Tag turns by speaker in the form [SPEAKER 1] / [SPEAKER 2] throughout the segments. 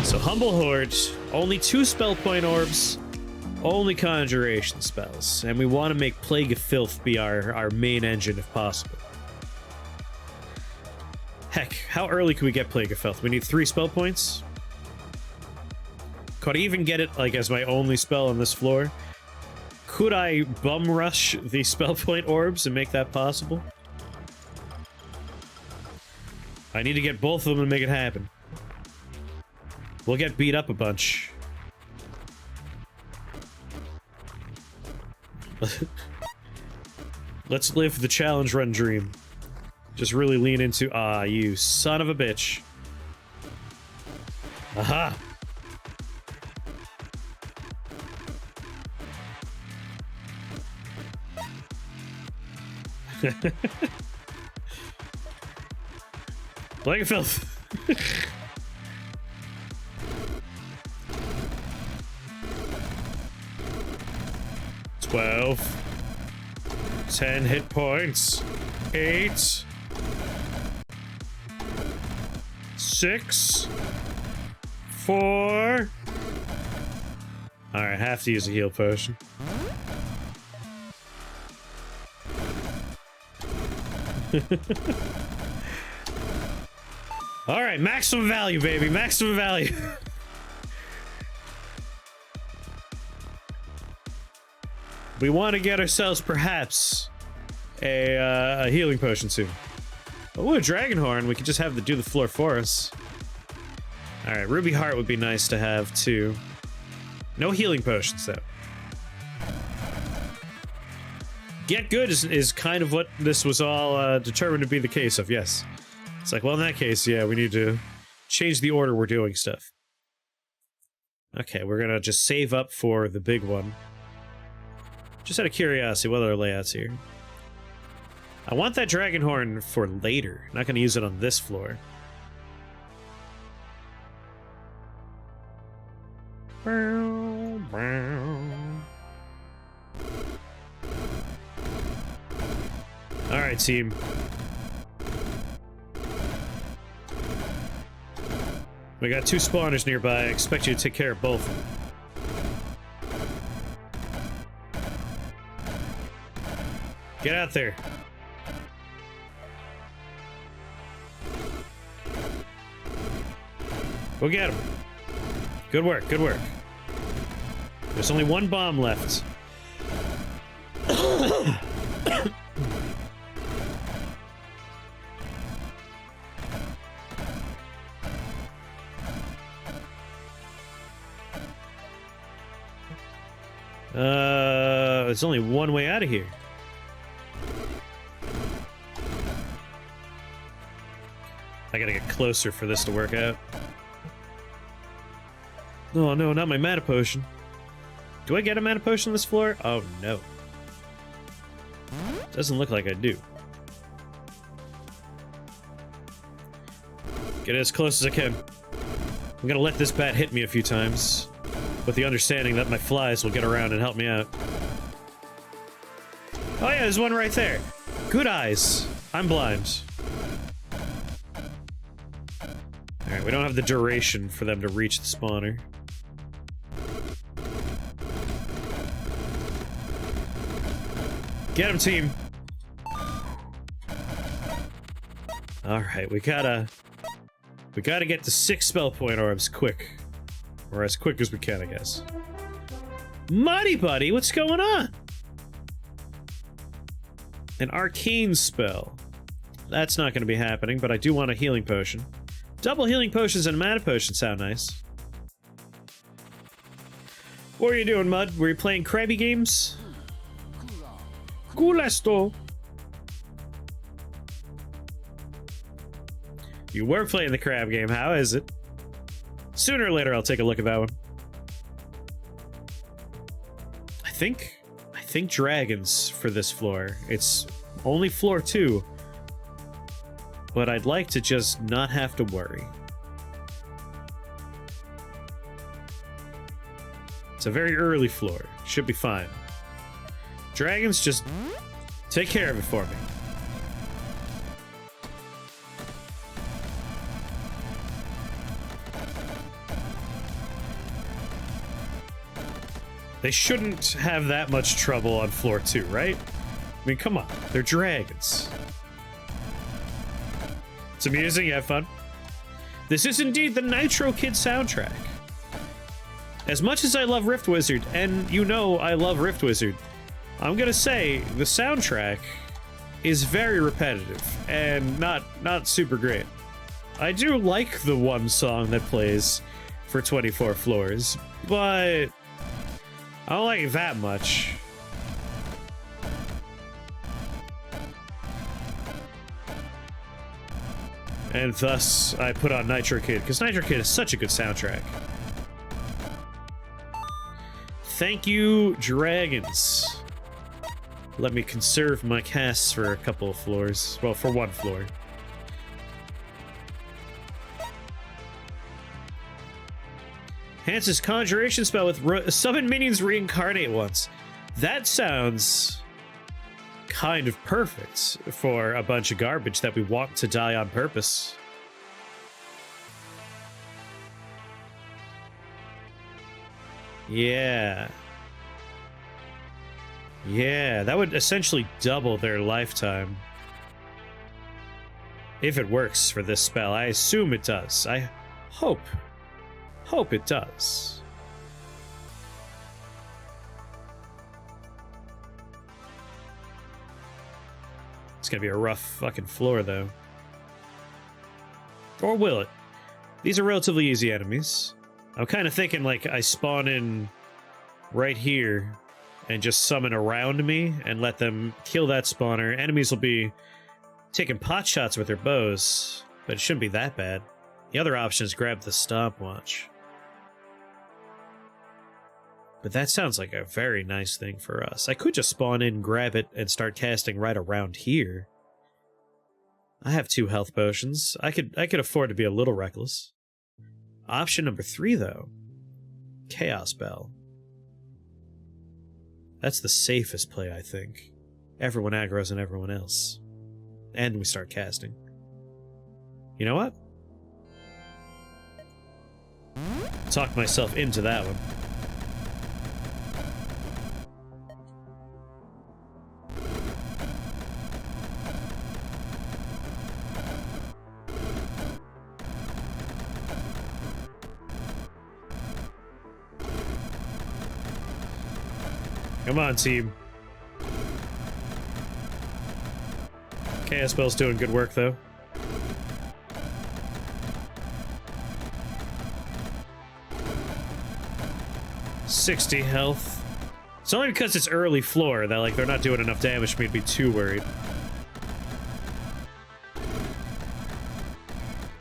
[SPEAKER 1] So Humble Horde, only 2 spell point orbs, only conjuration spells, and we want to make Plague of Filth be our main engine if possible. Heck, how early can we get Plague of Filth? We need 3 spell points? Could I even get it, like, as my only spell on this floor? Could I bum rush the spell point orbs and make that possible? I need to get both of them to make it happen. We'll get beat up a bunch. Let's live the challenge run dream. Just really lean into, ah, you son of a bitch. Aha! Plague of Filth. 12. 10 hit points. 8. 6. 4. Alright, have to use a heal potion. Alright, maximum value, baby. Maximum value. We want to get ourselves, perhaps, a healing potion soon. Oh, a dragon horn. We could just have to do the floor for us. Alright, ruby heart would be nice to have, too. No healing potions, though. Get good is kind of what this was all determined to be the case of, yes. It's like, well, in that case, yeah, we need to change the order we're doing stuff. Okay, we're gonna just save up for the big one. Just out of curiosity, what other layouts here? I want that dragon horn for later. Not gonna use it on this floor. Alright, team. We got 2 spawners nearby. I expect you to take care of both. Get out there. Go get him. Good work, good work. There's only 1 bomb left. There's only one way out of here. I gotta get closer for this to work out. Oh no, not my mana potion. Do I get a mana potion on this floor? Oh no. Doesn't look like I do. Get as close as I can. I'm gonna let this bat hit me a few times, with the understanding that my flies will get around and help me out. Oh yeah, there's one right there. Good eyes. I'm blind. Alright, we don't have the duration for them to reach the spawner. Get him, team! Alright, we gotta get to 6 spell point orbs quick. Or as quick as we can, I guess. Muddy Buddy, what's going on? An arcane spell. That's not going to be happening, but I do want a healing potion. Double healing potions and a mana potion sound nice. What are you doing, Mud? Were you playing crabby games? Culesto. You were playing the crab game, how is it? Sooner or later, I'll take a look at that one. I think dragons for this floor. It's only floor 2. But I'd like to just not have to worry. It's a very early floor. Should be fine. Dragons, just take care of it for me. They shouldn't have that much trouble on floor 2, right? I mean, come on. They're dragons. It's amusing, you have fun. This is indeed the Nitro Kid soundtrack. As much as I love Rift Wizard, and you know I love Rift Wizard, I'm gonna say the soundtrack is very repetitive and not super great. I do like the one song that plays for 24 floors, but I don't like it that much. And thus, I put on Nitro Kid, because Nitro Kid is such a good soundtrack. Thank you, dragons. Let me conserve my casts for a couple of floors. Well, for one floor. Enhances conjuration spell with summon minions reincarnate once. That sounds kind of perfect for a bunch of garbage that we want to die on purpose. Yeah. Yeah, that would essentially double their lifetime. If it works for this spell. I assume it does. I hope it does. It's gonna be a rough fucking floor, though. Or will it? These are relatively easy enemies. I'm kind of thinking, like, I spawn in right here and just summon around me and let them kill that spawner. Enemies will be taking pot shots with their bows, but it shouldn't be that bad. The other option is grab the stopwatch. But that sounds like a very nice thing for us. I could just spawn in, grab it, and start casting right around here. I have 2 health potions. I could afford to be a little reckless. Option number 3, though. Chaos Bell. That's the safest play, I think. Everyone aggroes on everyone else. And we start casting. You know what? Talked myself into that one. Come on, team. Chaos Bell's doing good work, though. $60 health. It's only because it's early floor that, like, they're not doing enough damage for me to be too worried.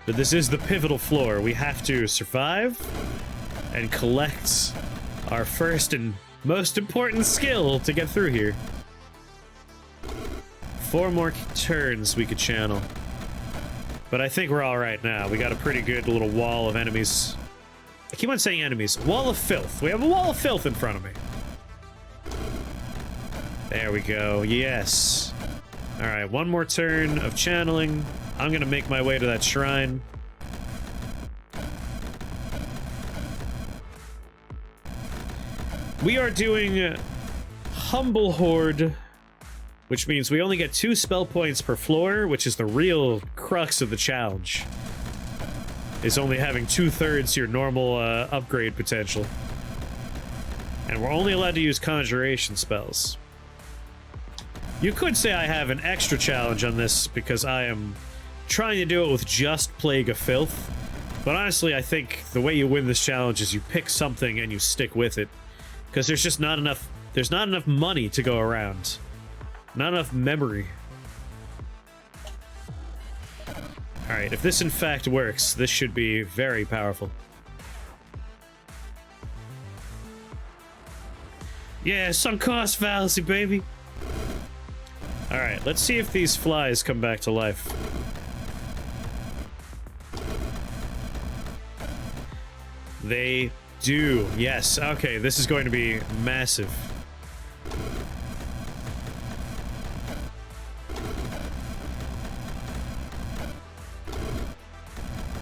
[SPEAKER 1] But this is the pivotal floor. We have to survive and collect our first and most important skill to get through here. 4 more turns we could channel. But I think we're alright now. We got a pretty good little wall of enemies. I keep on saying enemies. Wall of filth. We have a wall of filth in front of me. There we go. Yes. Alright, 1 more turn of channeling. I'm gonna make my way to that shrine. We are doing Humble Horde, which means we only get 2 spell points per floor, which is the real crux of the challenge. Is only having 2/3 your normal upgrade potential. And we're only allowed to use conjuration spells. You could say I have an extra challenge on this because I am trying to do it with just Plague of Filth. But honestly, I think the way you win this challenge is you pick something and you stick with it. Because there's just not enough, there's not enough money to go around. Not enough memory. Alright, if this in fact works, this should be very powerful. Yeah, sunk cost fallacy, baby! Alright, let's see if these flies come back to life. They do. Yes. Okay, this is going to be massive.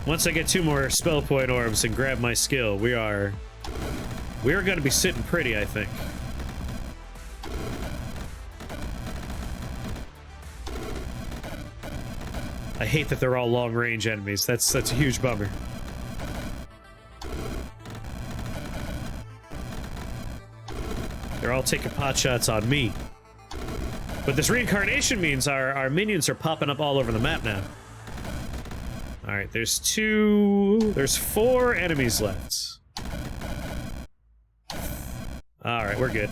[SPEAKER 1] Once I get 2 more spell point orbs and grab my skill, we are We're gonna be sitting pretty, I think. I hate that they're all long-range enemies. That's a huge bummer. They're all taking pot shots on me. But this reincarnation means our minions are popping up all over the map now. Alright, there's 4 enemies left. Alright, we're good.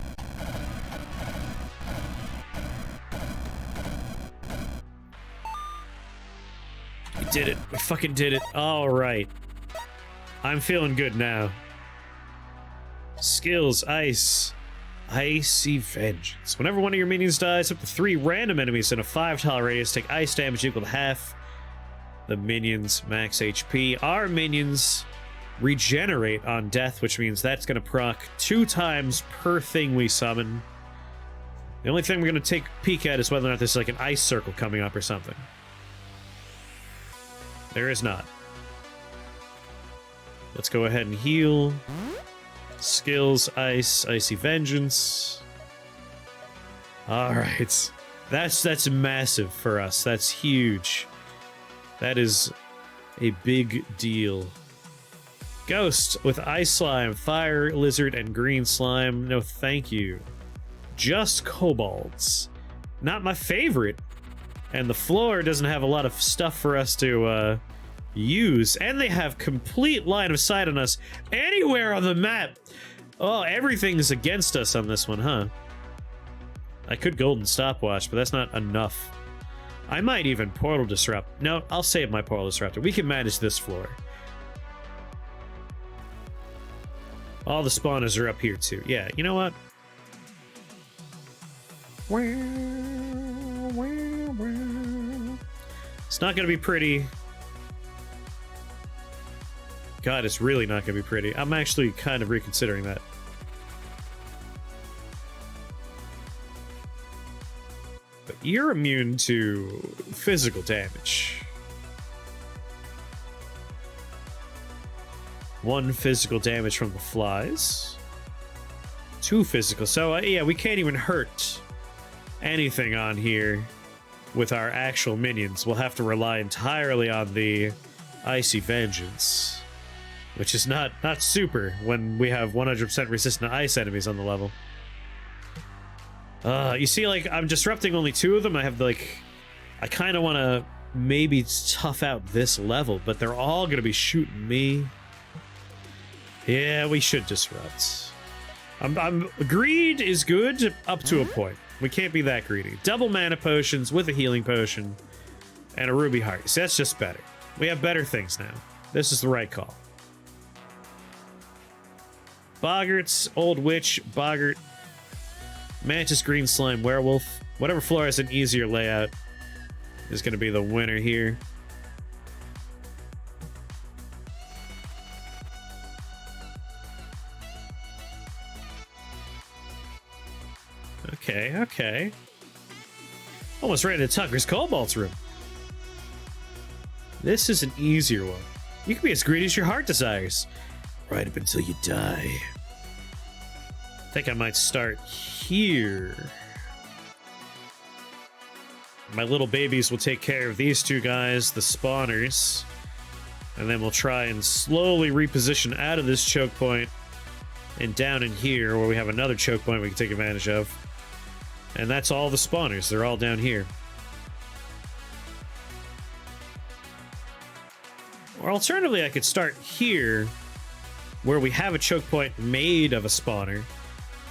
[SPEAKER 1] We did it. We fucking did it. Alright. I'm feeling good now. Skills, ice. Icy Vengeance. Whenever one of your minions dies, up to 3 random enemies in a 5-tile radius take ice damage equal to half the minions' max HP. Our minions regenerate on death, which means that's going to proc 2 times per thing we summon. The only thing we're going to take a peek at is whether or not there's like an ice circle coming up or something. There is not. Let's go ahead and heal. Skills, ice, icy vengeance. Alright. That's massive for us. That's huge. That is a big deal. Ghost with ice slime, fire lizard, and green slime. No thank you. Just kobolds. Not my favorite. And the floor doesn't have a lot of stuff for us to use. And they have complete line of sight on us anywhere on the map. Oh, everything's against us on this one, huh? I could golden stopwatch, but that's not enough. I might even portal disrupt. No, I'll save my portal disruptor. We can manage this floor. All the spawners are up here too. Yeah, you know what? It's not gonna be pretty. God, it's really not gonna be pretty. I'm actually kind of reconsidering that. But you're immune to physical damage. 1 physical damage from the flies. 2 physical. So, yeah, we can't even hurt anything on here with our actual minions. We'll have to rely entirely on the Icy Vengeance, which is not super when we have 100% resistant to ice enemies on the level. You see, like, I'm disrupting only 2 of them. I have, like, I kind of want to maybe tough out this level, but they're all going to be shooting me. Yeah, we should disrupt. Greed is good up to a point. We can't be that greedy. Double mana potions with a healing potion and a ruby heart. So that's just better. We have better things now. This is the right call. Boggarts, Old Witch, Boggart, Mantis, Green Slime, Werewolf. Whatever floor has an easier layout is going to be the winner here. Okay, okay. Almost ready to Tucker's Cobalt's room. This is an easier one. You can be as greedy as your heart desires. Right up until you die. I think I might start here. My little babies will take care of these 2 guys, the spawners. And then we'll try and slowly reposition out of this choke point and down in here where we have another choke point we can take advantage of. And that's all the spawners. They're all down here. Or alternatively, I could start here where we have a choke point made of a spawner.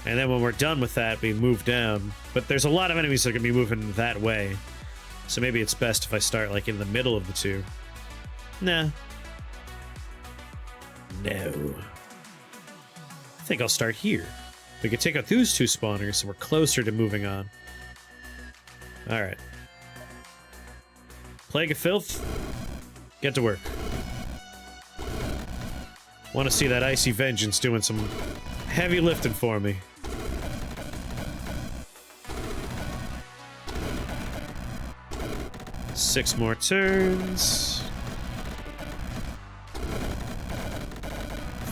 [SPEAKER 1] And then when we're done with that, we move down. But there's a lot of enemies that are going to be moving that way. So maybe it's best if I start, like, in the middle of the 2. Nah. No. I think I'll start here. We could take out those 2 spawners, so we're closer to moving on. Alright. Plague of Filth. Get to work. Want to see that Icy Vengeance doing some heavy lifting for me. Six more turns.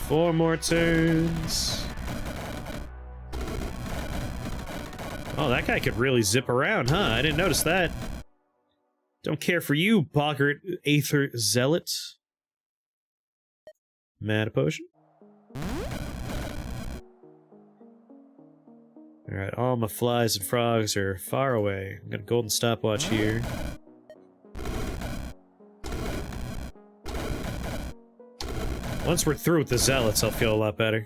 [SPEAKER 1] 4 more turns. Oh, that guy could really zip around, huh? I didn't notice that. Don't care for you, boggart Aether Zealot. Mana potion. Alright, all my flies and frogs are far away. I've got a golden stopwatch here. Once we're through with the zealots, I'll feel a lot better.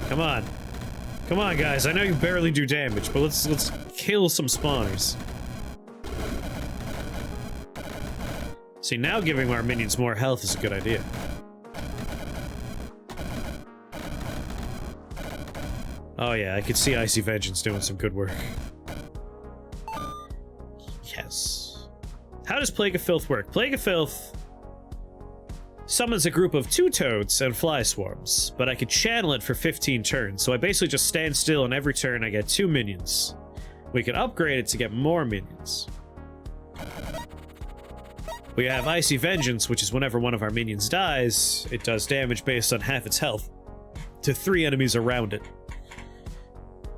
[SPEAKER 1] Come on. Come on, guys. I know you barely do damage, but let's kill some spawners. See, now giving our minions more health is a good idea. Oh yeah, I could see Icy Vengeance doing some good work. Yes. How does Plague of Filth work? Plague of Filth summons a group of 2 toads and fly swarms, but I could channel it for 15 turns, so I basically just stand still, and every turn I get 2 minions. We can upgrade it to get more minions. We have Icy Vengeance, which is whenever one of our minions dies, it does damage based on half its health to 3 enemies around it.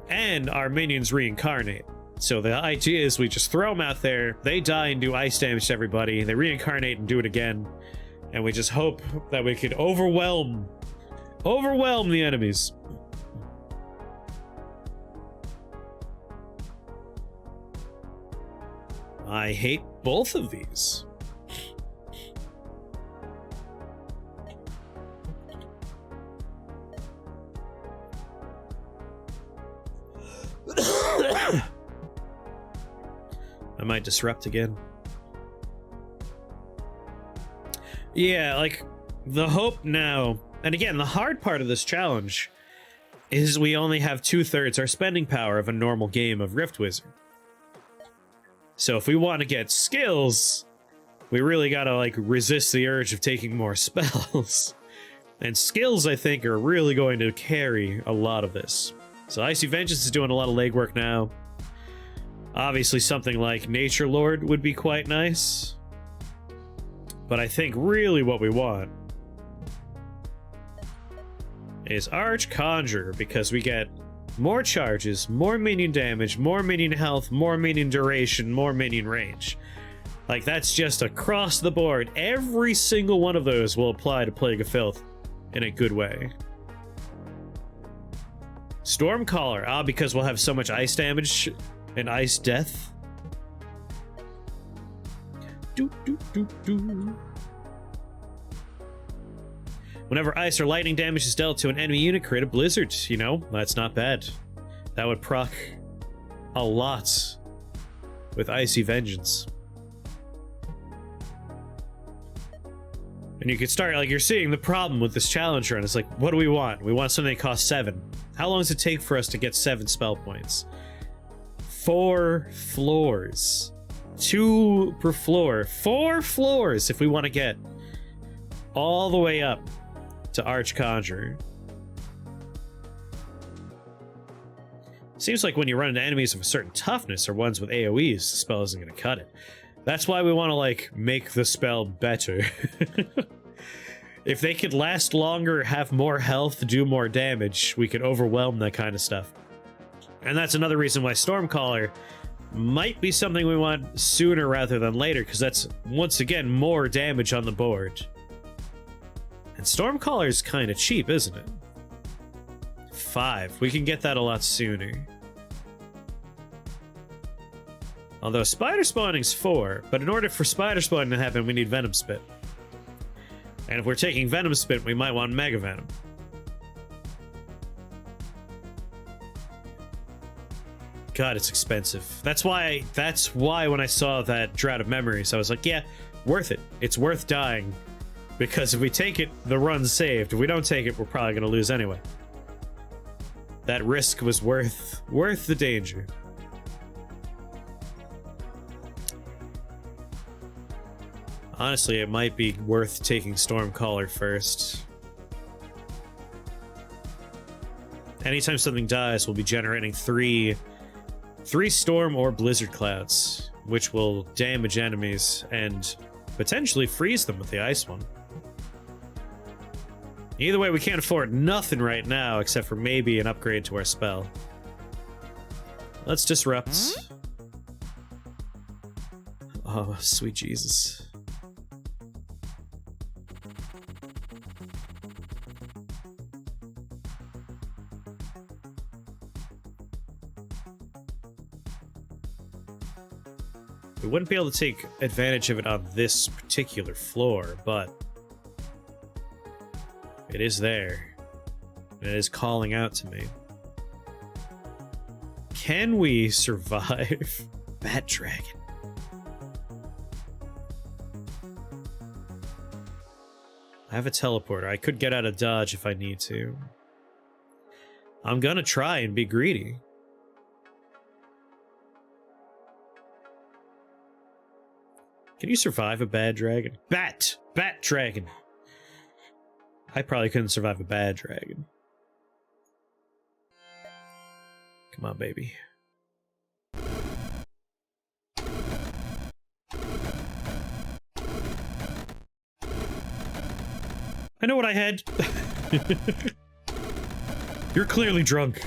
[SPEAKER 1] And our minions reincarnate. So the idea is we just throw them out there, they die and do ice damage to everybody, they reincarnate and do it again, and we just hope that we could overwhelm the enemies. I hate both of these. I might disrupt again. Yeah, like, the hope now, and again, the hard part of this challenge is we only have 2/3 our spending power of a normal game of Rift Wizard. So if we want to get skills, we really gotta, like, resist the urge of taking more spells. And skills, I think, are really going to carry a lot of this. So Icy Vengeance is doing a lot of legwork now. Obviously something like Nature Lord would be quite nice. But I think really what we want is Arch Conjurer, because we get more charges, more minion damage, more minion health, more minion duration, more minion range. Like, that's just across the board. Every single one of those will apply to Plague of Filth in a good way. Stormcaller, because we'll have so much ice damage and ice death. Whenever ice or lightning damage is dealt to an enemy unit, create a blizzard. You know, that's not bad. That would proc a lot with Icy Vengeance. And you could start, like, you're seeing the problem with this challenge run. It's like, what do we want? We want something that costs 7. How long does it take for us to get 7 spell points? 4 floors. 2 per floor. 4 floors if we want to get all the way up to Arch Conjurer. Seems like when you run into enemies of a certain toughness or ones with AoEs, the spell isn't going to cut it. That's why we want to, like, make the spell better. If they could last longer, have more health, do more damage, we could overwhelm that kind of stuff. And that's another reason why Stormcaller might be something we want sooner rather than later, because that's, once again, more damage on the board. And Stormcaller is kind of cheap, isn't it? 5. We can get that a lot sooner. Although spider spawning's 4, but in order for spider spawning to happen, we need Venom Spit. And if we're taking Venom Spit, we might want Mega Venom. God, it's expensive. That's why when I saw that Drought of Memories, I was like, yeah, worth it. It's worth dying. Because if we take it, the run's saved. If we don't take it, we're probably going to lose anyway. That risk was worth the danger. Honestly, it might be worth taking Stormcaller first. Anytime something dies, we'll be generating 3 Storm or Blizzard Clouds, which will damage enemies and potentially freeze them with the Ice one. Either way, we can't afford nothing right now except for maybe an upgrade to our spell. Let's disrupt. Oh, sweet Jesus. We wouldn't be able to take advantage of it on this particular floor, but it is there. It is calling out to me. Can we survive Bat Dragon? I have a teleporter. I could get out of dodge if I need to. I'm gonna try and be greedy. Can you survive a bad dragon? Bat dragon. I probably couldn't survive a bad dragon. Come on, baby. I know what I had. You're clearly drunk.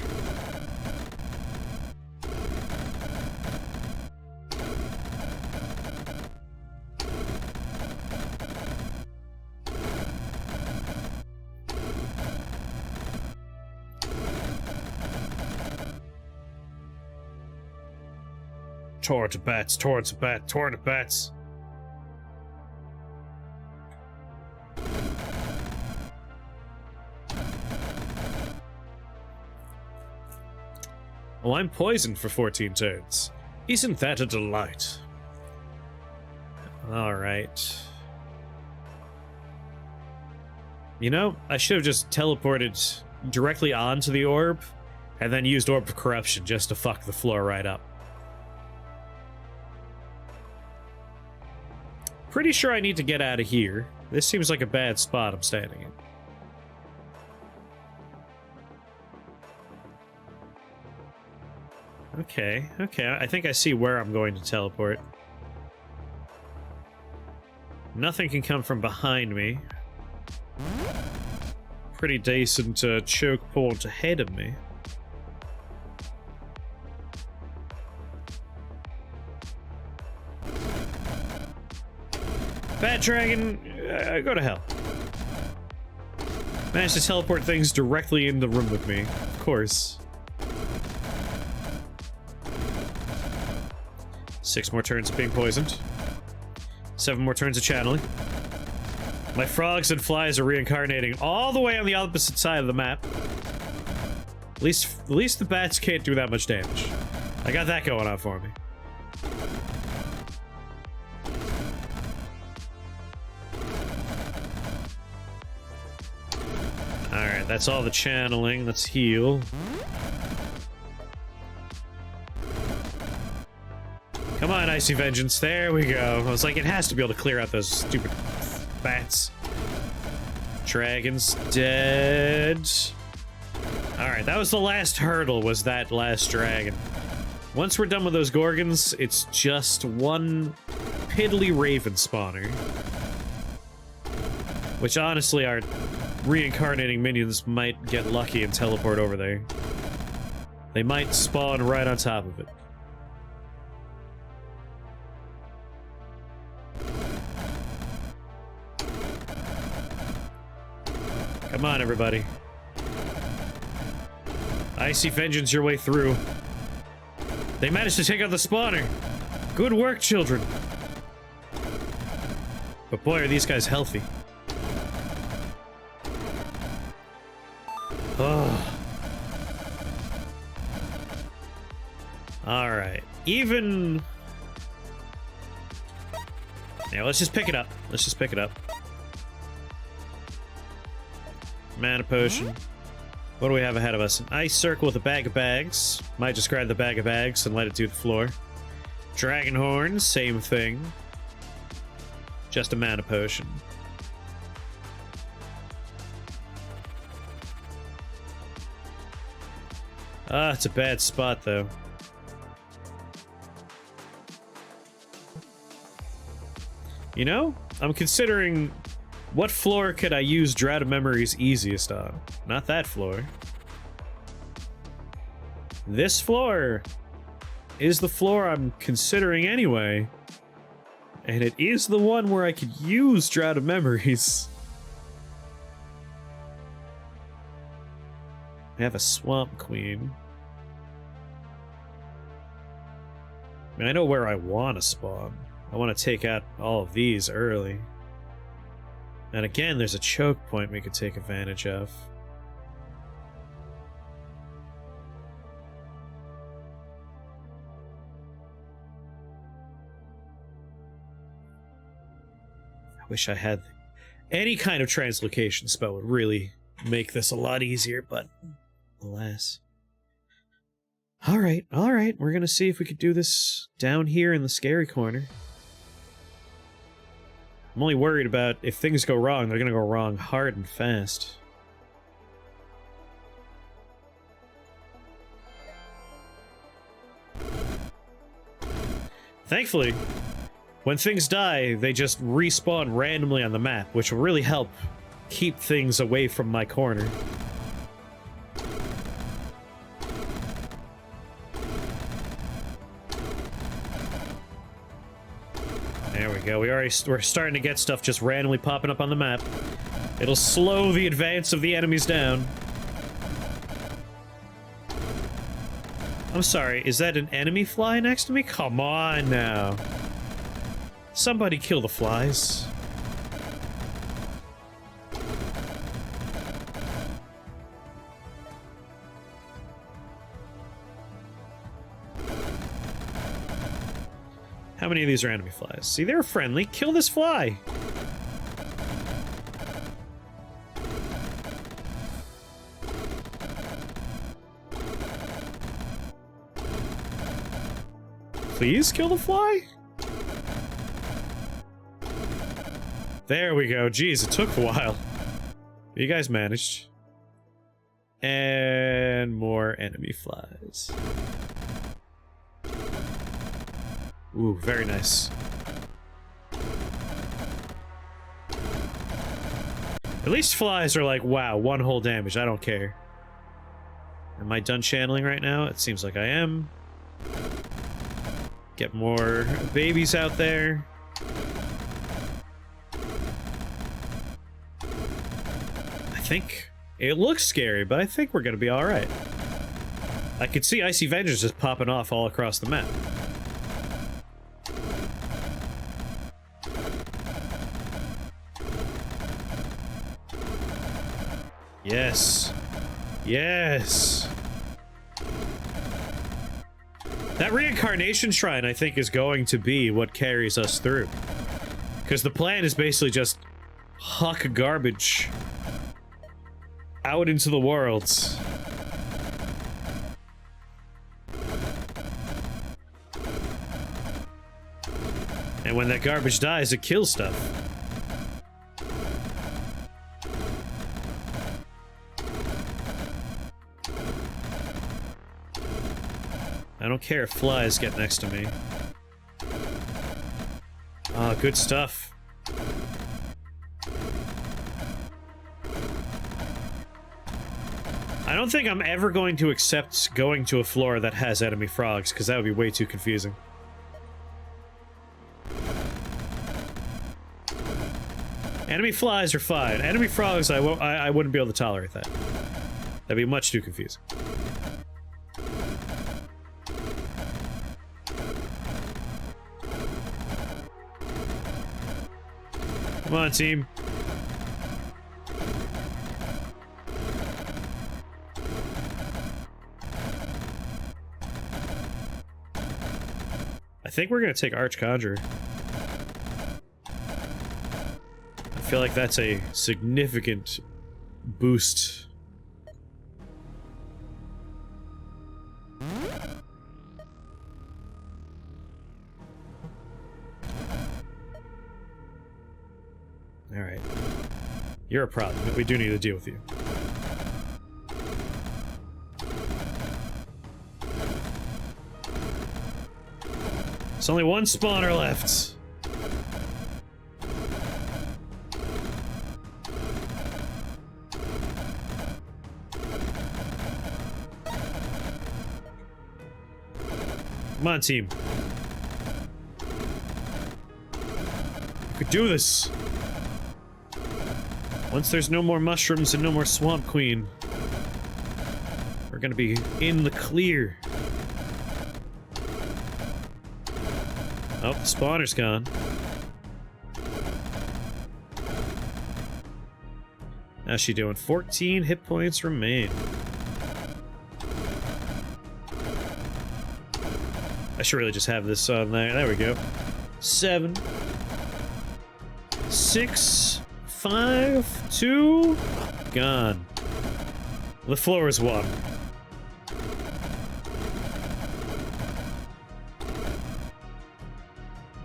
[SPEAKER 1] Torrent of bats, torrent of bats, torrent of bats. Oh, I'm poisoned for 14 turns. Isn't that a delight? Alright. You know, I should have just teleported directly onto the orb, and then used Orb of Corruption just to fuck the floor right up. Pretty sure I need to get out of here. This seems like a bad spot I'm standing in. Okay, I think I see where I'm going to teleport. Nothing can come from behind me. Pretty decent choke point ahead of me. Bat Dragon, go to hell. Managed to teleport things directly in the room with me, of course. 6 more turns of being poisoned. 7 more turns of channeling. My frogs and flies are reincarnating all the way on the opposite side of the map. At least the bats can't do that much damage. I got that going on for me. Alright, that's all the channeling. Let's heal. Come on, Icy Vengeance. There we go. I was like, it has to be able to clear out those stupid bats. Dragon's dead. Alright, that was the last hurdle, was that last dragon. Once we're done with those Gorgons, it's just one piddly Raven spawner. Which, honestly, our reincarnating minions might get lucky and teleport over there. They might spawn right on top of it. Come on, everybody. Icy Vengeance your way through. They managed to take out the spawner. Good work, children. But boy, are these guys healthy. Oh. Alright. Even... Yeah, let's just pick it up. Let's just pick it up. Mana potion. What do we have ahead of us? An ice circle with a bag of bags. Might just grab the bag of bags and let it do the floor. Dragon horns, same thing. Just a mana potion. Ah, it's a bad spot though. You know, I'm considering What floor could I use Drought of Memories easiest on? Not that floor. This floor is the floor I'm considering anyway. And it is the one where I could use Drought of Memories. I have a Swamp Queen. I mean, I know where I want to spawn. I want to take out all of these early. And again, there's a choke point we could take advantage of. I wish I had any kind of translocation spell would really make this a lot easier, but alas. Alright, we're gonna see if we could do this down here in the scary corner. I'm only worried about if things go wrong, they're gonna go wrong hard and fast. Thankfully, when things die, they just respawn randomly on the map, which will really help keep things away from my corner. There we go. We're starting to get stuff just randomly popping up on the map. It'll slow the advance of the enemies down. I'm sorry, is that an enemy fly next to me? Come on now. Somebody kill the flies. How many of these are enemy flies? See, they're friendly. Kill this fly. Please kill the fly? There we go. Jeez, it took a while. But you guys managed. And more enemy flies. Ooh, very nice. At least flies are like, wow, one whole damage. I don't care. Am I done channeling right now? It seems like I am. Get more babies out there. I think it looks scary, but I think we're gonna be alright. I could see Icy Vengeance just popping off all across the map. Yes. Yes. That reincarnation shrine, I think, is going to be what carries us through. Because the plan is basically just huck garbage out into the worlds. And when that garbage dies, it kills stuff. I don't care if flies get next to me. Ah, good stuff. I don't think I'm ever going to accept going to a floor that has enemy frogs, because that would be way too confusing. Enemy flies are fine. Enemy frogs, I wouldn't be able to tolerate that. That'd be much too confusing. Come on, team. I think we're gonna take Archconjurer. I feel like that's a significant boost. Alright. You're a problem, but we do need to deal with you. There's only one spawner left. Come on, team. We could do this. Once there's no more mushrooms and no more Swamp Queen, we're gonna be in the clear. Oh, the spawner's gone. How's she doing? 14 hit points remain. I should really just have this on there. There we go. 7, 6, 5, 2, gone. The floor is water.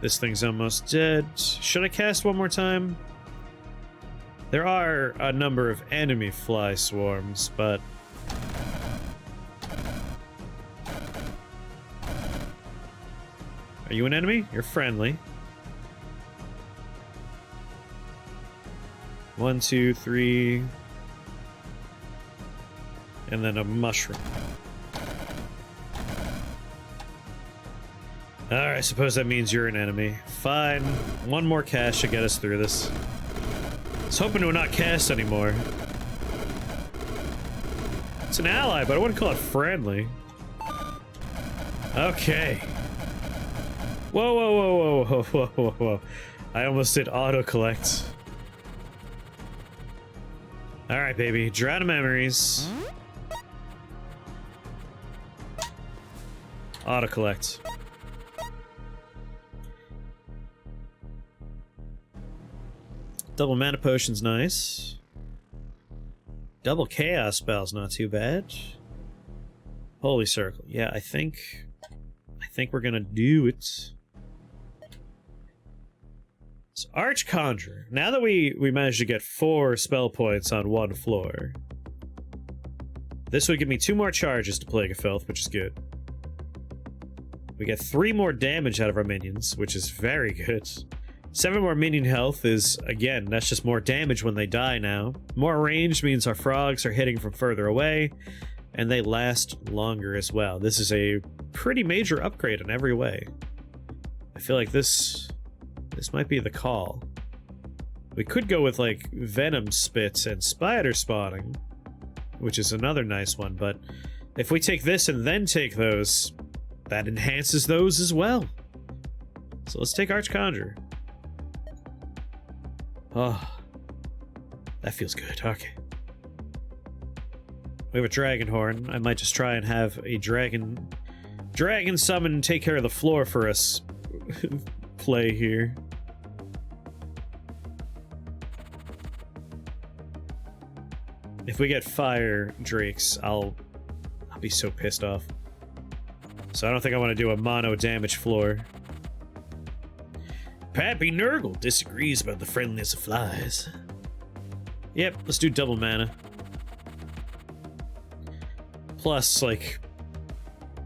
[SPEAKER 1] This thing's almost dead. Should I cast one more time? There are a number of enemy fly swarms, but... Are you an enemy? You're friendly. 1, 2, 3... And then a mushroom. Alright, I suppose that means you're an enemy. Fine. One more cast should get us through this. I was hoping to not cast anymore. It's an ally, but I wouldn't call it friendly. Okay. Whoa, whoa, whoa, whoa, whoa, whoa, whoa, whoa. I almost did auto-collect. Alright, baby. Drown of memories. Auto-collect. Double mana potion's nice. Double chaos spell's not too bad. Holy circle. Yeah, I think we're gonna do it. So Archconjurer. Now that we managed to get 4 spell points on one floor, this would give me 2 more charges to Plague of Filth, which is good. We get 3 more damage out of our minions, which is very good. 7 more minion health is, again, that's just more damage when they die now. More range means our frogs are hitting from further away, and they last longer as well. This is a pretty major upgrade in every way. I feel like this might be the call. We could go with, like, venom spits and spider spawning, which is another nice one, but if we take this and then take those, that enhances those as well. So let's take Archconjurer. Oh, that feels good. Okay. We have a dragon horn. I might just try and have a dragon summon and take care of the floor for us. Play here. If we get fire drakes, I'll be so pissed off. So I don't think I want to do a mono damage floor. Pappy Nurgle disagrees about the friendliness of flies. Yep, let's do double mana. Plus, like,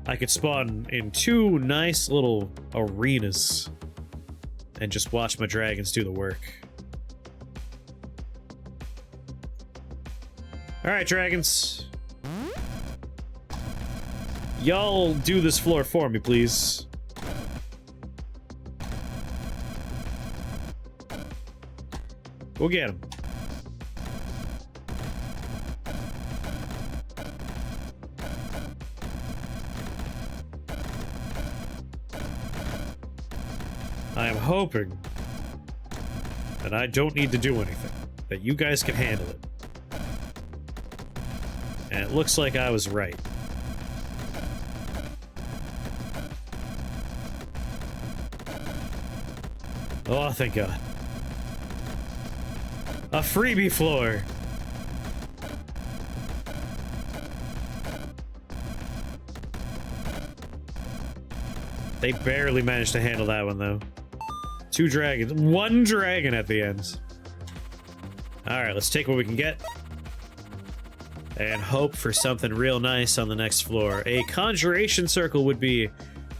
[SPEAKER 1] I could spawn in 2 nice little arenas and just watch my dragons do the work. Alright, dragons. Y'all do this floor for me, please. Go get him. I am hoping that I don't need to do anything, that you guys can handle it. And it looks like I was right. Oh, thank God. A freebie floor! They barely managed to handle that one, though. 2 dragons. 1 dragon at the end. Alright, let's take what we can get. And hope for something real nice on the next floor. A conjuration circle would be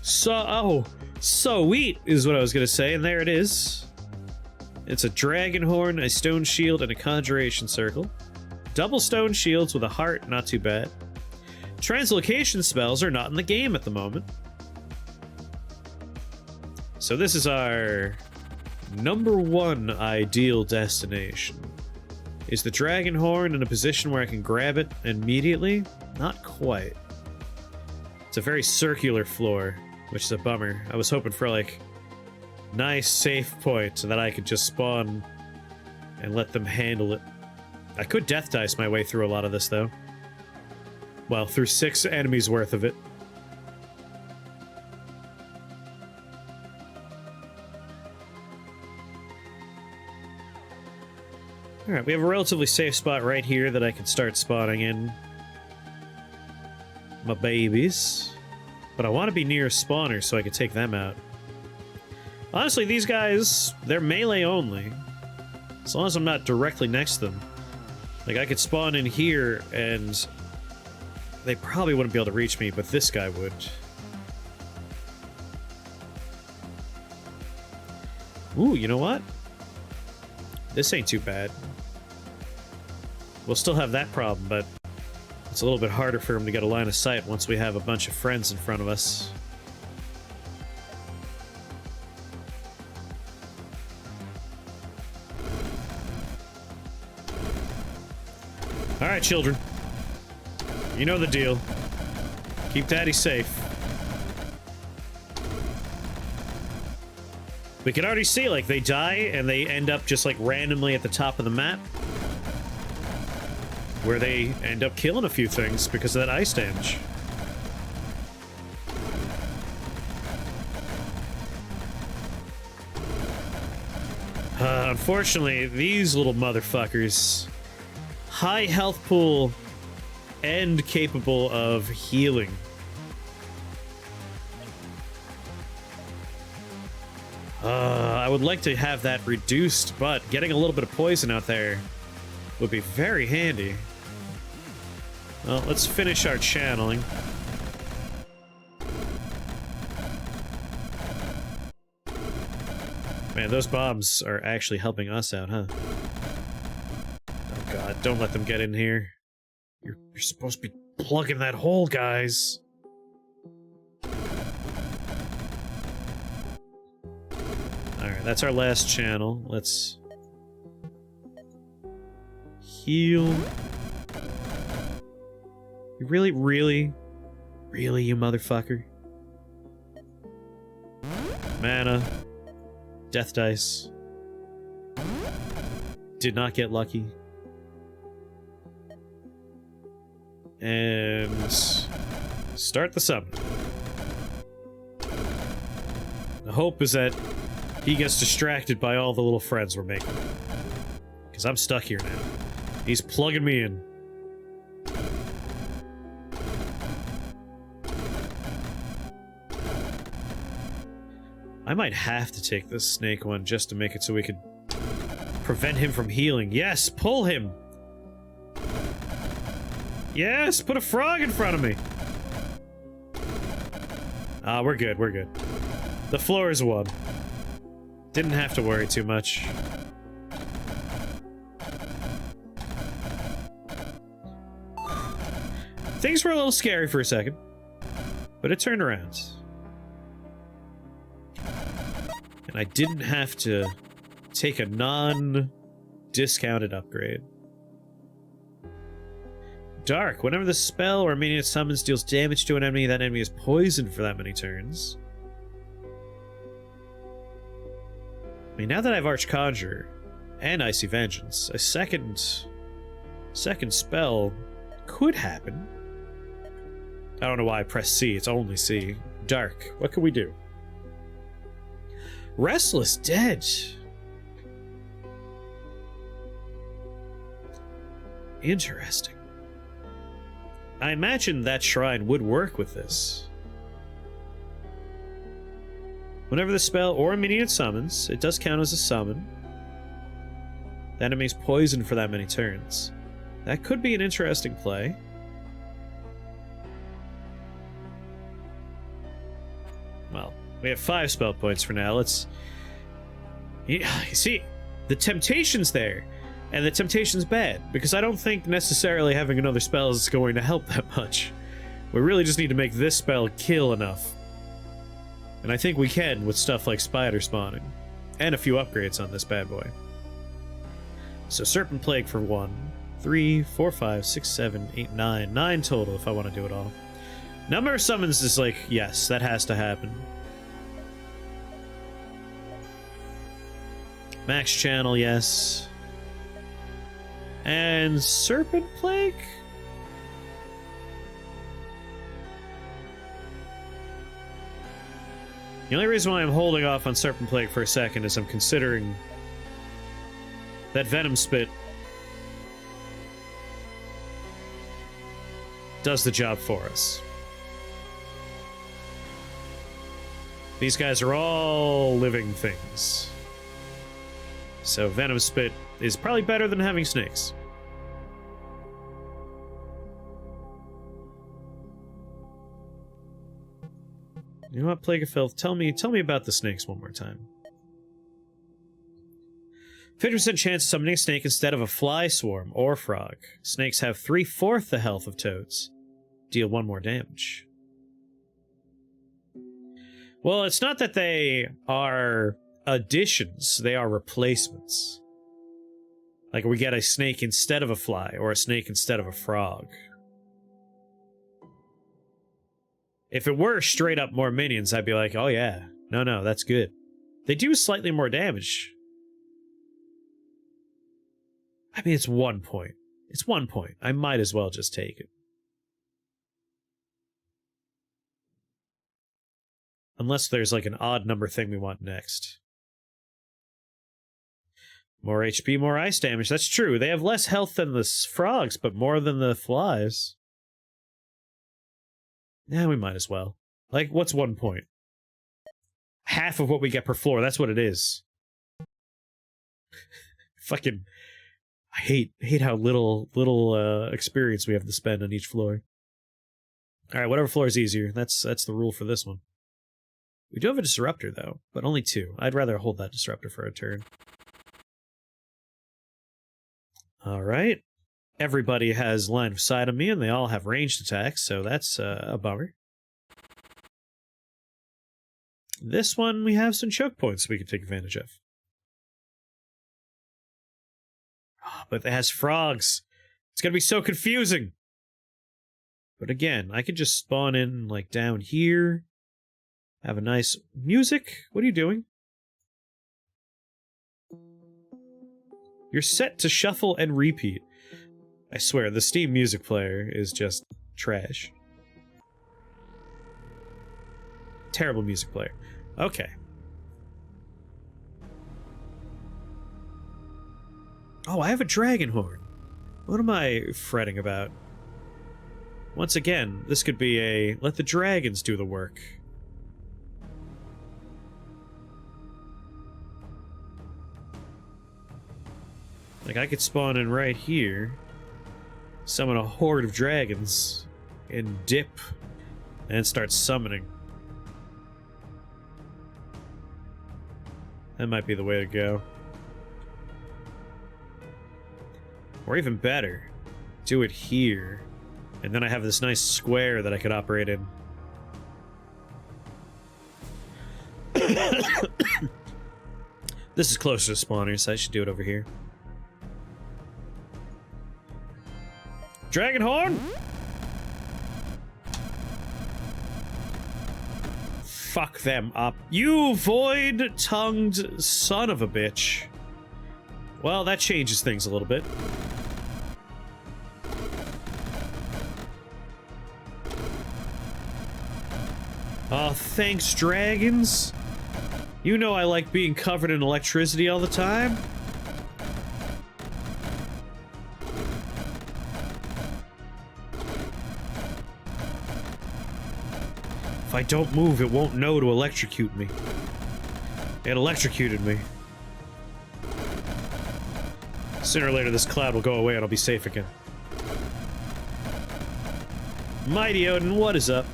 [SPEAKER 1] so sweet, is what I was gonna say, and there it is. It's a dragon horn, a stone shield, and a conjuration circle. Double stone shields with a heart, not too bad. Translocation spells are not in the game at the moment. So this is our #1 ideal destination. Is the dragon horn in a position where I can grab it immediately? Not quite. It's a very circular floor, which is a bummer. I was hoping for, like, nice safe point so that I could just spawn and let them handle it. I could death dice my way through a lot of this, though. Well, through 6 enemies worth of it. Alright, we have a relatively safe spot right here that I can start spawning in my babies. But I want to be near spawners so I can take them out. Honestly, these guys, they're melee only. As long as I'm not directly next to them. Like, I could spawn in here and they probably wouldn't be able to reach me, but this guy would. Ooh, you know what? This ain't too bad. We'll still have that problem, but it's a little bit harder for him to get a line of sight once we have a bunch of friends in front of us. Alright, children. You know the deal. Keep Daddy safe. We can already see, like, they die and they end up just, like, randomly at the top of the map. Where they end up killing a few things because of that ice damage. Unfortunately, these little motherfuckers, high health pool and capable of healing. I would like to have that reduced, but getting a little bit of poison out there would be very handy. Well, let's finish our channeling. Man, those bombs are actually helping us out, huh? Oh god, don't let them get in here. You're supposed to be plugging that hole, guys. Alright, that's our last channel. Let's heal. Really, you motherfucker. Mana. Death dice. Did not get lucky. And start the summon. The hope is that he gets distracted by all the little friends we're making. Because I'm stuck here now. He's plugging me in. I might have to take this snake one just to make it so we could prevent him from healing. Yes, pull him! Yes, put a frog in front of me! Ah, we're good, we're good. The floor is won. Didn't have to worry too much. Things were a little scary for a second, but it turned around. And I didn't have to take a non-discounted upgrade. Dark. Whenever the spell or minion summons deals damage to an enemy, that enemy is poisoned for that many turns. I mean, now that I have Archconjurer and Icy Vengeance, a second spell could happen. I don't know why I pressed C, it's only C. Dark. What can we do? Restless Dead. Interesting. I imagine that shrine would work with this. Whenever the spell or minion summons, it does count as a summon. The enemy's poisoned for that many turns. That could be an interesting play. Well, we have 5 spell points for now. Let's... You see, the temptation's there. And the temptation's bad, because I don't think necessarily having another spell is going to help that much. We really just need to make this spell kill enough. And I think we can with stuff like spider spawning. And a few upgrades on this bad boy. So Serpent Plague for 1. 3, 4, 5, 6, 7, 8, 9. 9 total if I want to do it all. Number of summons is like, yes, that has to happen. Max channel, yes. And Serpent Plague? The only reason why I'm holding off on Serpent Plague for a second is I'm considering that Venom Spit does the job for us. These guys are all living things. So Venom Spit is probably better than having snakes. You know what, Plague of Filth? Tell me about the snakes one more time. 50% chance of summoning a snake instead of a fly swarm or frog. Snakes have 3/4 the health of toads. Deal 1 more damage. Well, it's not that they are additions, they are replacements. Like we get a snake instead of a fly, or a snake instead of a frog. If it were straight up more minions, I'd be like, oh yeah, no, that's good. They do slightly more damage. I mean, it's 1 point. It's 1 point. I might as well just take it. Unless there's like an odd number thing we want next. More HP, more ice damage. That's true. They have less health than the frogs, but more than the flies. Yeah, we might as well. Like, what's 1 point? Half of what we get per floor. That's what it is. Fucking... I hate how little experience we have to spend on each floor. Alright, whatever floor is easier. That's the rule for this one. We do have a disruptor, though, but only 2. I'd rather hold that disruptor for a turn. Alright. Everybody has line of sight on me, and they all have ranged attacks, so that's a bummer. This one, we have some choke points we can take advantage of. Oh, but it has frogs. It's gonna be so confusing. But again, I could just spawn in, like, down here. Have a nice... Music? What are you doing? You're set to shuffle and repeat. I swear, the Steam music player is just trash. Terrible music player. Okay. Oh, I have a dragon horn. What am I fretting about? Once again, this could be a let the dragons do the work. Like, I could spawn in right here, summon a horde of dragons, and dip, and start summoning. That might be the way to go. Or even better, do it here, and then I have this nice square that I could operate in. This is closer to spawners, so I should do it over here. Dragon horn? Fuck them up. You void-tongued son of a bitch. Well, that changes things a little bit. Oh, thanks, dragons. You know I like being covered in electricity all the time. If I don't move, it won't know to electrocute me. It electrocuted me. Sooner or later, this cloud will go away and I'll be safe again. Mighty Odin, what is up?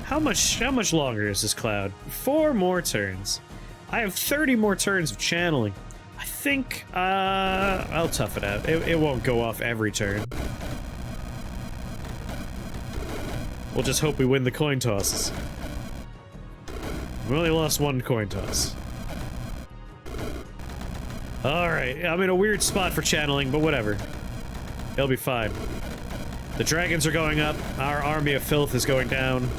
[SPEAKER 1] How much longer is this cloud? 4 more turns. I have 30 more turns of channeling. I think, I'll tough it out. It won't go off every turn. We'll just hope we win the coin tosses. We only lost one coin toss. Alright, I'm in a weird spot for channeling, but whatever. It'll be fine. The dragons are going up, our army of filth is going down.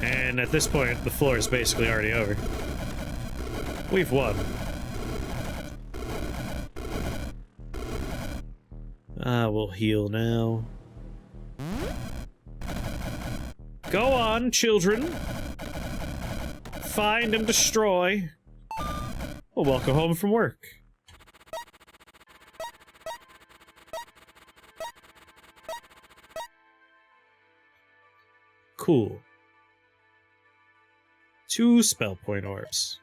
[SPEAKER 1] And at this point, the floor is basically already over. We've won. We'll heal now. Go on, children. Find and destroy. Well, welcome home from work. Cool. 2 spell point orbs.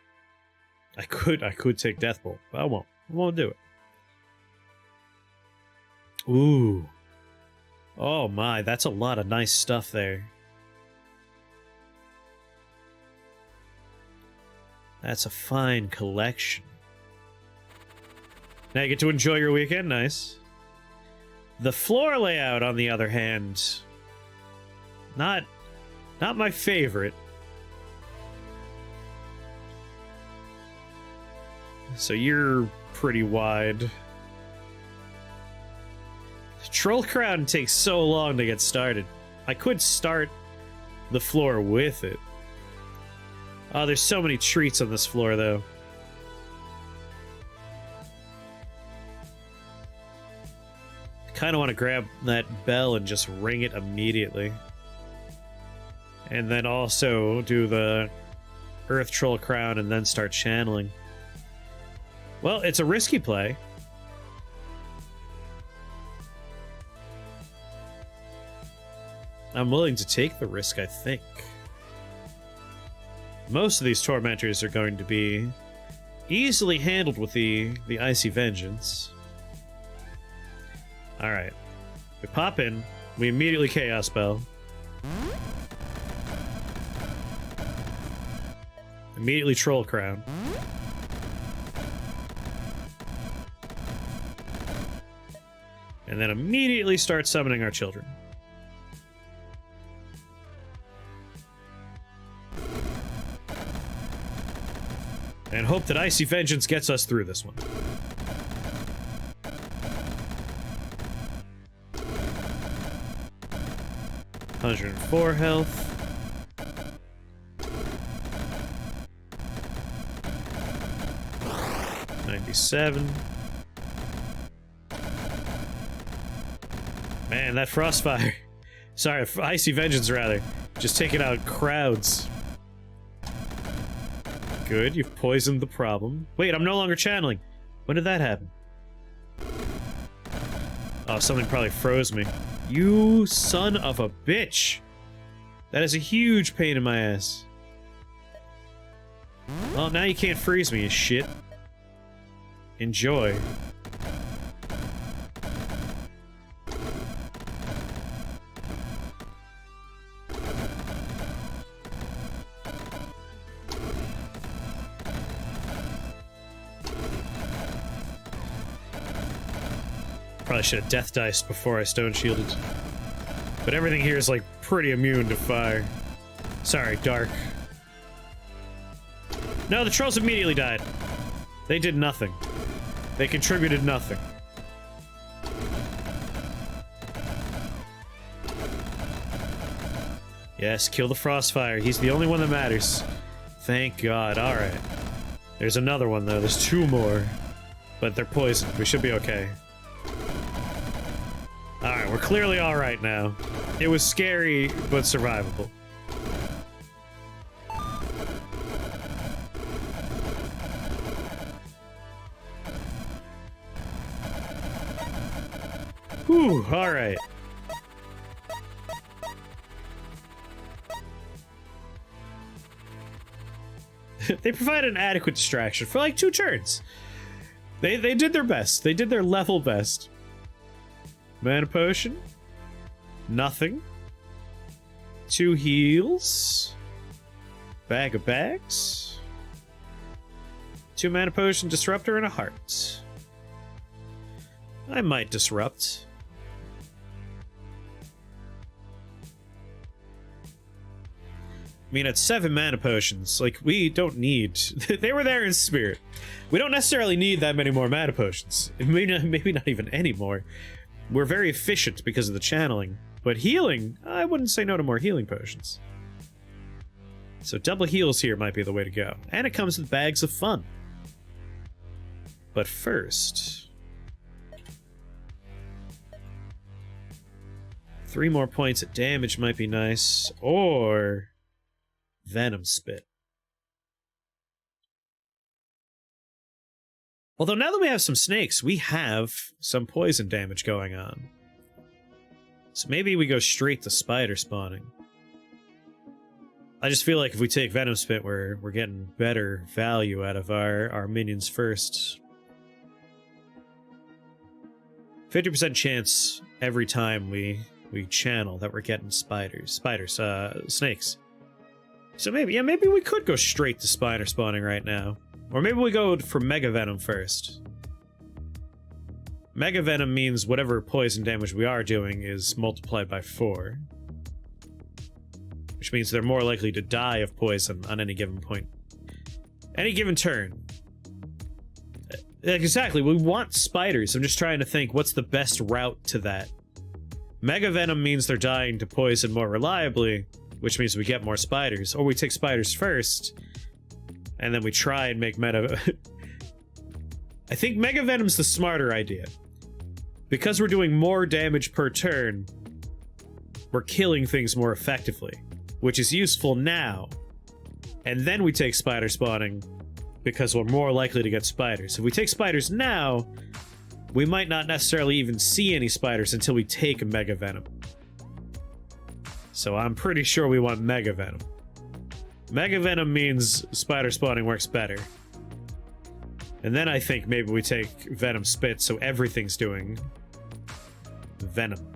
[SPEAKER 1] I could take Death Bolt, but I won't do it. Ooh. Oh my, that's a lot of nice stuff there. That's a fine collection. Now you get to enjoy your weekend, nice. The floor layout, on the other hand, not my favorite. So you're pretty wide. Troll Crown takes so long to get started. I could start the floor with it. Oh, there's so many treats on this floor, though. I kind of want to grab that bell and just ring it immediately. And then also do the Earth Troll Crown and then start channeling. Well, it's a risky play. I'm willing to take the risk, I think. Most of these tormentors are going to be easily handled with the Icy Vengeance. Alright. We pop in, we immediately Chaos Spell. Immediately Troll Crown. And then immediately start summoning our children. And hope that Icy Vengeance gets us through this one. $104 health. $97. Man, that Frostfire. Sorry, Icy Vengeance, rather. Just taking out crowds. Good, you've poisoned the problem. Wait, I'm no longer channeling. When did that happen? Oh, something probably froze me. You son of a bitch! That is a huge pain in my ass. Well, now you can't freeze me, you shit. Enjoy. Probably should have death diced before I stone shielded. But everything here is like pretty immune to fire. Sorry, dark. No, the trolls immediately died. They did nothing. They contributed nothing. Yes, kill the Frostfire. He's the only one that matters. Thank God. Alright. There's another one, though. There's 2 more. But they're poisoned. We should be okay. Alright, we're clearly alright now. It was scary, but survivable. Whew, alright. They provided an adequate distraction for like 2 turns. They did their best. They did their level best. Mana potion. Nothing. 2 heals. Bag of bags. 2 mana potion, disruptor, and a heart. I might disrupt. I mean, at 7 mana potions, like, we don't need... they were there in spirit. We don't necessarily need that many more mana potions. Maybe not even any more. We're very efficient because of the channeling. But healing, I wouldn't say no to more healing potions. So double heals here might be the way to go. And it comes with bags of fun. But first... 3 more points of damage might be nice. Or... Venom Spit. Although now that we have some snakes, we have some poison damage going on. So maybe we go straight to spider spawning. I just feel like if we take Venom Spit, we're getting better value out of our minions first. 50% chance every time we channel that we're getting snakes. So maybe we could go straight to spider spawning right now. Or maybe we go for Mega Venom first. Mega Venom means whatever poison damage we are doing is multiplied by 4. Which means they're more likely to die of poison on any given point. Any given turn. Exactly, we want spiders. I'm just trying to think what's the best route to that. Mega Venom means they're dying to poison more reliably, which means we get more spiders. Or we take spiders first, and then we try and make Meta... I think Mega Venom's the smarter idea. Because we're doing more damage per turn, we're killing things more effectively, which is useful now. And then we take spider spawning, because we're more likely to get spiders. If we take spiders now, we might not necessarily even see any spiders until we take Mega Venom. So I'm pretty sure we want Mega Venom. Mega Venom means spider spawning works better. And then I think maybe we take Venom Spit so everything's doing Venom.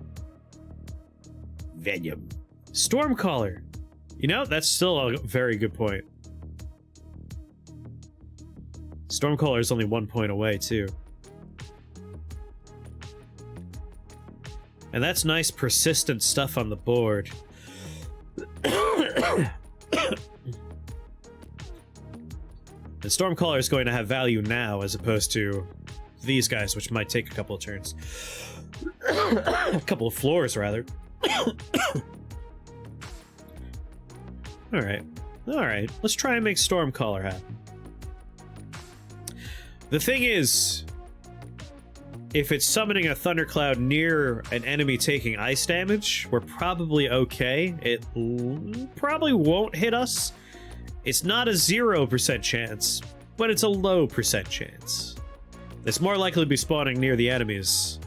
[SPEAKER 1] Venom. Stormcaller. You know, that's still a very good point. Stormcaller is only 1 point away, too. And that's nice, persistent stuff on the board. The Stormcaller is going to have value now, as opposed to these guys, which might take a couple of turns. A couple of floors, rather. Alright. Alright. Let's try and make Stormcaller happen. The thing is, if it's summoning a thundercloud near an enemy taking ice damage, we're probably okay. It probably won't hit us. It's not a 0% chance, but it's a low percent chance. It's more likely to be spawning near the enemies.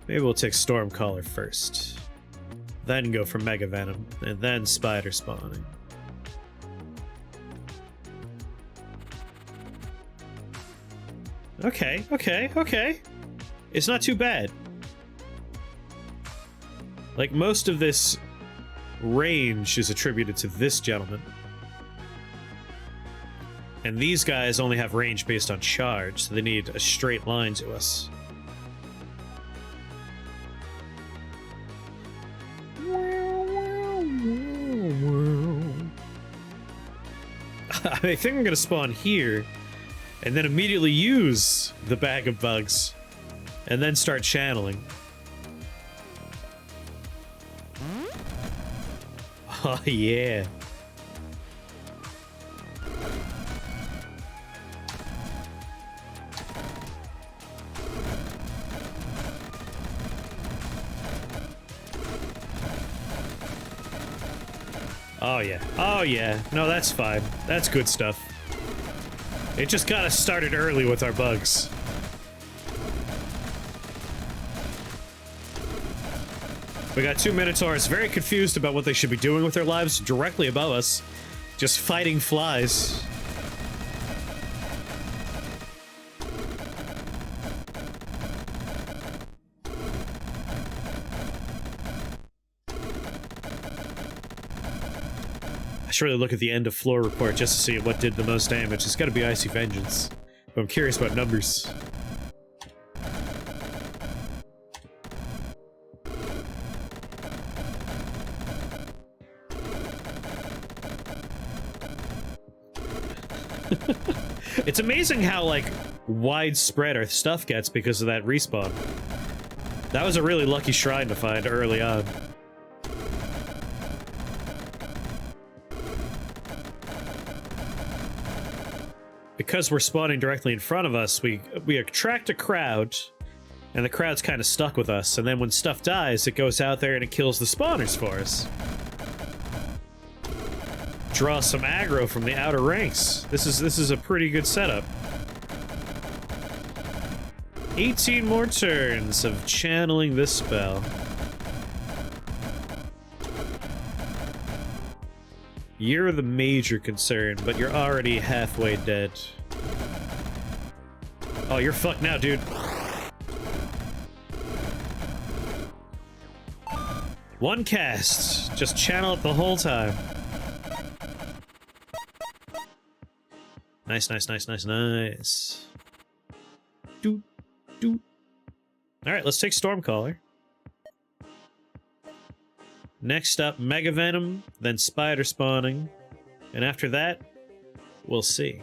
[SPEAKER 1] Maybe we'll take Stormcaller first. Then go for Mega Venom, and then spider spawning. Okay, okay, okay. It's not too bad. Like, most of this range is attributed to this gentleman. And these guys only have range based on charge, so they need a straight line to us. I think I'm gonna spawn here, and then immediately use the bag of bugs, and then start channeling. Oh, yeah. Oh, yeah. Oh, yeah. No, that's fine. That's good stuff. It just got us started early with our bugs. We got 2 Minotaurs very confused about what they should be doing with their lives directly above us. Just fighting flies. I should really look at the end of floor report just to see what did the most damage. It's gotta be Icy Vengeance. But I'm curious about numbers. It's amazing how, like, widespread our stuff gets because of that respawn. That was a really lucky shrine to find early on. Because we're spawning directly in front of us, we attract a crowd, and the crowd's kind of stuck with us, and then when stuff dies, it goes out there and it kills the spawners for us. Draw some aggro from the outer ranks. This is a pretty good setup. 18 more turns of channeling this spell. You're the major concern, but you're already halfway dead. Oh, you're fucked now, dude. One cast. Just channel it the whole time. Nice, nice, nice, nice, nice. Doot, doot. Alright, let's take Stormcaller. Next up, Mega Venom, then Spider spawning. And after that, we'll see.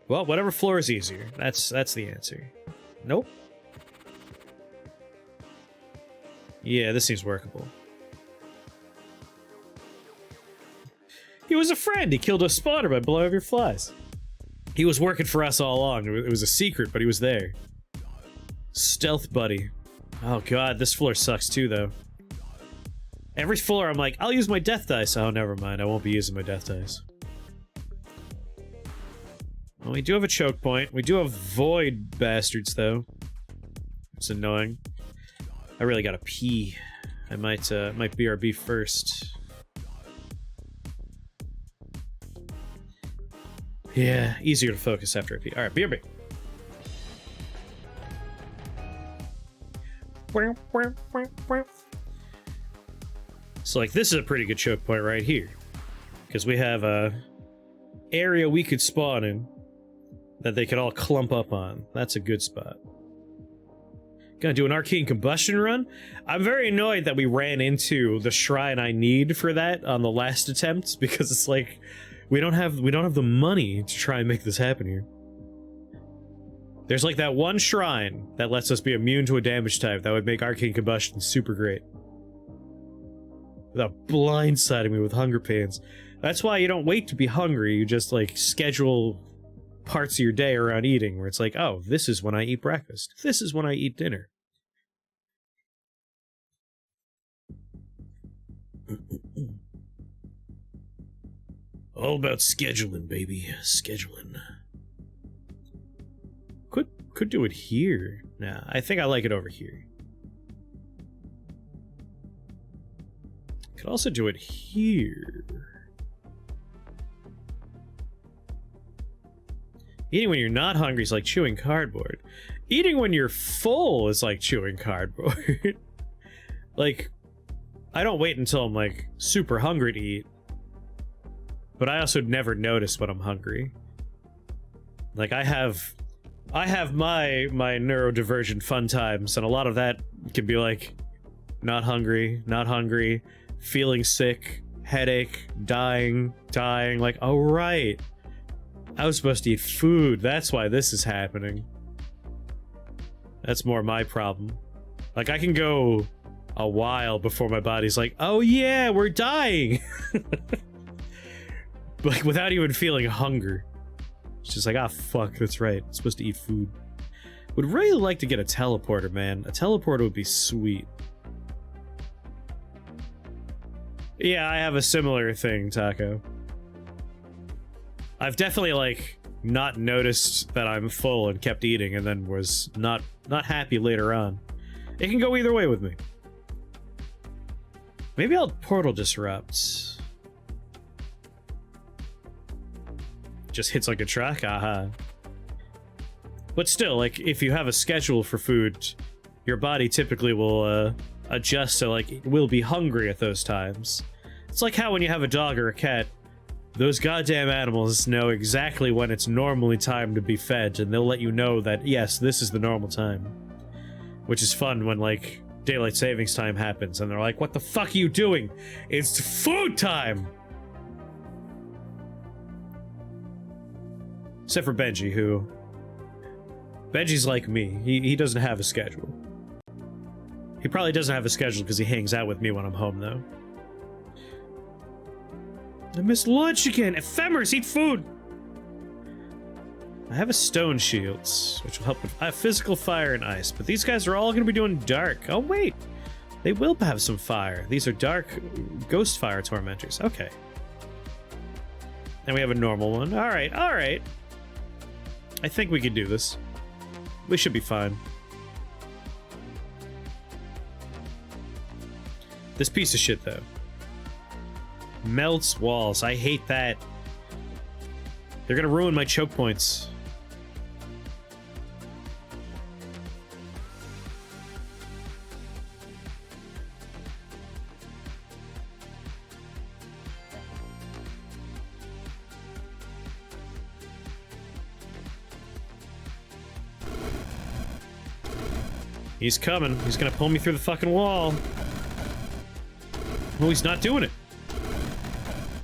[SPEAKER 1] Well, whatever floor is easier. That's the answer. Nope. Yeah, this seems workable. He was a friend. He killed a spawner by blowing up your flies. He was working for us all along. It was a secret, but he was there. Stealth buddy. Oh god, this floor sucks too, though. Every floor I'm like, I'll use my death dice. Oh, never mind. I won't be using my death dice. Well, we do have a choke point. We do have void bastards, though. It's annoying. I really gotta pee. I might BRB first. Yeah, easier to focus after a pee. Alright, BRB. So, like, this is a pretty good choke point right here. Because we have a area we could spawn in that they could all clump up on. That's a good spot. Gonna do an arcane combustion run? I'm very annoyed that we ran into the shrine I need for that on the last attempt, because it's like we don't have the money to try and make this happen here. There's like that one shrine that lets us be immune to a damage type that would make arcane combustion super great. Without blindsiding me with hunger pains. That's why you don't wait to be hungry, you just like schedule parts of your day around eating, where it's like, oh, this is when I eat breakfast. This is when I eat dinner. All about scheduling, baby. Scheduling. Could do it here. Nah, I think I like it over here. Could also do it here. Eating when you're not hungry is like chewing cardboard. Eating when you're full is like chewing cardboard. Like, I don't wait until I'm like super hungry to eat. But I also never notice when I'm hungry. Like, I have my neurodivergent fun times, and a lot of that can be like not hungry, feeling sick, headache, dying, like, oh right, I was supposed to eat food, that's why this is happening. That's more my problem. Like, I can go a while before my body's like, oh yeah, we're dying. Like, without even feeling hunger. It's just like, ah, fuck, that's right. I'm supposed to eat food. Would really like to get a teleporter, man. A teleporter would be sweet. Yeah, I have a similar thing, Taco. I've definitely, like, not noticed that I'm full and kept eating, and then was not happy later on. It can go either way with me. Maybe I'll portal disrupt. Just hits like a truck, aha. But still, like, if you have a schedule for food, your body typically will adjust to, like, it will be hungry at those times. It's like how when you have a dog or a cat, Those goddamn animals know exactly when it's normally time to be fed, and they'll let you know that, yes, this is the normal time. Which is fun when, like, daylight savings time happens, and they're like, what the fuck are you doing? It's food time! Except for Benji, who... Benji's like me. He doesn't have a schedule. He probably doesn't have a schedule because he hangs out with me when I'm home, though. I missed lunch again! Ephemeris, eat food! I have a stone shield, which will help with physical fire and ice, but these guys are all going to be doing dark. Oh, wait! They will have some fire. These are dark ghost fire tormentors. Okay. And we have a normal one. Alright, alright. I think we can do this. We should be fine. This piece of shit, though. Melts walls. I hate that. They're gonna ruin my choke points. He's coming. He's gonna pull me through the fucking wall. Oh, he's not doing it.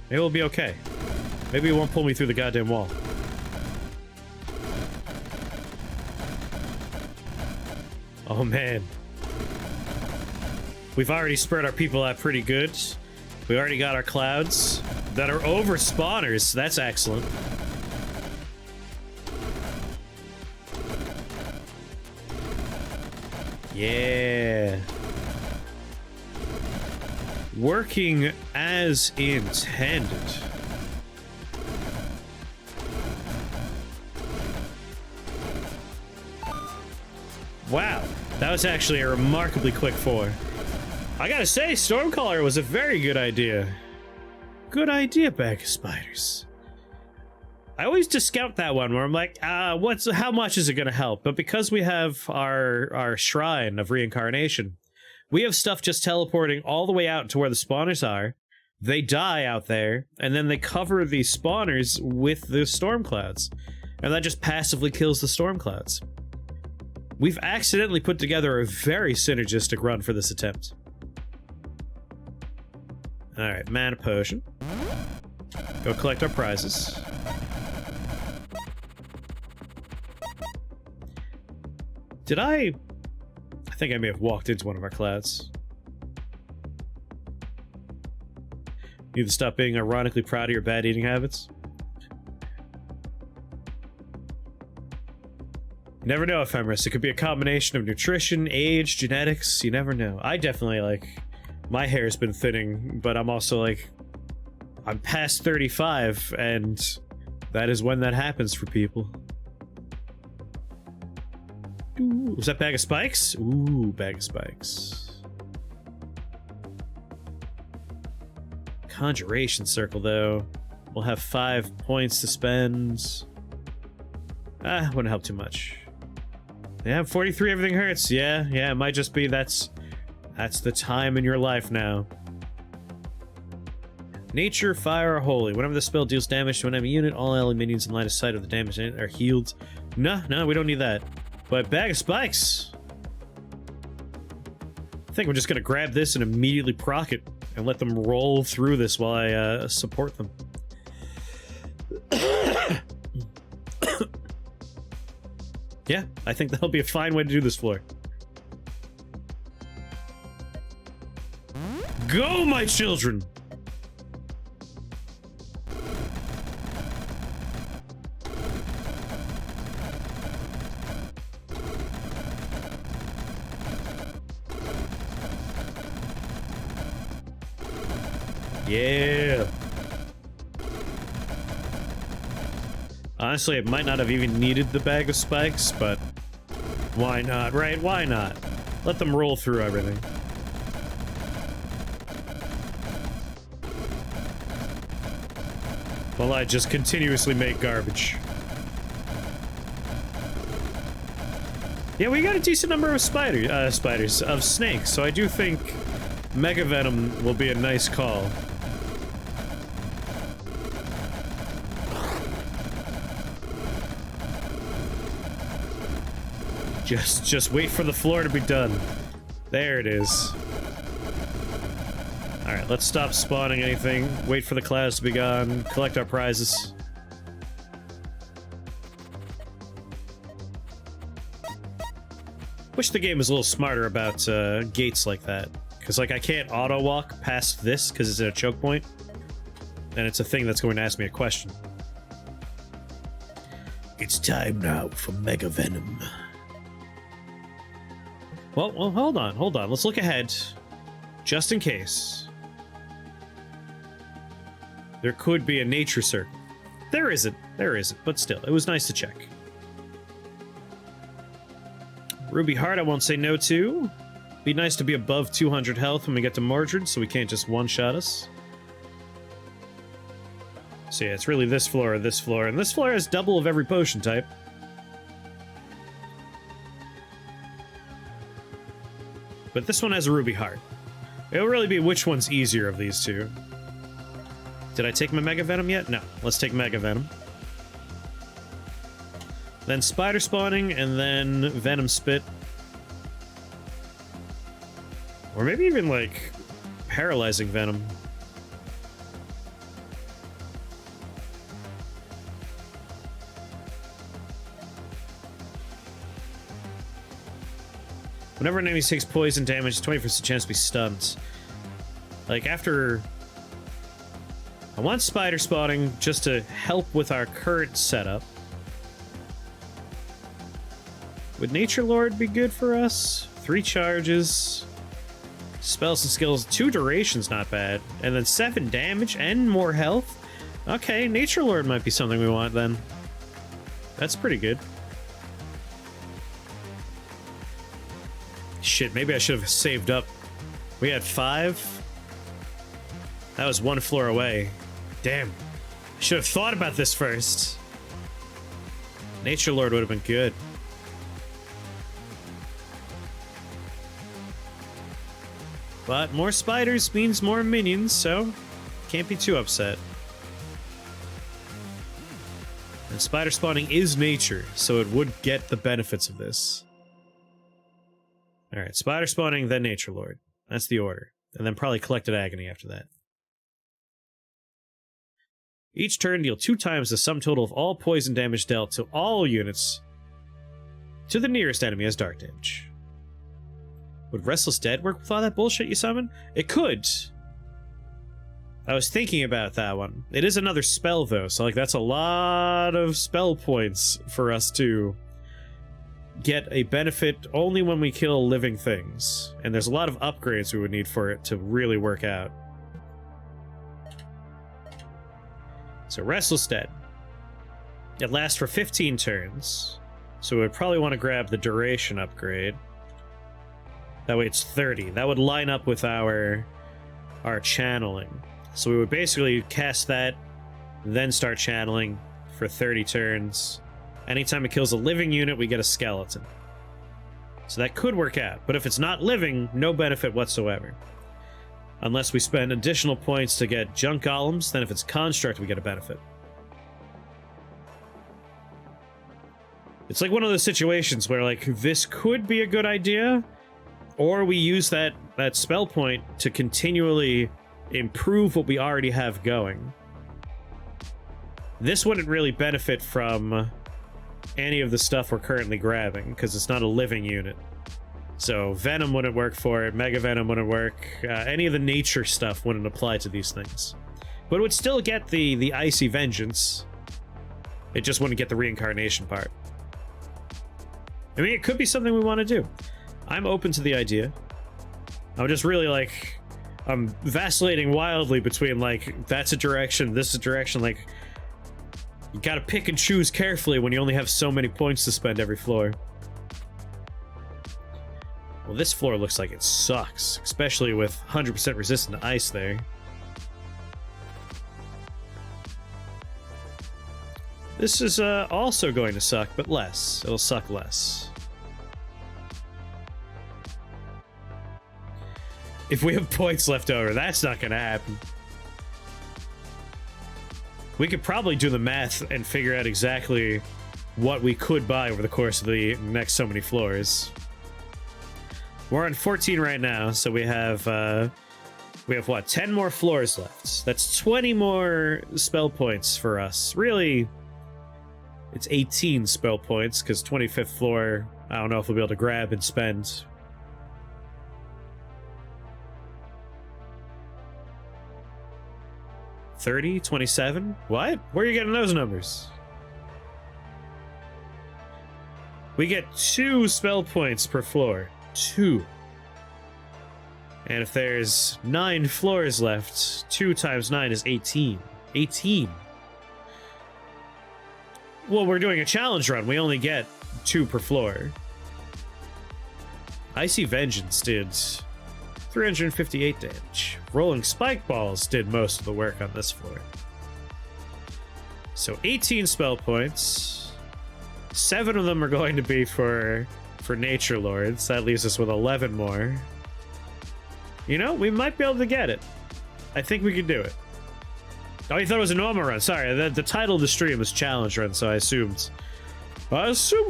[SPEAKER 1] Maybe we'll be okay. Maybe he won't pull me through the goddamn wall. Oh, man. We've already spread our people out pretty good. We already got our clouds that are over spawners. That's excellent. Yeah. Working as intended. Wow, that was actually a remarkably quick 4. I gotta say, Stormcaller was a very good idea. Good idea, bag of spiders. I always discount that one where I'm like, how much is it gonna help? But because we have our shrine of reincarnation, we have stuff just teleporting all the way out to where the spawners are. They die out there, and then they cover the spawners with the storm clouds. And that just passively kills the storm clouds. We've accidentally put together a very synergistic run for this attempt. Alright, mana potion. Go collect our prizes. Did I think I may have walked into one of our clouds. You need to stop being ironically proud of your bad eating habits. You never know, Ephemeris. It could be a combination of nutrition, age, genetics. You never know. I definitely, like, my hair's been thinning, but I'm also, like, I'm past 35, and that is when that happens for people. Ooh, was that bag of spikes? Ooh, bag of spikes. Conjuration circle, though. We'll have 5 points to spend. Wouldn't help too much. Yeah, 43, everything hurts. Yeah, it might just be that's the time in your life now. Nature, fire, or holy. Whenever the spell deals damage to an enemy unit, all ally minions in line of sight of the damage are healed. No, we don't need that. But bag of spikes. I think we're just gonna grab this and immediately proc it and let them roll through this while I support them. Yeah, I think that'll be a fine way to do this floor. Go, my children! Yeah. Honestly, it might not have even needed the bag of spikes, but why not, right? Why not? Let them roll through everything. While I just continuously make garbage. Yeah, we got a decent number of snakes, so I do think Mega Venom will be a nice call. Just wait for the floor to be done. There it is. Alright, let's stop spawning anything. Wait for the clouds to be gone. Collect our prizes. Wish the game was a little smarter about gates like that. Because, like, I can't auto-walk past this because it's at a choke point. And it's a thing that's going to ask me a question. It's time now for Mega Venom. Well, hold on. Let's look ahead. Just in case. There could be a nature circle. There isn't, but still, it was nice to check. Ruby Heart, I won't say no to. Be nice to be above 200 health when we get to Mordred, so we can't just one-shot us. So yeah, it's really this floor or this floor, and this floor has double of every potion type. But this one has a Ruby Heart. It'll really be which one's easier of these two. Did I take my Mega Venom yet? No. Let's take Mega Venom. Then Spider Spawning, and then Venom Spit. Or maybe even, like, Paralyzing Venom. Whenever an enemy takes poison damage, 20% chance to be stunned. Like, after... I want Spider Spawning just to help with our current setup. Would Nature Lord be good for us? 3 charges. Spells and skills. 2 durations, not bad. And then 7 damage and more health? Okay, Nature Lord might be something we want then. That's pretty good. Shit, maybe I should have saved up. We had 5. That was 1 floor away. Damn. I should have thought about this first. Nature Lord would have been good. But more spiders means more minions, so can't be too upset. And spider spawning is nature, so it would get the benefits of this. Alright, Spider Spawning, then Nature Lord. That's the order. And then probably Collected Agony after that. Each turn, deal 2 times the sum total of all poison damage dealt to all units to the nearest enemy as dark damage. Would Restless Dead work with all that bullshit you summon? It could. I was thinking about that one. It is another spell, though, so like that's a lot of spell points for us to get a benefit only when we kill living things. And there's a lot of upgrades we would need for it to really work out. So Restless Dead. It lasts for 15 turns. So we would probably want to grab the duration upgrade. That way it's 30. That would line up with our channeling. So we would basically cast that, then start channeling for 30 turns. Anytime it kills a living unit, we get a skeleton. So that could work out. But if it's not living, no benefit whatsoever. Unless we spend additional points to get junk golems, then if it's construct, we get a benefit. It's like one of those situations where, like, this could be a good idea, or we use that spell point to continually improve what we already have going. This wouldn't really benefit from any of the stuff we're currently grabbing, because it's not a living unit. So Venom wouldn't work for it, Mega Venom wouldn't work, any of the nature stuff wouldn't apply to these things. But it would still get the Icy Vengeance. It just wouldn't get the reincarnation part. I mean, it could be something we want to do. I'm open to the idea. I'm just really, like, I'm vacillating wildly between, like, that's a direction, this is a direction, like, you gotta pick and choose carefully when you only have so many points to spend every floor. Well, this floor looks like it sucks, especially with 100% resistant to ice there. This is also going to suck, but less. It'll suck less. If we have points left over, that's not gonna happen. We could probably do the math and figure out exactly what we could buy over the course of the next so many floors. We're on 14 right now, so we have what, 10 more floors left. That's 20 more spell points for us. Really, it's 18 spell points, because 25th floor, I don't know if we'll be able to grab and spend. $30, 27? What? Where are you getting those numbers? We get 2 spell points per floor. 2. And if there's 9 floors left, 2 times 9 is 18. 18. Well, we're doing a challenge run. We only get 2 per floor. Icy Vengeance did 358 damage. Rolling Spike Balls did most of the work on this floor. So 18 spell points. 7 of them are going to be for Nature Lords. That leaves us with 11 more. You know, we might be able to get it. I think we could do it. Oh, you thought it was a normal run. Sorry, the title of the stream was Challenge Run, so I assumed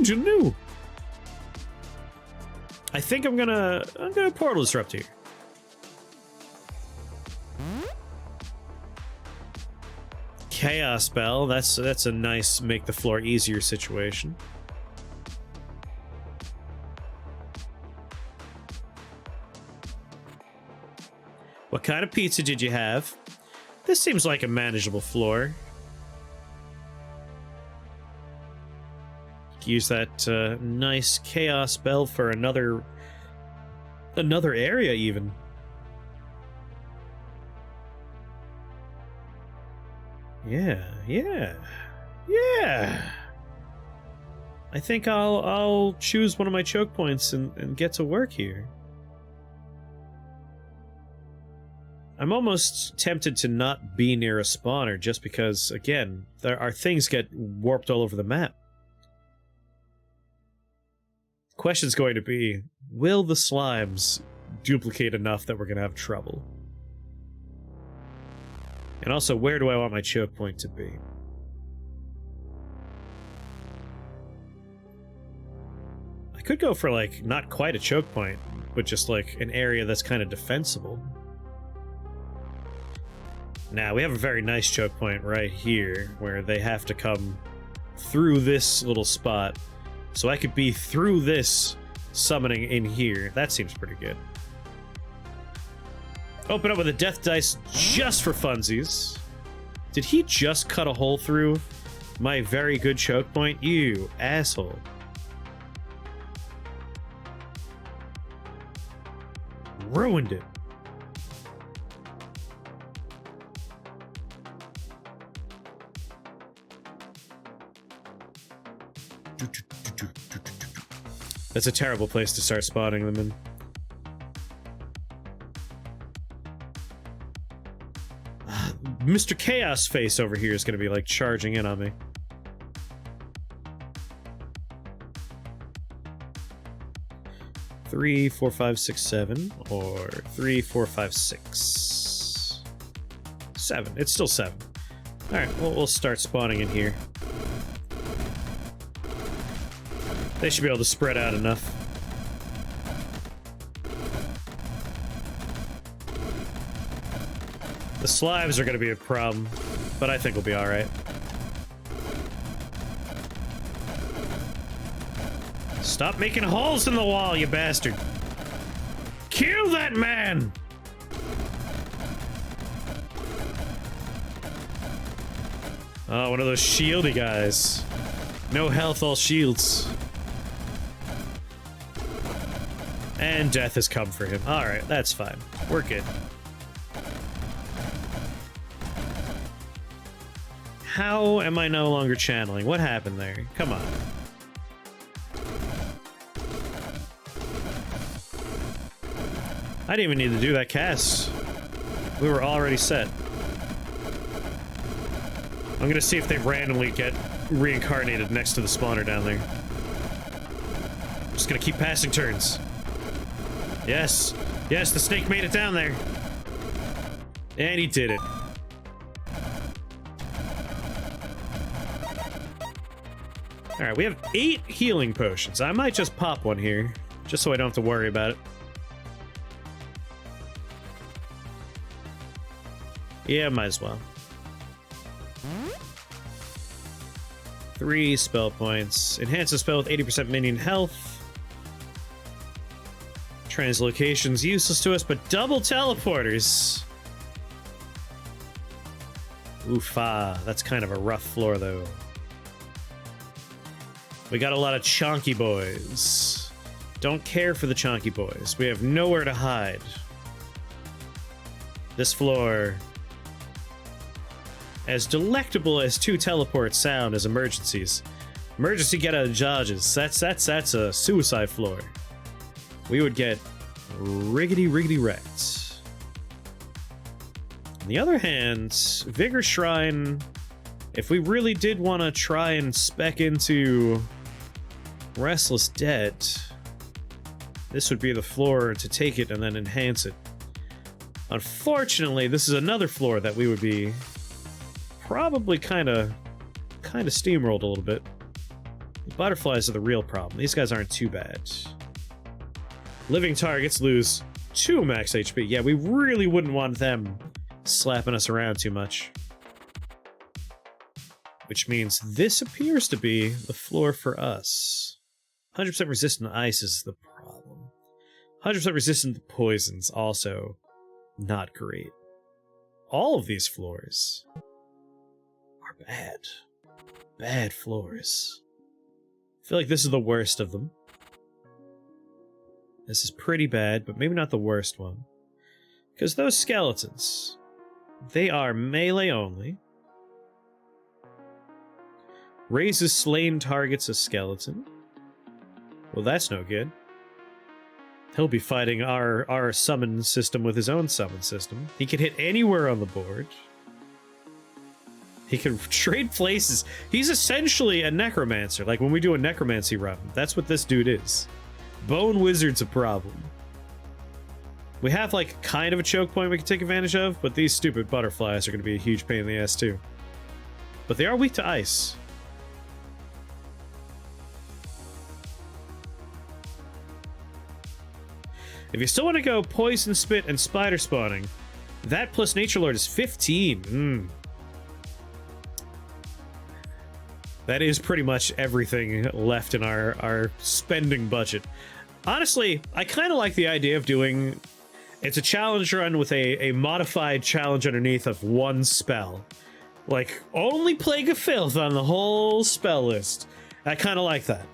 [SPEAKER 1] you knew. I think I'm gonna Portal Disrupt here. Chaos Spell, that's a nice make the floor easier situation. What kind of pizza did you have? This seems like a manageable floor. Use that nice Chaos Spell for another area even. Yeah. I think I'll choose one of my choke points and get to work here. I'm almost tempted to not be near a spawner just because, again, our things get warped all over the map. The question's going to be, will the slimes duplicate enough that we're going to have trouble? And also, where do I want my choke point to be? I could go for, like, not quite a choke point, but just, like, an area that's kind of defensible. Now, we have a very nice choke point right here, where they have to come through this little spot. So I could be through this, summoning in here. That seems pretty good. Open up with a death dice just for funsies. Did he just cut a hole through my very good choke point? You asshole. Ruined it. That's a terrible place to start spawning them in. Mr. Chaos Face over here is going to be, like, charging in on me. Three, 4, 5, 6, 7, or 3, 4, 5, 6, 7. It's still 7. All right, we'll start spawning in here. They should be able to spread out enough. The slimes are going to be a problem, but I think we'll be alright. Stop making holes in the wall, you bastard! Kill that man! Oh, one of those shieldy guys. No health, all shields. And death has come for him. Alright, that's fine. We're good. How am I no longer channeling? What happened there? Come on. I didn't even need to do that cast. We were already set. I'm gonna see if they randomly get reincarnated next to the spawner down there. I'm just gonna keep passing turns. Yes. Yes, the snake made it down there. And he did it. Alright, we have 8 healing potions. I might just pop one here, just so I don't have to worry about it. Yeah, might as well. 3 spell points. Enhance the spell with 80% minion health. Translocation's useless to us, but double teleporters! Oofa, that's kind of a rough floor, though. We got a lot of chonky boys. Don't care for the chonky boys. We have nowhere to hide. This floor, as delectable as 2 teleports sound as emergencies, emergency get out of dodges. That's a suicide floor. We would get riggedy wrecked. On the other hand, Vigor Shrine, if we really did want to try and spec into Restless Dead, this would be the floor to take it and then enhance it. Unfortunately, this is another floor that we would be probably kind of steamrolled a little bit. The butterflies are the real problem. These guys aren't too bad. Living targets lose 2 max HP. Yeah, we really wouldn't want them slapping us around too much. Which means this appears to be the floor for us. 100% resistant to ice is the problem. 100% resistant to poisons, also not great. All of these floors are bad. Bad floors. I feel like this is the worst of them. This is pretty bad, but maybe not the worst one. Because those skeletons, they are melee only. Raises slain targets a skeleton. Well, that's no good. He'll be fighting our summon system with his own summon system. He can hit anywhere on the board. He can trade places. He's essentially a necromancer. Like when we do a necromancy run, that's what this dude is. Bone Wizard's a problem. We have like kind of a choke point we can take advantage of, but these stupid butterflies are going to be a huge pain in the ass too. But they are weak to ice. If you still want to go Poison Spit and Spider Spawning, that plus Nature Lord is 15. That is pretty much everything left in our spending budget. Honestly, I kind of like the idea of doing... It's a challenge run with a modified challenge underneath of 1 spell. Like, only Plague of Filth on the whole spell list. I kind of like that.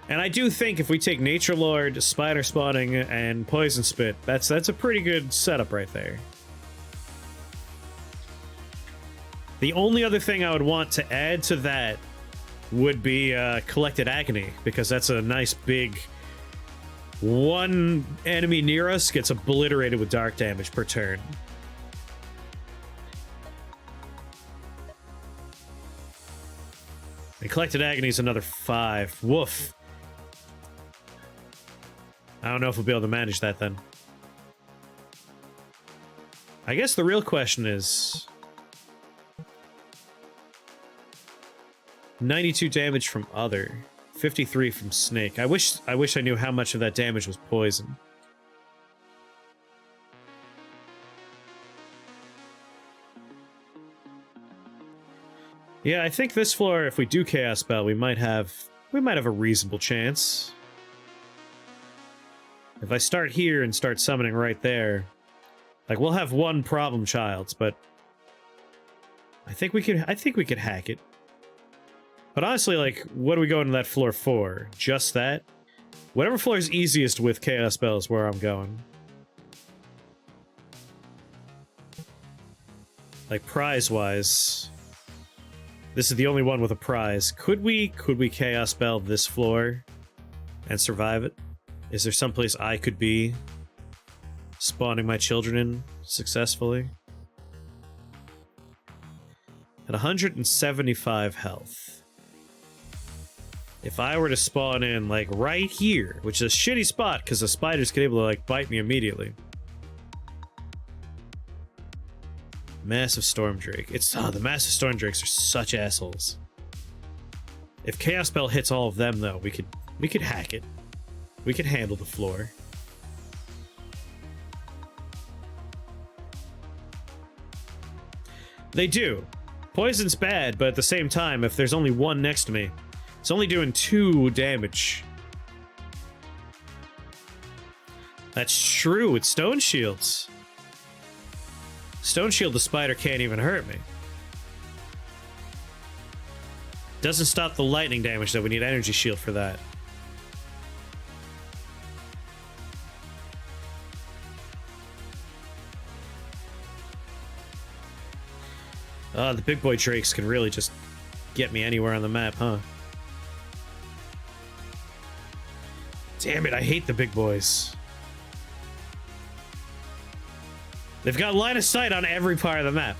[SPEAKER 1] And I do think if we take Nature Lord, Spider Spawning, and Poison Spit, that's a pretty good setup right there. The only other thing I would want to add to that would be Collected Agony, because that's a nice big... One enemy near us gets obliterated with dark damage per turn. And Collected Agony is another 5. Woof. I don't know if we'll be able to manage that then. I guess the real question is... 92 damage from other, 53 from snake. I wish I knew how much of that damage was poison. Yeah, I think this floor, if we do Chaos Spell, we might have a reasonable chance. If I start here and start summoning right there, like we'll have 1 problem child, but I think we could hack it. But honestly, like, what are we going to that floor for? Just that? Whatever floor is easiest with Chaos Spell is where I'm going. Like, prize-wise, this is the only one with a prize. Could we Chaos Spell this floor and survive it? Is there someplace I could be spawning my children in successfully? At 175 health. If I were to spawn in, like, right here, which is a shitty spot because the spiders could be able to, like, bite me immediately. Massive Storm Drake. The Massive Storm Drakes are such assholes. If Chaos Spell hits all of them, though, we could hack it. We could handle the floor. They do. Poison's bad, but at the same time, if there's only one next to me, it's only doing 2 damage. That's true, it's Stone Shields. Stone Shield the spider can't even hurt me. Doesn't stop the lightning damage, though. We need Energy Shield for that. The big boy drakes can really just get me anywhere on the map, huh? Damn it, I hate the big boys. They've got line of sight on every part of the map.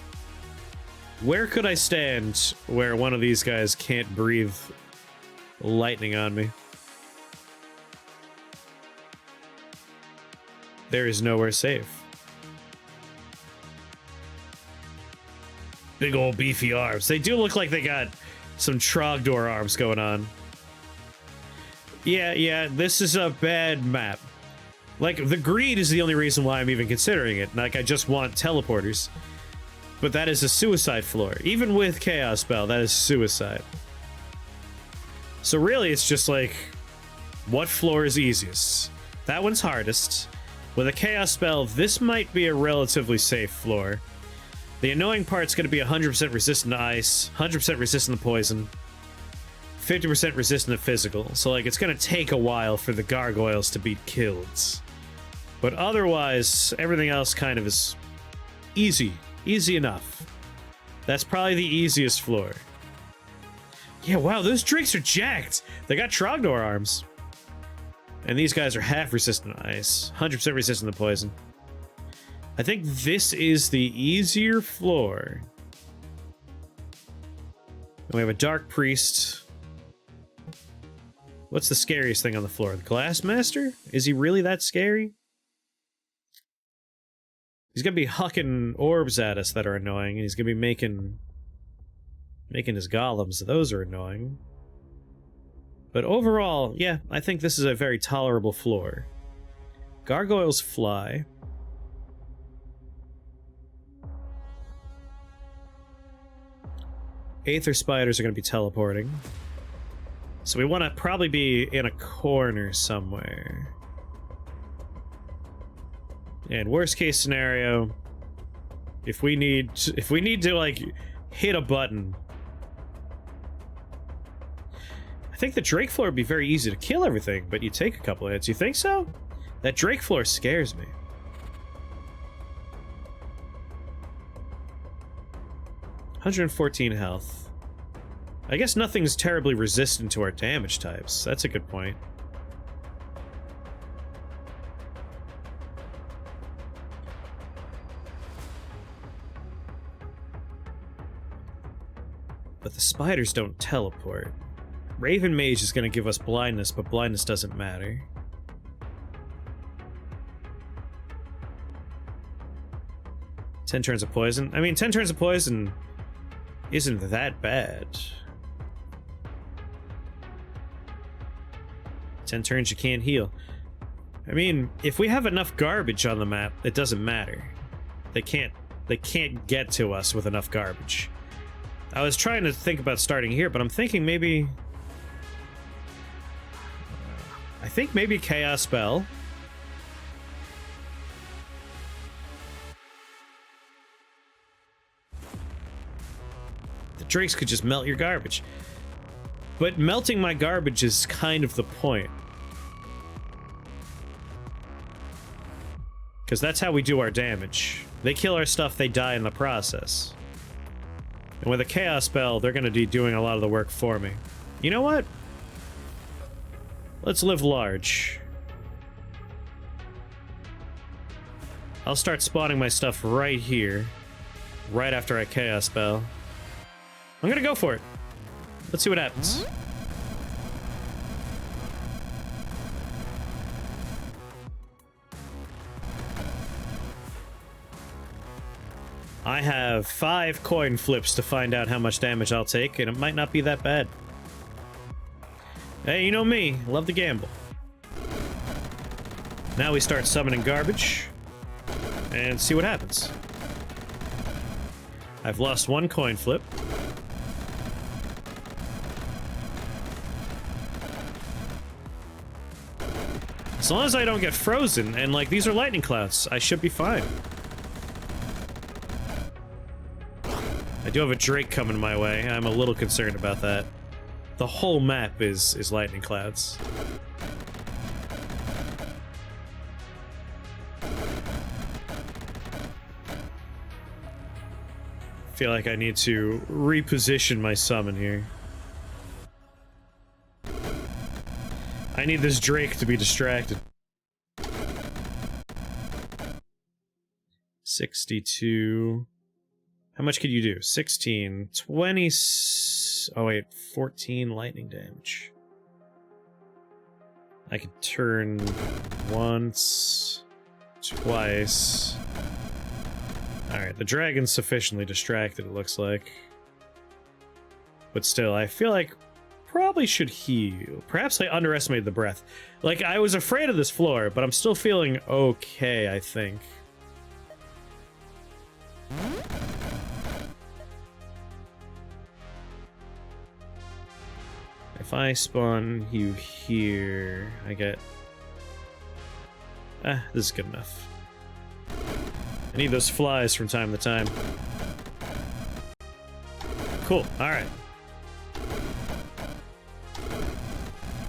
[SPEAKER 1] Where could I stand where one of these guys can't breathe lightning on me? There is nowhere safe. Big old beefy arms. They do look like they got some Trogdor arms going on. Yeah, this is a bad map. Like, the greed is the only reason why I'm even considering it. Like, I just want teleporters. But that is a suicide floor. Even with Chaos Spell, that is suicide. So really, it's just like, what floor is easiest? That one's hardest. With a Chaos Spell, this might be a relatively safe floor. The annoying part's going to be 100% resistant to ice, 100% resistant to poison, 50% resistant to physical. So, like, it's going to take a while for the gargoyles to be killed. But otherwise, everything else kind of is easy. Easy enough. That's probably the easiest floor. Yeah, wow, those drakes are jacked. They got Trogdor arms. And these guys are half resistant to ice, 100% resistant to poison. I think this is the easier floor. And we have a Dark Priest. What's the scariest thing on the floor? The Glass Master? Is he really that scary? He's gonna be hucking orbs at us that are annoying, and he's gonna be making his golems. Those are annoying. But overall, yeah, I think this is a very tolerable floor. Gargoyles fly. Aether spiders are going to be teleporting. So we want to probably be in a corner somewhere. And worst case scenario, if we need to like hit a button. I think the Drake floor would be very easy to kill everything, but you take a couple of hits. You think so? That Drake floor scares me. $114 health. I guess nothing's terribly resistant to our damage types. That's a good point. But the spiders don't teleport. Raven Mage is going to give us blindness, but blindness doesn't matter. Ten turns of poison? I mean, 10 turns of poison isn't that bad. 10 turns you can't heal. I mean, if we have enough garbage on the map, it doesn't matter. They can't get to us with enough garbage. I was trying to think about starting here, but I'm thinking maybe... I think maybe Chaos Spell. The drakes could just melt your garbage. But melting my garbage is kind of the point. Because that's how we do our damage. They kill our stuff, they die in the process. And with a Chaos Spell, they're going to be doing a lot of the work for me. You know what? Let's live large. I'll start spawning my stuff right here. Right after I Chaos Spell. I'm gonna go for it. Let's see what happens. I have 5 coin flips to find out how much damage I'll take, and it might not be that bad. Hey, you know me. Love to gamble. Now we start summoning garbage. And see what happens. I've lost one coin flip. As long as I don't get frozen, and like these are lightning clouds, I should be fine. I do have a Drake coming my way. I'm a little concerned about that. The whole map is lightning clouds. Feel like I need to reposition my summon here. I need this Drake to be distracted. 62. How much could you do? 16. 20. Oh wait, 14 lightning damage. I could turn once, twice. Alright, the dragon's sufficiently distracted, it looks like. But still, I feel like probably should heal. Perhaps I underestimated the breath. Like, I was afraid of this floor, but I'm still feeling okay, I think. If I spawn you here, I get... Ah, this is good enough. I need those flies from time to time. Cool, alright.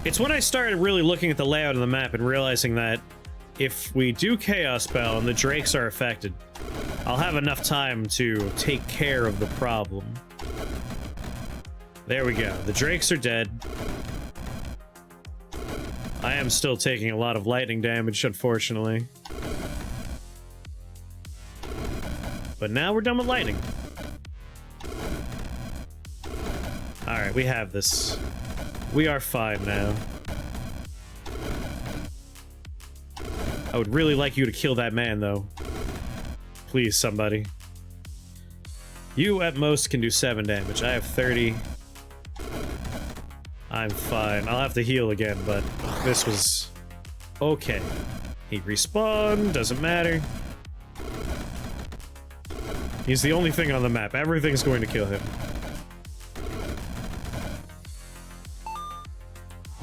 [SPEAKER 1] It's when I started really looking at the layout of the map and realizing that if we do Chaos Spell and the Drakes are affected, I'll have enough time to take care of the problem. There we go. The Drakes are dead. I am still taking a lot of lightning damage, unfortunately. But now we're done with lightning. Alright, we have this. We are fine now. I would really like you to kill that man, though. Please, somebody. You, at most, can do 7 damage. I have 30. I'm fine. I'll have to heal again, but this was... okay. He respawned, doesn't matter. He's the only thing on the map. Everything's going to kill him.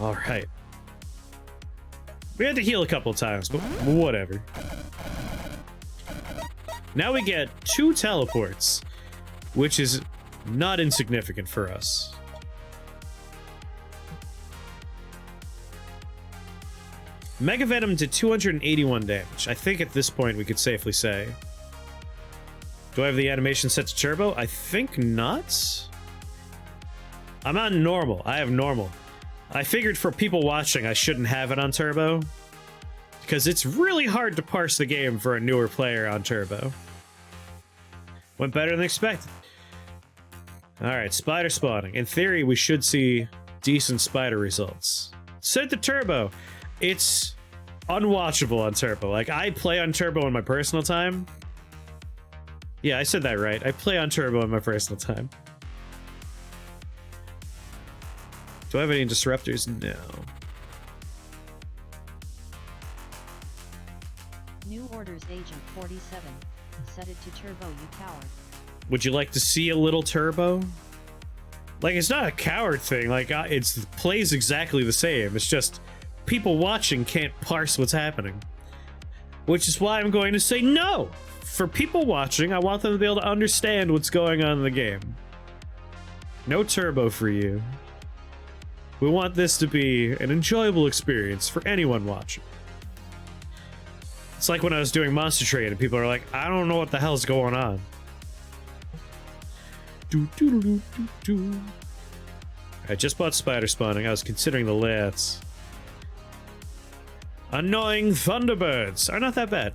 [SPEAKER 1] Alright. We had to heal a couple times, but whatever. Now we get 2 teleports, which is not insignificant for us. Mega Venom did 281 damage. I think at this point we could safely say. Do I have the animation set to turbo? I think not. I'm on normal. I have normal. I figured for people watching I shouldn't have it on turbo, because it's really hard to parse the game for a newer player on turbo. Went better than expected. Alright, spider spawning. In theory, we should see decent spider results. Set to turbo. It's unwatchable on turbo. Like, I play on turbo in my personal time. Yeah, I said that right. I play on turbo in my personal time. Do I have any disruptors? No.
[SPEAKER 2] New orders Agent 47. Set it to turbo, you coward.
[SPEAKER 1] Would you like to see a little turbo? Like, it's not a coward thing. Like, it plays exactly the same. It's just people watching can't parse what's happening. Which is why I'm going to say no! For people watching, I want them to be able to understand what's going on in the game. No turbo for you. We want this to be an enjoyable experience for anyone watching. It's like when I was doing Monster Train and people are like, I don't know what the hell's going on. I just bought spider spawning. I was considering the layouts. Annoying Thunderbirds are not that bad.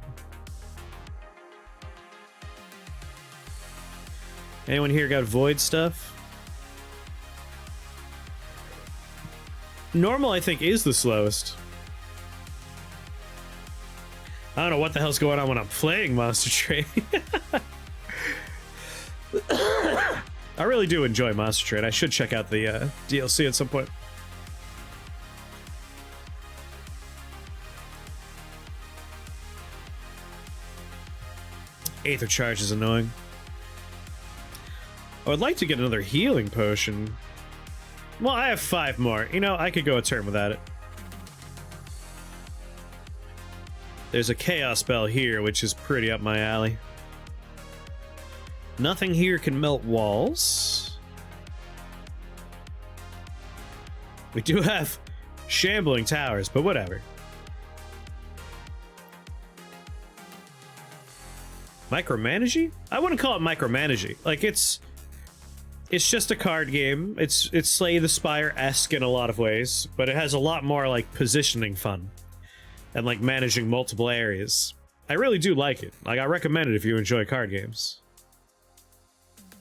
[SPEAKER 1] Anyone here got void stuff? Normal, I think, is the slowest. I don't know what the hell's going on when I'm playing Monster Train. I really do enjoy Monster Train. I should check out the DLC at some point. Aether charge is annoying. I would like to get another healing potion. Well, I have 5 more. You know, I could go a turn without it. There's a chaos spell here, which is pretty up my alley. Nothing here can melt walls. We do have shambling towers, but whatever. Micromanaging? I wouldn't call it micromanaging. Like, it's just a card game. It's Slay the Spire-esque in a lot of ways, but it has a lot more, like, positioning fun. And, like, managing multiple areas. I really do like it. Like, I recommend it if you enjoy card games.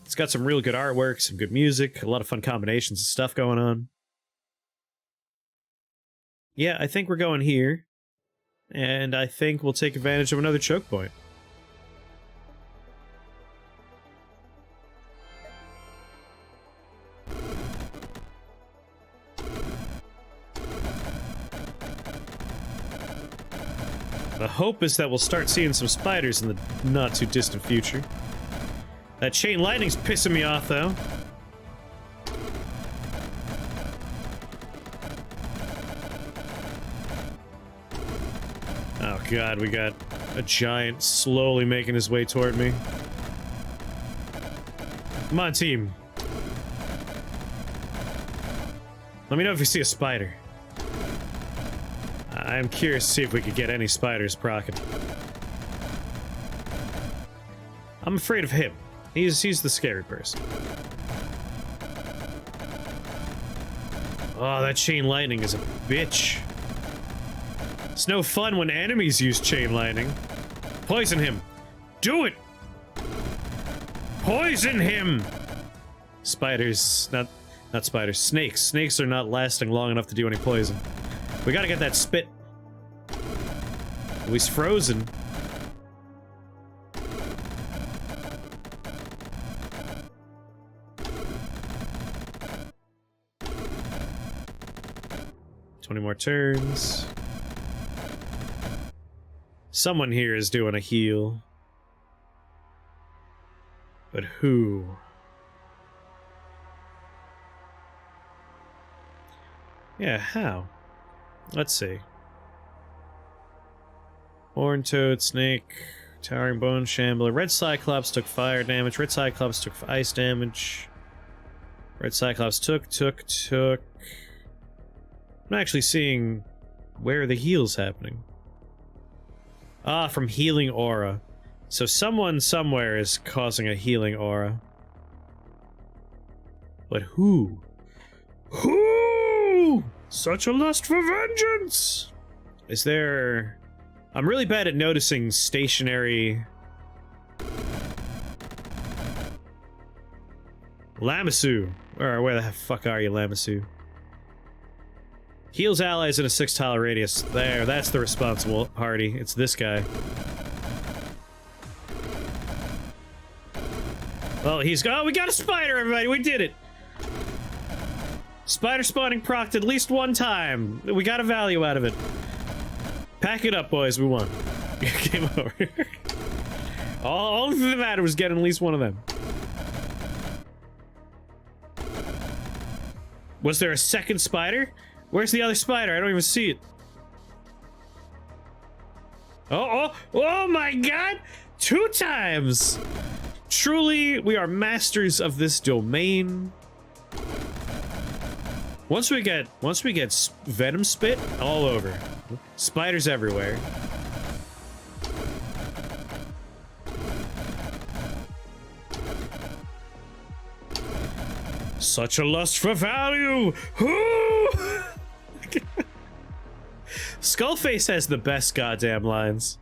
[SPEAKER 1] It's got some real good artwork, some good music, a lot of fun combinations of stuff going on. Yeah, I think we're going here. And I think we'll take advantage of another choke point. The hope is that we'll start seeing some spiders in the not-too-distant future. That chain lightning's pissing me off, though. Oh god, we got a giant slowly making his way toward me. Come on, team. Let me know if you see a spider. I'm curious to see if we could get any spiders proccing. I'm afraid of him. He's the scary person. Oh, that chain lightning is a bitch. It's no fun when enemies use chain lightning. Poison him. Do it! Poison him! Spiders, not spiders, snakes. Snakes are not lasting long enough to do any poison. We gotta get that spit. Oh, he's frozen. $20 more turns. Someone here is doing a heal. But who? Yeah, how? Let's see. Horn Toad, Snake, Towering Bone Shambler. Red Cyclops took fire damage. Red Cyclops took ice damage. Red Cyclops took. I'm not actually seeing where the heal's happening. Ah, from healing aura. So someone somewhere is causing a healing aura. But who? Who? Such a lust for vengeance! Is there... I'm really bad at noticing stationary... Lamassu. Where the fuck are you, Lamassu? Heals allies in a 6-tile radius. There, that's the responsible party. It's this guy. Well, he's... Oh, we got a spider, everybody! We did it! Spider spawning procced at least one time. We got a value out of it. Pack it up, boys. We won. Game over. All that mattered was getting at least one of them. Was there a second spider? Where's the other spider? I don't even see it. Oh my god! 2 times! Truly, we are masters of this domain. Once we get venom spit all over. Spiders everywhere. Such a lust for value! Skullface has the best goddamn lines.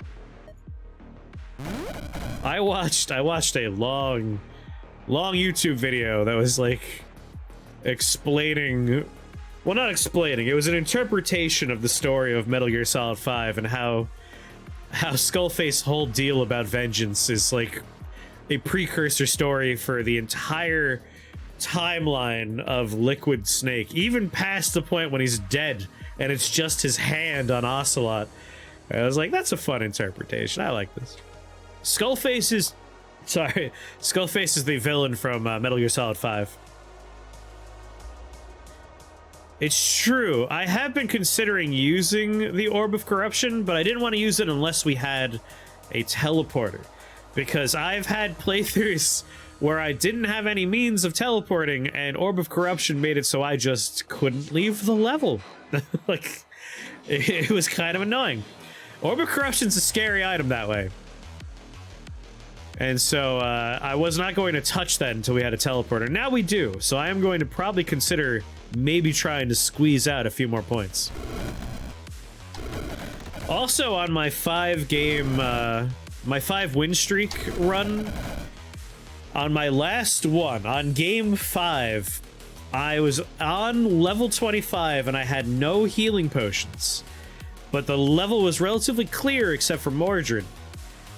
[SPEAKER 1] I watched a long YouTube video that was like explaining, well, not explaining, it was an interpretation of the story of Metal Gear Solid 5 and how Skullface's whole deal about vengeance is like a precursor story for the entire timeline of Liquid Snake, even past the point when he's dead and it's just his hand on Ocelot. I was like, that's a fun interpretation. I like this. Skullface is... Sorry. Skullface is the villain from Metal Gear Solid 5. It's true. I have been considering using the Orb of Corruption, but I didn't want to use it unless we had a teleporter. Because I've had playthroughs where I didn't have any means of teleporting, and Orb of Corruption made it so I just couldn't leave the level. Like, it was kind of annoying. Orb of Corruption's a scary item that way. And so I was not going to touch that until we had a teleporter. Now we do, so I am going to probably consider maybe trying to squeeze out a few more points. Also, on my 5-game, my 5-win streak run, on my last one, on game 5, I was on level 25 and I had no healing potions. But the level was relatively clear except for Mordred.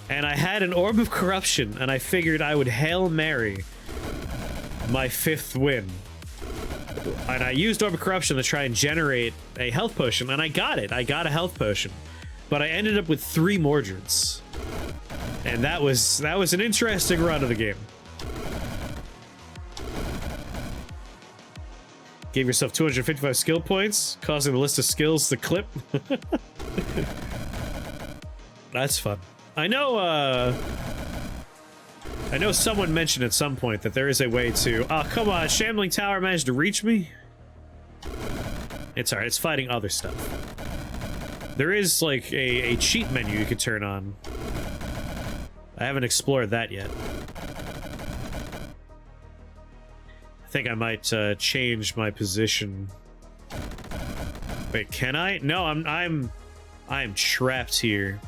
[SPEAKER 1] And I had an Orb of Corruption, and I figured I would Hail Mary my 5th win. And I used Orb of Corruption to try and generate a health potion, and I got it. I got a health potion. But I ended up with 3 Mordreds. And that was an interesting run of the game. Gave yourself 255 skill points, causing the list of skills to clip. That's fun. I know someone mentioned at some point that there is a way to... Oh, come on, Shambling Tower managed to reach me? It's alright, it's fighting other stuff. There is, like, a cheat menu you could turn on. I haven't explored that yet. I think I might change my position. Wait, can I? No, I'm trapped here.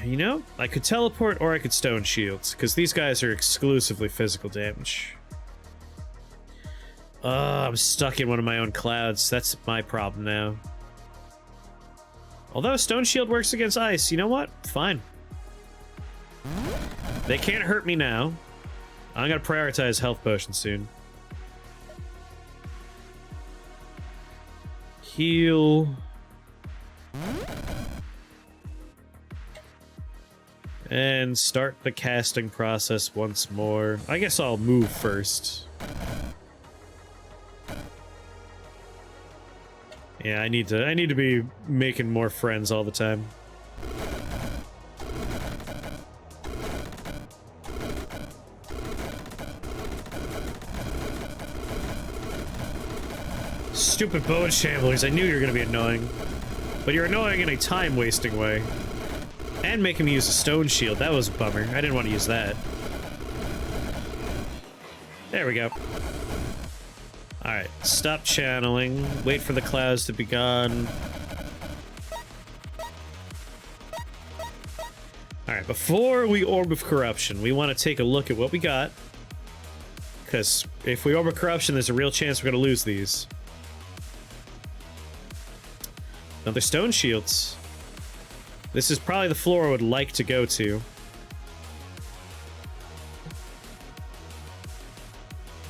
[SPEAKER 1] You know, I could teleport or I could stone shields, because these guys are exclusively physical damage. I'm stuck in one of my own clouds. That's my problem now. Although stone shield works against ice, you know what? Fine. They can't hurt me now. I'm gonna prioritize health potions soon. Heal. And start the casting process once more. I guess I'll move first. Yeah, I need to be making more friends all the time. Stupid bow and shamblers, I knew you were gonna be annoying. But you're annoying in a time-wasting way. And making me use a stone shield. That was a bummer. I didn't want to use that. There we go. Alright, stop channeling. Wait for the clouds to be gone. Alright, before we Orb of Corruption, we want to take a look at what we got. Because if we Orb of Corruption, there's a real chance we're going to lose these. Another stone shields. This is probably the floor I would like to go to.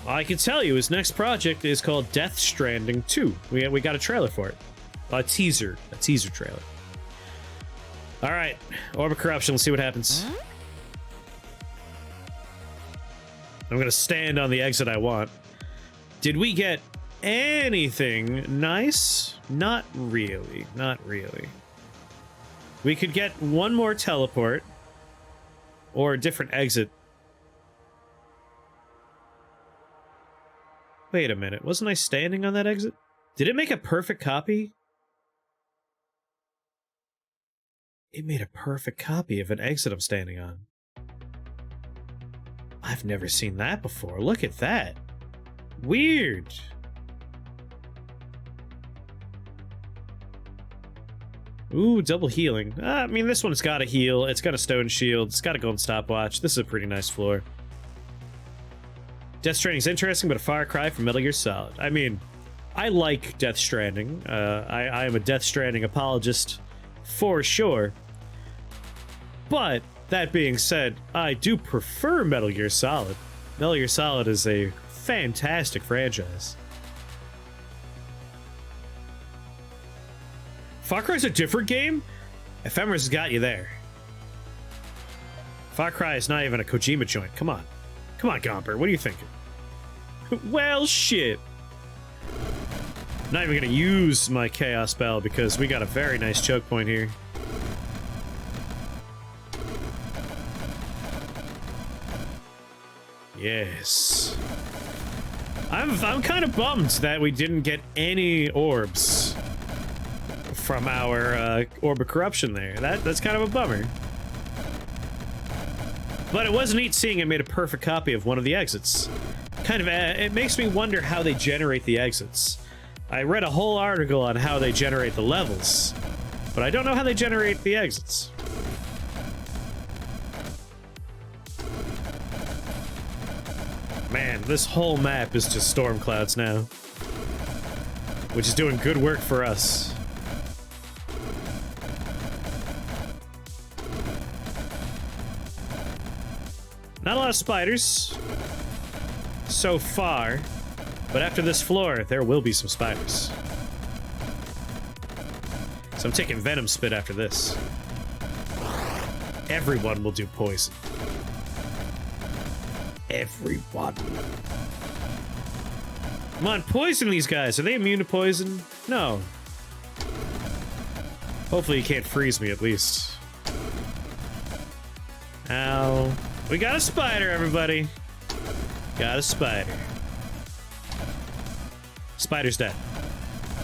[SPEAKER 1] I can tell you, his next project is called Death Stranding 2. We got a trailer for it. A teaser trailer. Alright, Orb of Corruption, let's see what happens. I'm gonna stand on the exit I want. Did we get anything nice? Not really, not really. We could get one more teleport, or a different exit. Wait a minute, wasn't I standing on that exit? Did it make a perfect copy? It made a perfect copy of an exit I'm standing on. I've never seen that before. Look at that. Weird. Ooh, double healing. I mean, this one's got a heal. It's got a stone shield. It's got a golden stopwatch. This is a pretty nice floor. Death Stranding's interesting, but a far cry from Metal Gear Solid. I mean, I like Death Stranding. I am a Death Stranding apologist for sure. But, that being said, I do prefer Metal Gear Solid. Metal Gear Solid is a fantastic franchise. Far Cry's a different game? Ephemer's got you there. Far Cry is not even a Kojima joint. Come on. Come on, Gomper. What are you thinking? Well, shit. Not even gonna use my Chaos Spell because we got a very nice choke point here. Yes. I'm kind of bummed that we didn't get any orbs from our Orb of Corruption there. That's kind of a bummer. But it was neat seeing it made a perfect copy of one of the exits. Kind of, it makes me wonder how they generate the exits. I read a whole article on how they generate the levels, but I don't know how they generate the exits. Man, this whole map is just storm clouds now, which is doing good work for us. Not a lot of spiders so far, but after this floor, there will be some spiders. So I'm taking Venom Spit after this. Everyone will do poison. Everyone. Come on, poison these guys. Are they immune to poison? No. Hopefully you can't freeze me at least. Ow. We got a spider, everybody. Got a spider. Spider's dead.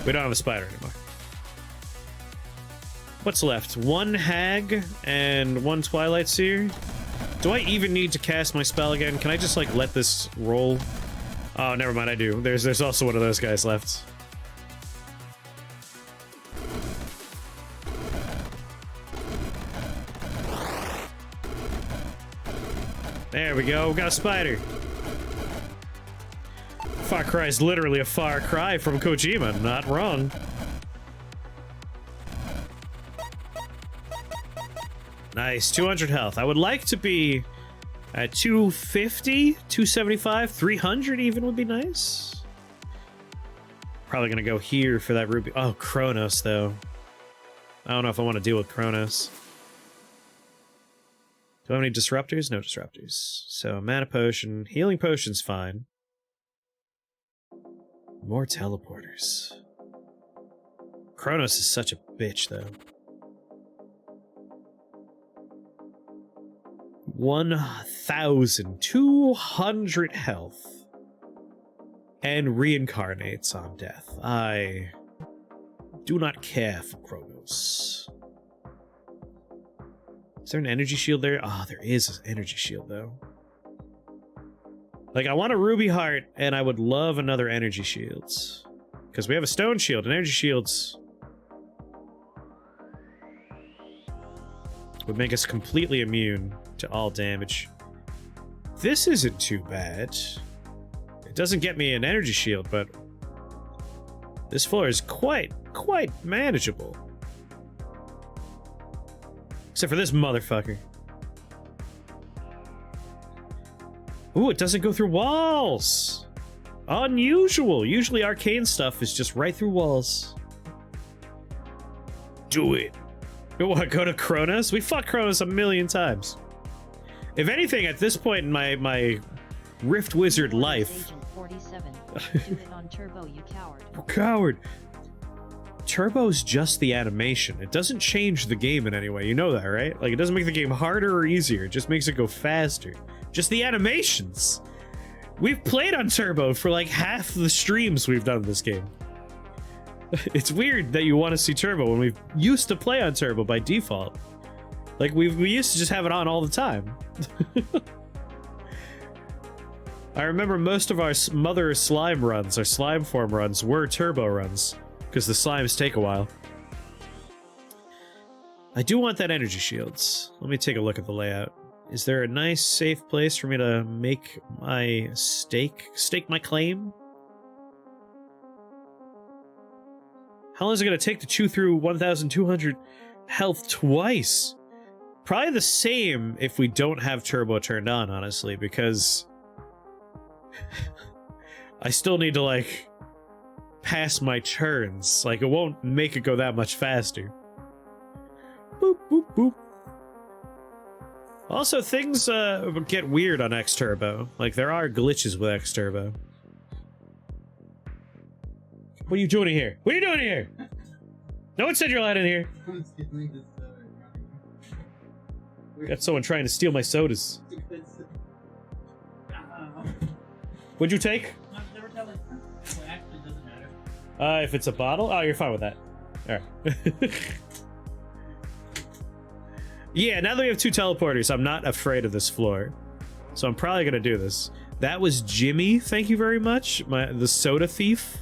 [SPEAKER 1] We don't have a spider anymore. What's left? One hag and one Twilight Seer. Do I even need to cast my spell again? Can I just, like, let this roll? Oh, never mind, I do. There's also one of those guys left. There we go, we got a spider. Far Cry is literally a far cry from Kojima, not wrong. Nice, 200 health. I would like to be at 250, 275, 300 even would be nice. Probably gonna go here for that ruby. Oh, Kronos, though. I don't know if I want to deal with Kronos. Do I have any disruptors? No disruptors. So, mana potion. Healing potion's fine. More teleporters. Kronos is such a bitch, though. 1,200 health. And reincarnates on death. I do not care for Kronos. Is there an energy shield there? Ah, there is an energy shield, though. Like, I want a ruby heart, and I would love another energy shield. Because we have a stone shield, and energy shields would make us completely immune to all damage. This isn't too bad. It doesn't get me an energy shield, but this floor is quite manageable. Except for this motherfucker. Ooh, it doesn't go through walls! Unusual! Usually arcane stuff is just right through walls. Do it! What, go to Kronos? We fought Kronos a million times. If anything, at this point in my Rift Wizard life...
[SPEAKER 2] Agent 47. Do it on Turbo, you coward.
[SPEAKER 1] Oh, coward! Turbo's just the animation. It doesn't change the game in any way. You know that, right? Like, it doesn't make the game harder or easier. It just makes it go faster. Just the animations. We've played on Turbo for like half the streams we've done this game. It's weird that you want to see Turbo when we used to play on Turbo by default. Like, we used to just have it on all the time. I remember most of our mother slime runs, our slime form runs, were Turbo runs. Because the slimes take a while. I do want that energy shields. Let me take a look at the layout. Is there a nice, safe place for me to make my stake my claim? How long is it going to take to chew through 1,200 health twice? Probably the same if we don't have Turbo turned on, honestly, because I still need to, like, pass my turns. Like, it won't make it go that much faster. Boop. Also, things get weird on X Turbo. Like, there are glitches with X Turbo. What are you doing in here? What are you doing in here? No one said you're allowed in here. Got someone trying to steal my sodas. What'd you take?
[SPEAKER 3] Never tell it. Well, actually, it doesn't matter.
[SPEAKER 1] If it's a bottle? Oh, you're fine with that. Alright. Yeah, now that we have 2 teleporters, I'm not afraid of this floor. So I'm probably gonna do this. That was Jimmy, thank you very much. The soda thief.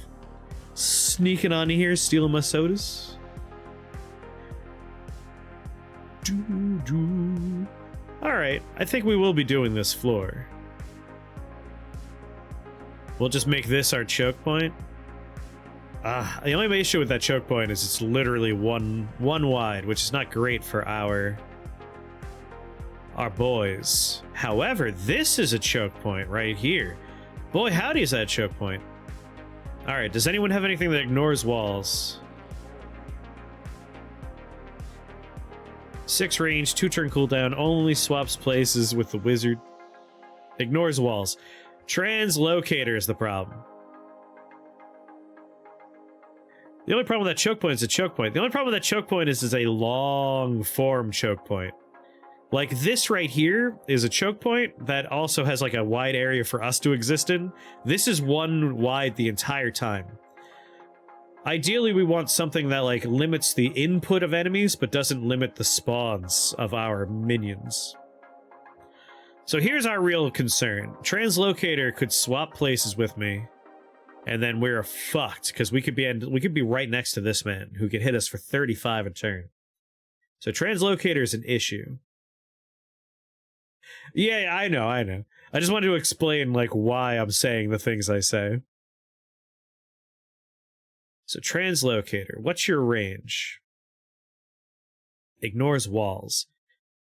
[SPEAKER 1] Sneaking on here, stealing my sodas. Alright, I think we will be doing this floor. We'll just make this our choke point. The only issue with that choke point is it's literally one wide, which is not great for our boys. However, this is a choke point right here. Boy, howdy is that a choke point. Alright, does anyone have anything that ignores walls? 6 range, 2 turn cooldown, only swaps places with the wizard. Ignores walls. Translocator is the problem. The only problem with that choke point is a choke point. The only problem with that choke point is a long form choke point. Like this right here is a choke point that also has like a wide area for us to exist in. This is one wide the entire time. Ideally, we want something that like limits the input of enemies, but doesn't limit the spawns of our minions. So here's our real concern. Translocator could swap places with me, and then we're fucked, because we could be right next to this man, who could hit us for 35 a turn. So Translocator is an issue. Yeah, I know. I just wanted to explain, like, why I'm saying the things I say. So Translocator, what's your range? Ignores walls.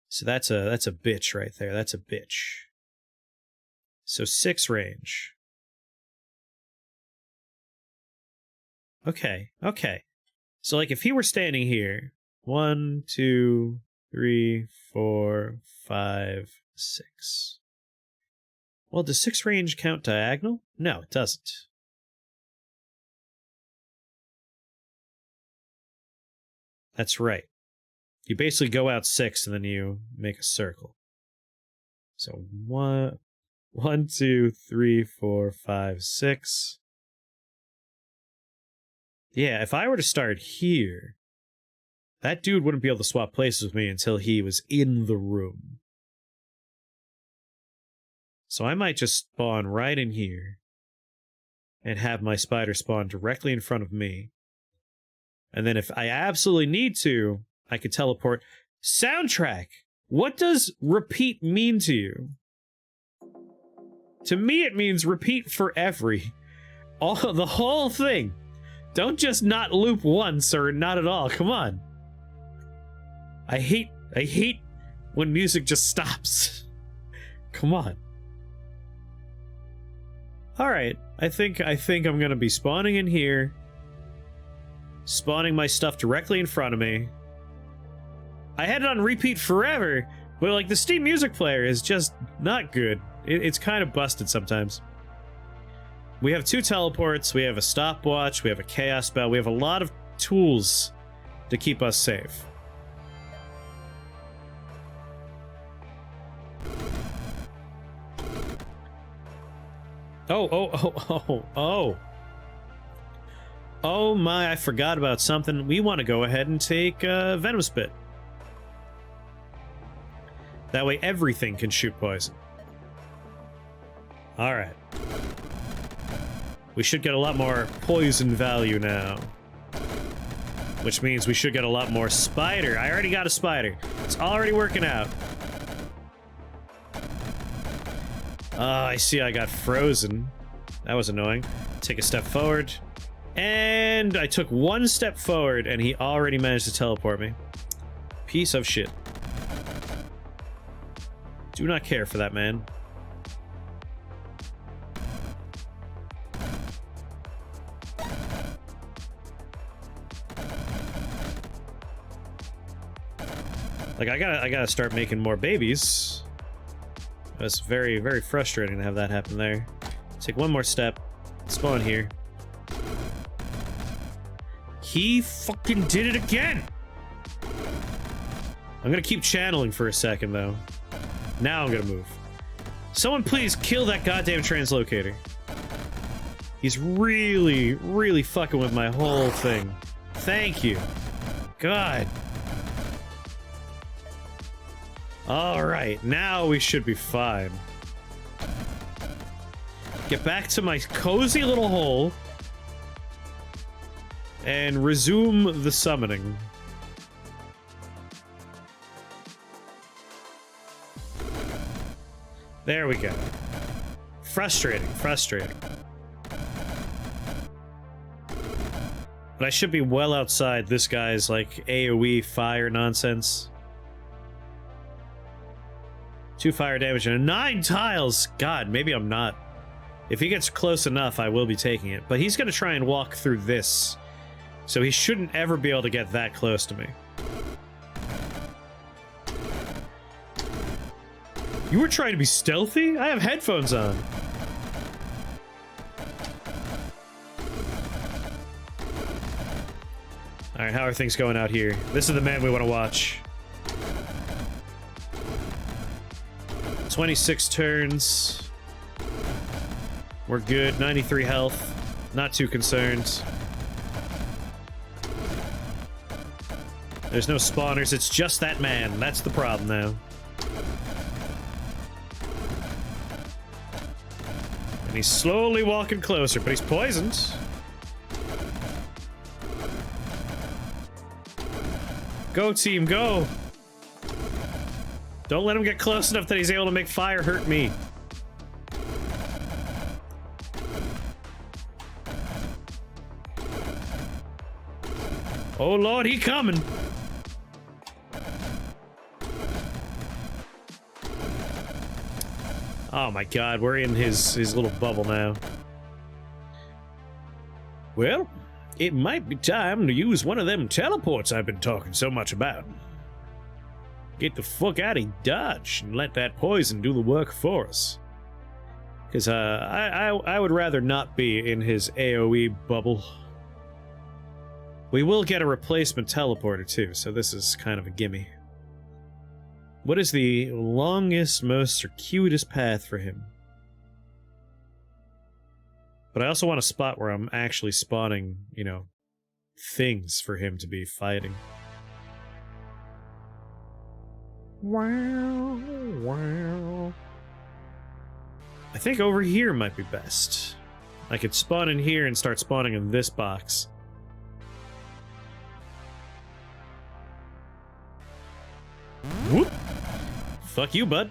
[SPEAKER 1] So that's a bitch right there. That's a bitch. So 6 range. Okay. So like if he were standing here, 1, 2, 3, 4, 5, 6. Well, does 6 range count diagonal? No, it doesn't. That's right. You basically go out 6 and then you make a circle. So 1, 2, 3, 4, 5, 6. Yeah, if I were to start here, that dude wouldn't be able to swap places with me until he was in the room. So I might just spawn right in here and have my spider spawn directly in front of me. And then if I absolutely need to, I could teleport. Soundtrack! What does repeat mean to you? To me, it means repeat for the whole thing. Don't just not loop once or not at all. Come on. I hate when music just stops. Come on. Alright, I think I'm gonna be spawning in here. Spawning my stuff directly in front of me. I had it on repeat forever, but like the Steam music player is just not good. It's kind of busted sometimes. We have 2 teleports, we have a stopwatch, we have a chaos spell, we have a lot of tools to keep us safe. Oh my, I forgot about something. We want to go ahead and take Venom Spit. That way everything can shoot poison. Alright. We should get a lot more poison value now. Which means we should get a lot more spider. I already got a spider. It's already working out. I see I got frozen. That was annoying. Take a step forward. And I took 1 step forward and he already managed to teleport me. Piece of shit. Do not care for that man. Like, I gotta start making more babies. It's very, very frustrating to have that happen there. Take one more step. Spawn here. He fucking did it again! I'm gonna keep channeling for a second, though. Now I'm gonna move. Someone please kill that goddamn translocator. He's really, really fucking with my whole thing. Thank you. God. Alright, now we should be fine. Get back to my cozy little hole. And resume the summoning. There we go. Frustrating, frustrating. But I should be well outside this guy's, like, AoE fire nonsense. 2 fire damage and 9 tiles! God, maybe I'm not. If he gets close enough, I will be taking it. But he's gonna try and walk through this. So he shouldn't ever be able to get that close to me. You were trying to be stealthy? I have headphones on. Alright, how are things going out here? This is the man we want to watch. 26 turns. We're good. 93 health. Not too concerned. There's no spawners. It's just that man. That's the problem now. And he's slowly walking closer, but he's poisoned. Go, team, go! Don't let him get close enough that he's able to make fire hurt me. Oh lord, he coming! Oh my god, we're in his little bubble now. Well, it might be time to use one of them teleports I've been talking so much about. Get the fuck out of Dodge and let that poison do the work for us. Because I would rather not be in his AoE bubble. We will get a replacement teleporter too, so this is kind of a gimme. What is the longest, most circuitous path for him? But I also want a spot where I'm actually spawning, you know, things for him to be fighting. Wow, wow. I think over here might be best. I could spawn in here and start spawning in this box. Whoop! Fuck you, bud.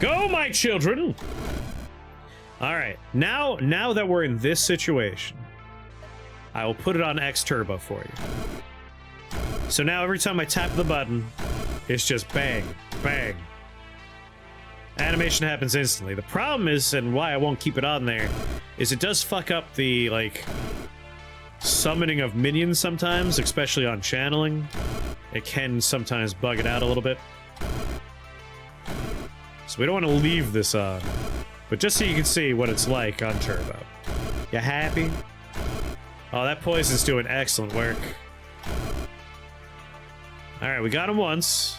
[SPEAKER 1] Go, my children! Alright, now that we're in this situation, I will put it on X Turbo for you. So now every time I tap the button, it's just bang, bang. Animation happens instantly. The problem is, and why I won't keep it on there, is it does fuck up the, like, summoning of minions sometimes, especially on channeling. It can sometimes bug it out a little bit. So we don't want to leave this on. But just so you can see what it's like on Turbo. You happy? Oh, that poison's doing excellent work. Alright, we got him once.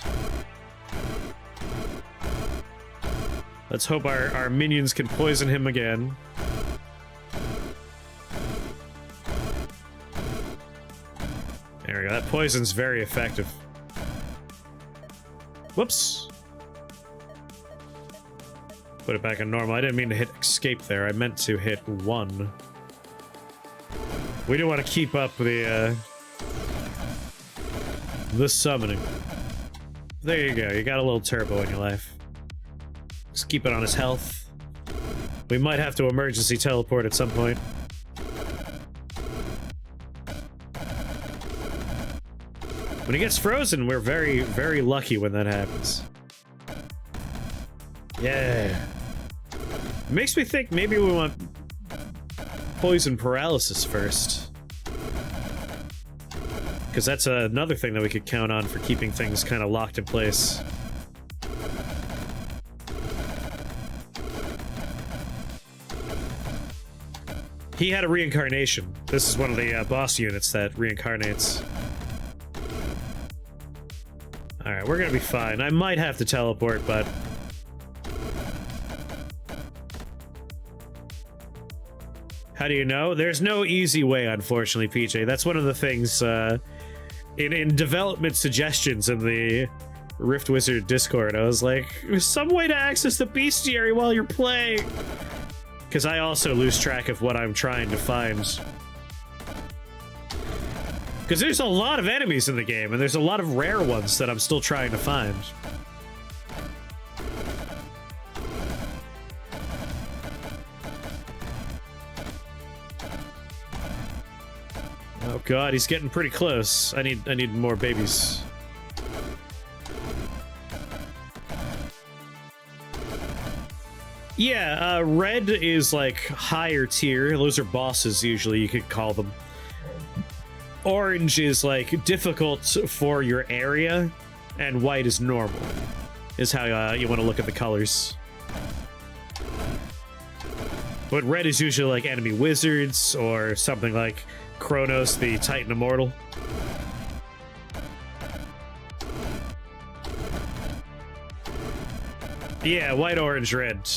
[SPEAKER 1] Let's hope our minions can poison him again. There we go. That poison's very effective. Whoops. Put it back on normal. I didn't mean to hit escape there. I meant to hit 1. We do want to keep up the summoning. There you go. You got a little turbo in your life. Just keep it on his health. We might have to emergency teleport at some point. When he gets frozen, we're very, very lucky when that happens. Yeah. It makes me think maybe we want poison paralysis first. Because that's another thing that we could count on for keeping things kind of locked in place. He had a reincarnation. This is one of the boss units that reincarnates. Alright, we're gonna be fine. I might have to teleport, but... How do you know? There's no easy way, unfortunately, PJ. That's one of the things, in development suggestions in the Rift Wizard Discord. I was like, there's some way to access the bestiary while you're playing! Because I also lose track of what I'm trying to find. Because there's a lot of enemies in the game, and there's a lot of rare ones that I'm still trying to find. Oh god, he's getting pretty close. I need more babies. Yeah, red is like higher tier. Those are bosses usually, you could call them. Orange is like difficult for your area, and white is normal, is how you want to look at the colors. But red is usually like enemy wizards, or something like Kronos, the Titan Immortal. Yeah, white, orange, red.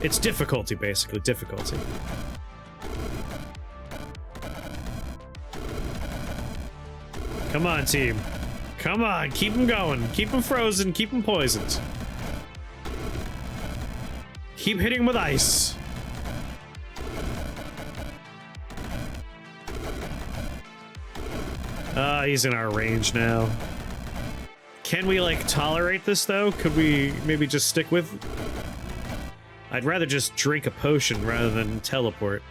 [SPEAKER 1] It's difficulty, basically. Difficulty. Come on, team. Come on, keep them going. Keep them frozen, keep them poisoned. Keep hitting them with ice. He's in our range now. Can we, like, tolerate this, though? Could we maybe just stick with... I'd rather just drink a potion rather than teleport.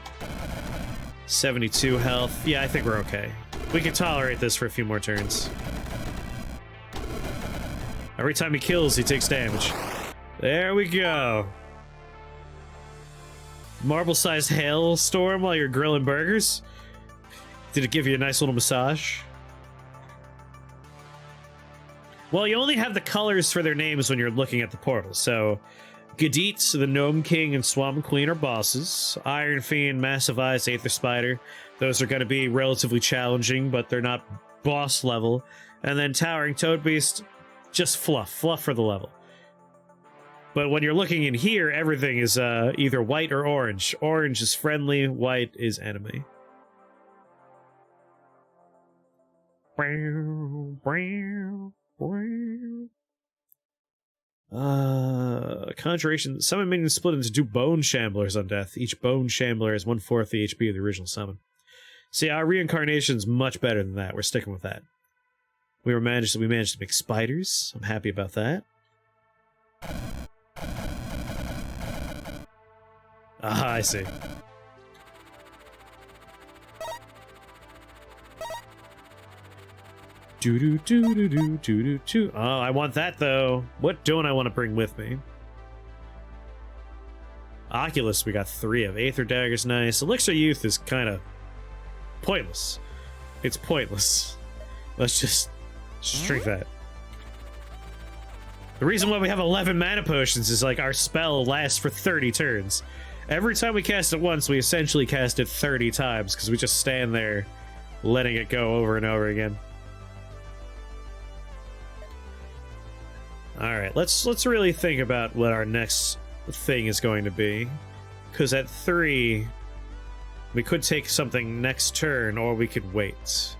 [SPEAKER 1] 72 health. Yeah, I think we're okay. We can tolerate this for a few more turns. Every time he kills, he takes damage. There we go. Marble-sized hailstorm while you're grilling burgers? Did it give you a nice little massage? Well, you only have the colors for their names when you're looking at the portal, so... Gadit, the Gnome King, and Swamp Queen are bosses. Iron Fiend, Massive Eyes, Aether Spider. Those are going to be relatively challenging, but they're not boss level. And then Towering Toad Beast, just fluff for the level. But when you're looking in here, everything is either white or orange. Orange is friendly, white is enemy. Conjuration. Summon minions split into 2 Bone Shamblers on death. Each Bone Shambler is 1/4 the HP of the original summon. See, our reincarnation's much better than that. We're sticking with that. We managed to make spiders. I'm happy about that. Ah, I see. Do. Oh, I want that though. What don't I want to bring with me? Oculus, we got 3 of. Aether Dagger's nice. Elixir Youth is kind of pointless. It's pointless. Let's just drink that. The reason why we have 11 mana potions is like our spell lasts for 30 turns. Every time we cast it once, we essentially cast it 30 times because we just stand there letting it go over and over again. Alright, let's really think about what our next thing is going to be. Because at 3, we could take something next turn, or we could wait.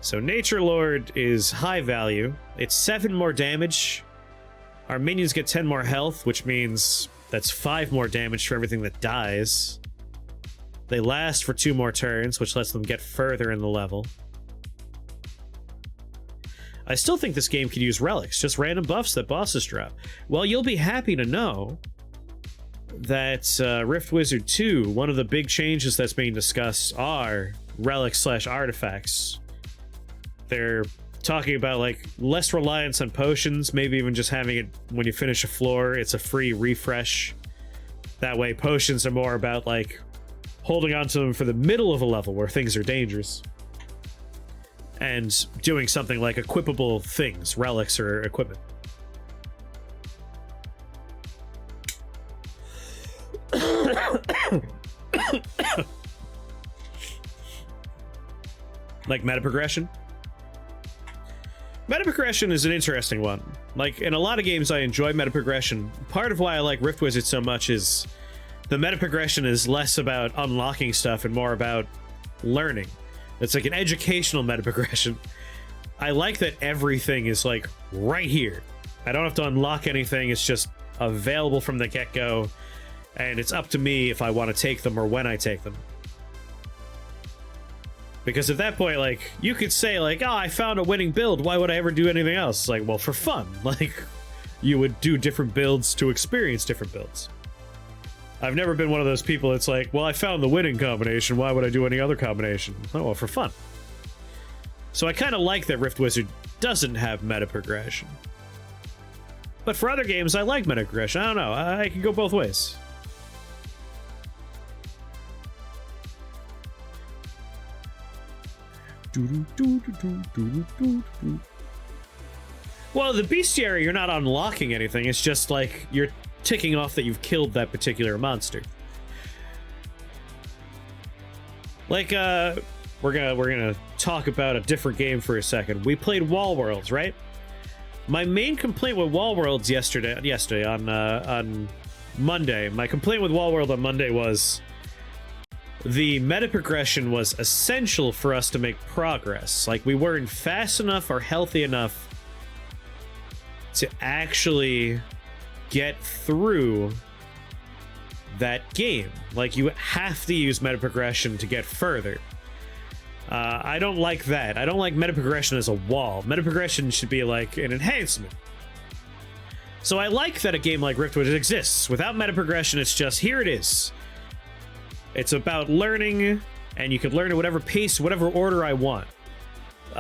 [SPEAKER 1] So Nature Lord is high value. It's 7 more damage. Our minions get 10 more health, which means that's 5 more damage for everything that dies. They last for 2 more turns, which lets them get further in the level. I still think this game could use relics, just random buffs that bosses drop. Well, you'll be happy to know that Rift Wizard 2, one of the big changes that's being discussed are relics/artifacts. They're talking about like less reliance on potions, maybe even just having it when you finish a floor, it's a free refresh. That way potions are more about like holding on to them for the middle of a level where things are dangerous, and doing something like equipable things, relics or equipment. Like meta progression. Meta progression is an interesting one. Like, in a lot of games I enjoy meta progression. Part of why I like Rift Wizard so much is the meta progression is less about unlocking stuff and more about learning. It's like an educational meta progression. I like that everything is like right here. I don't have to unlock anything, it's just available from the get-go, and it's up to me if I want to take them or when I take them. Because at that point, like, you could say, like, oh, I found a winning build, why would I ever do anything else? Like, well, for fun. Like, you would do different builds to experience different builds. I've never been one of those people that's like, well, I found the winning combination, why would I do any other combination? Oh, well, for fun. So I kind of like that Rift Wizard doesn't have meta progression. But for other games, I like meta progression. I don't know, I can go both ways. Well, the bestiary, you're not unlocking anything. It's just like you're ticking off that you've killed that particular monster. Like, we're gonna talk about a different game for a second. We played Wall Worlds, right? My main complaint with Wall Worlds yesterday on Monday. My complaint with Wall World on Monday was the meta progression was essential for us to make progress. Like, we weren't fast enough or healthy enough to actually get through that game. Like, you have to use meta progression to get further. I don't like that. I don't like meta progression as a wall. Meta progression should be like an enhancement. So I like that a game like Rift Wizard exists. Without meta progression, it's just, here it is. It's about learning, and you can learn at whatever pace, whatever order I want.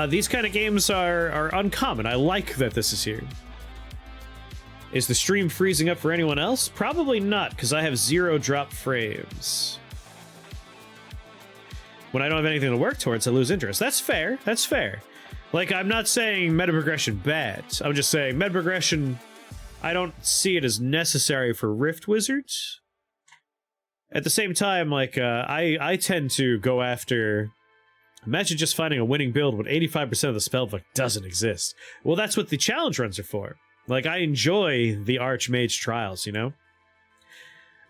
[SPEAKER 1] These kind of games are uncommon. I like that this is here. Is the stream freezing up for anyone else? Probably not, because I have 0 drop frames. When I don't have anything to work towards, I lose interest. That's fair. That's fair. Like, I'm not saying meta progression bad. I'm just saying meta progression, I don't see it as necessary for Rift Wizards. At the same time, like, I tend to go after... Imagine just finding a winning build when 85% of the spellbook doesn't exist. Well, that's what the challenge runs are for. Like, I enjoy the Archmage trials, you know?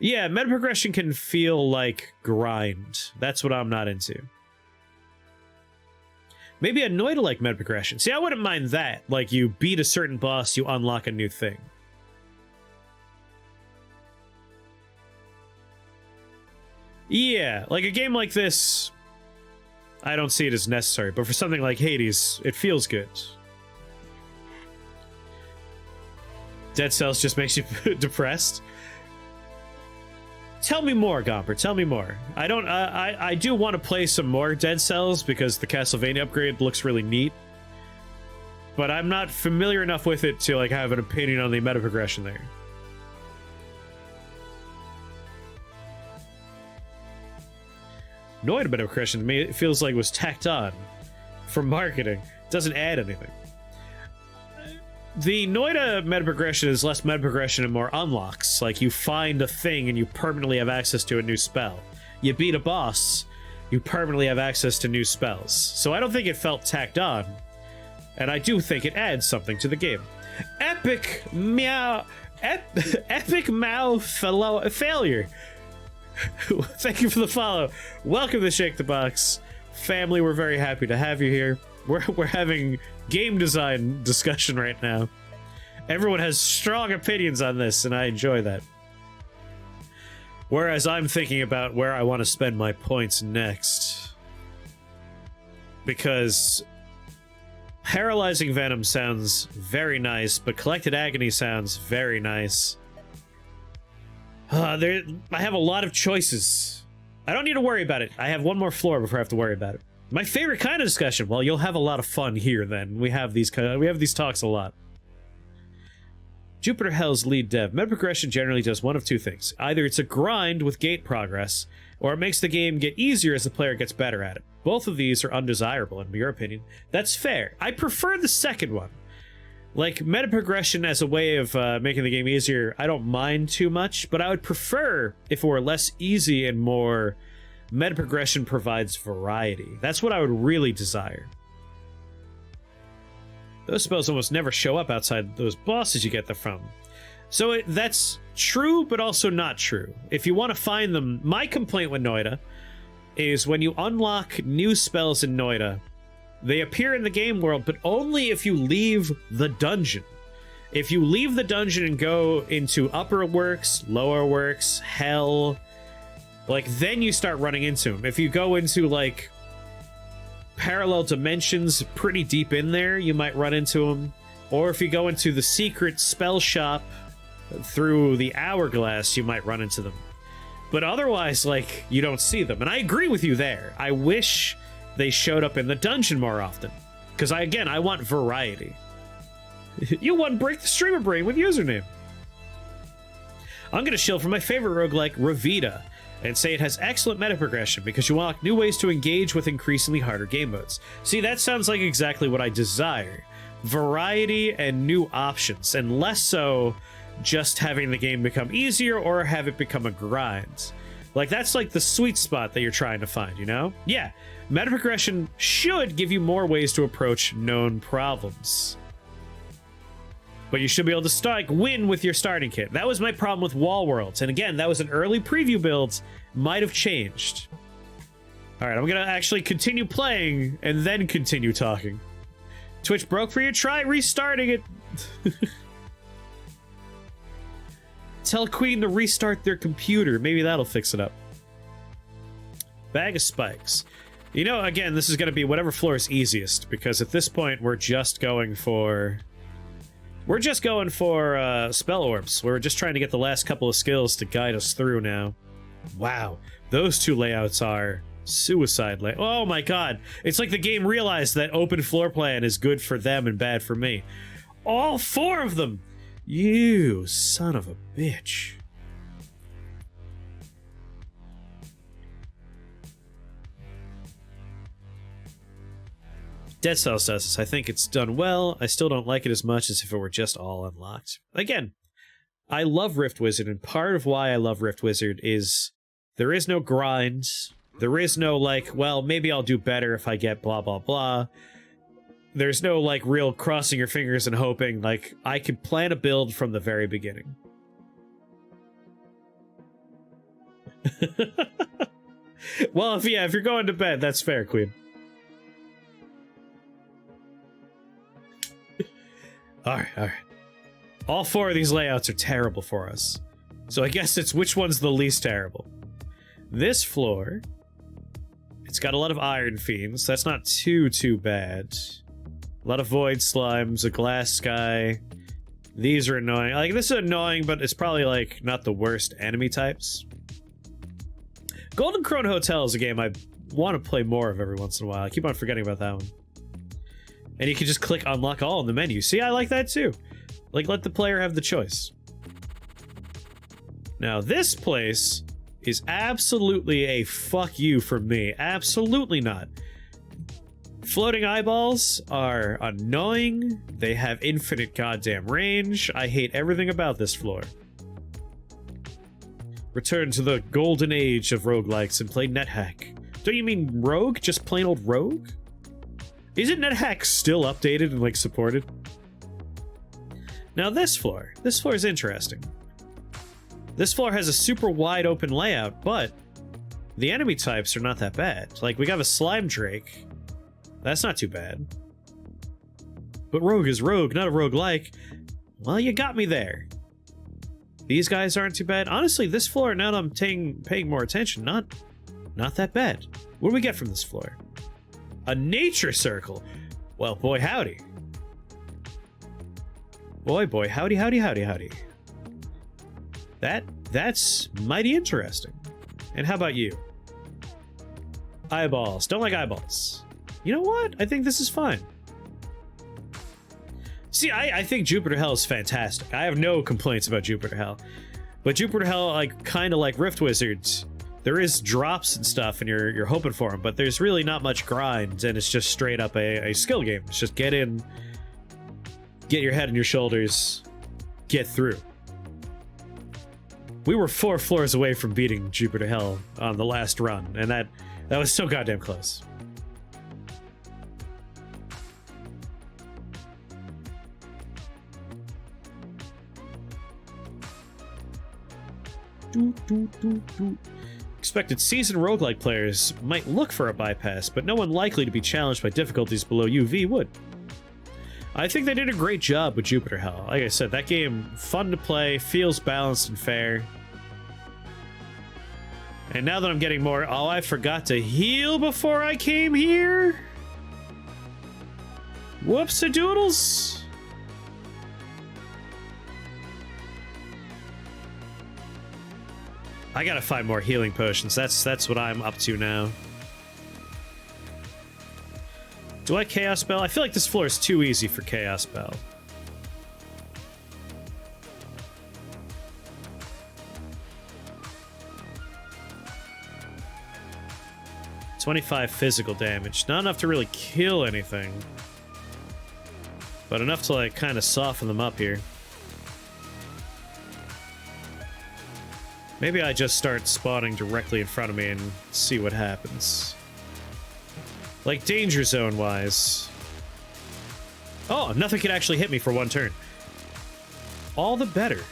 [SPEAKER 1] Yeah, meta progression can feel like grind. That's what I'm not into. Maybe annoyed to like meta progression. See, I wouldn't mind that. Like, you beat a certain boss, you unlock a new thing. Yeah, like a game like this, I don't see it as necessary, but for something like Hades, it feels good. Dead Cells just makes you depressed. Tell me more, Gomper. Tell me more. I do want to play some more Dead Cells because the Castlevania upgrade looks really neat, but I'm not familiar enough with it to like have an opinion on the meta progression there. Noid meta progression to me, it feels like it was tacked on for marketing. It doesn't add anything. The Noida meta progression is less meta progression and more unlocks. Like, you find a thing and you permanently have access to a new spell. You beat a boss, you permanently have access to new spells. So I don't think it felt tacked on, and I do think it adds something to the game. Epic Mao failure. Thank you for the follow. Welcome to Shake the Box. Family, we're very happy to have you here. We're having game design discussion right now. Everyone has strong opinions on this, and I enjoy that. Whereas I'm thinking about where I want to spend my points next. Because Paralyzing Venom sounds very nice, but Collected Agony sounds very nice. I have a lot of choices. I don't need to worry about it. I have one more floor before I have to worry about it. My favorite kind of discussion. Well, you'll have a lot of fun here then. We have these talks a lot. Jupiter Hell's lead dev. Meta progression generally does one of two things. Either it's a grind with gate progress, or it makes the game get easier as the player gets better at it. Both of these are undesirable, in your opinion. That's fair. I prefer the second one. Like, meta progression as a way of making the game easier, I don't mind too much, but I would prefer if it were less easy and more meta progression provides variety. That's what I would really desire. Those spells almost never show up outside those bosses you get them from. So that's true, but also not true. If you want to find them, my complaint with Noita is when you unlock new spells in Noita, they appear in the game world, but only if you leave the dungeon. If you leave the dungeon and go into upper works, lower works, hell, like, then you start running into them. If you go into, like, parallel dimensions pretty deep in there, you might run into them. Or if you go into the secret spell shop through the hourglass, you might run into them. But otherwise, like, you don't see them. And I agree with you there. I wish they showed up in the dungeon more often. Because, I want variety. You won Break the Streamer Brain with username. I'm going to shield for my favorite roguelike, Ravita, and say it has excellent meta progression because you unlock new ways to engage with increasingly harder game modes. See, that sounds like exactly what I desire. Variety and new options, and less so just having the game become easier or have it become a grind. Like, that's like the sweet spot that you're trying to find, you know? Yeah, meta progression should give you more ways to approach known problems. But you should be able to win with your starting kit. That was my problem with Wall Worlds. And again, that was an early preview build. Might have changed. Alright, I'm gonna actually continue playing and then continue talking. Twitch broke for you? Try restarting it. Tell Queen to restart their computer. Maybe that'll fix it up. Bag of spikes. You know, again, this is gonna be whatever floor is easiest, because at this point, we're just going for spell orbs. We're just trying to get the last couple of skills to guide us through now. Wow, those two layouts are suicide lay. Oh my god, it's like the game realized that open floor plan is good for them and bad for me. All four of them! You son of a bitch. Dead Cell says this. I think it's done well. I still don't like it as much as if it were just all unlocked. Again, I love Rift Wizard, and part of why I love Rift Wizard is there is no grind. There is no, like, well, maybe I'll do better if I get blah, blah, blah. There's no, like, real crossing your fingers and hoping. Like, I can plan a build from the very beginning. Well, if you're going to bed, that's fair, Queen. Alright. All four of these layouts are terrible for us. So I guess it's which one's the least terrible. This floor, it's got a lot of iron fiends. That's not too bad. A lot of void slimes, a glass sky. These are annoying. Like, this is annoying, but it's probably, like, not the worst enemy types. Golden Crone Hotel is a game I want to play more of every once in a while. I keep on forgetting about that one. And you can just click unlock all in the menu. See, I like that too. Like, let the player have the choice. Now, this place is absolutely a fuck you from me. Absolutely not. Floating eyeballs are annoying. They have infinite goddamn range. I hate everything about this floor. Return to the golden age of roguelikes and play NetHack. Don't you mean Rogue? Just plain old Rogue? Isn't NetHack still updated and, like, supported? Now this floor is interesting. This floor has a super wide open layout, but the enemy types are not that bad. Like, we got a Slime Drake. That's not too bad. But Rogue is Rogue, not a roguelike. Well, you got me there. These guys aren't too bad. Honestly, this floor, now that I'm paying more attention, not that bad. What do we get from this floor? A nature circle. Well, boy, howdy. Boy, howdy, howdy, howdy, howdy. That's mighty interesting. And how about you? Eyeballs. Don't like eyeballs. You know what? I think this is fine. See, I think Jupiter Hell is fantastic. I have no complaints about Jupiter Hell. But Jupiter Hell, like, kind of like Rift Wizards, there is drops and stuff, and you're hoping for them, but there's really not much grind, and it's just straight up a skill game. It's just get in, get your head on your shoulders, get through. We were 4 floors away from beating Jupiter Hell on the last run, and that was so goddamn close. Expected seasoned roguelike players might look for a bypass, but no one likely to be challenged by difficulties below UV would. I think they did a great job with Jupiter Hell. Like I said, that game, fun to play, feels balanced and fair. And now that I'm getting more... Oh, I forgot to heal before I came here? Whoops-a-doodles! I gotta find more healing potions. That's what I'm up to now. Do I Chaos Spell? I feel like this floor is too easy for Chaos Spell. $25 physical damage. Not enough to really kill anything. But enough to, like, kind of soften them up here. Maybe I just start spawning directly in front of me and see what happens. Like, danger zone-wise. Oh, nothing can actually hit me for 1 turn. All the better.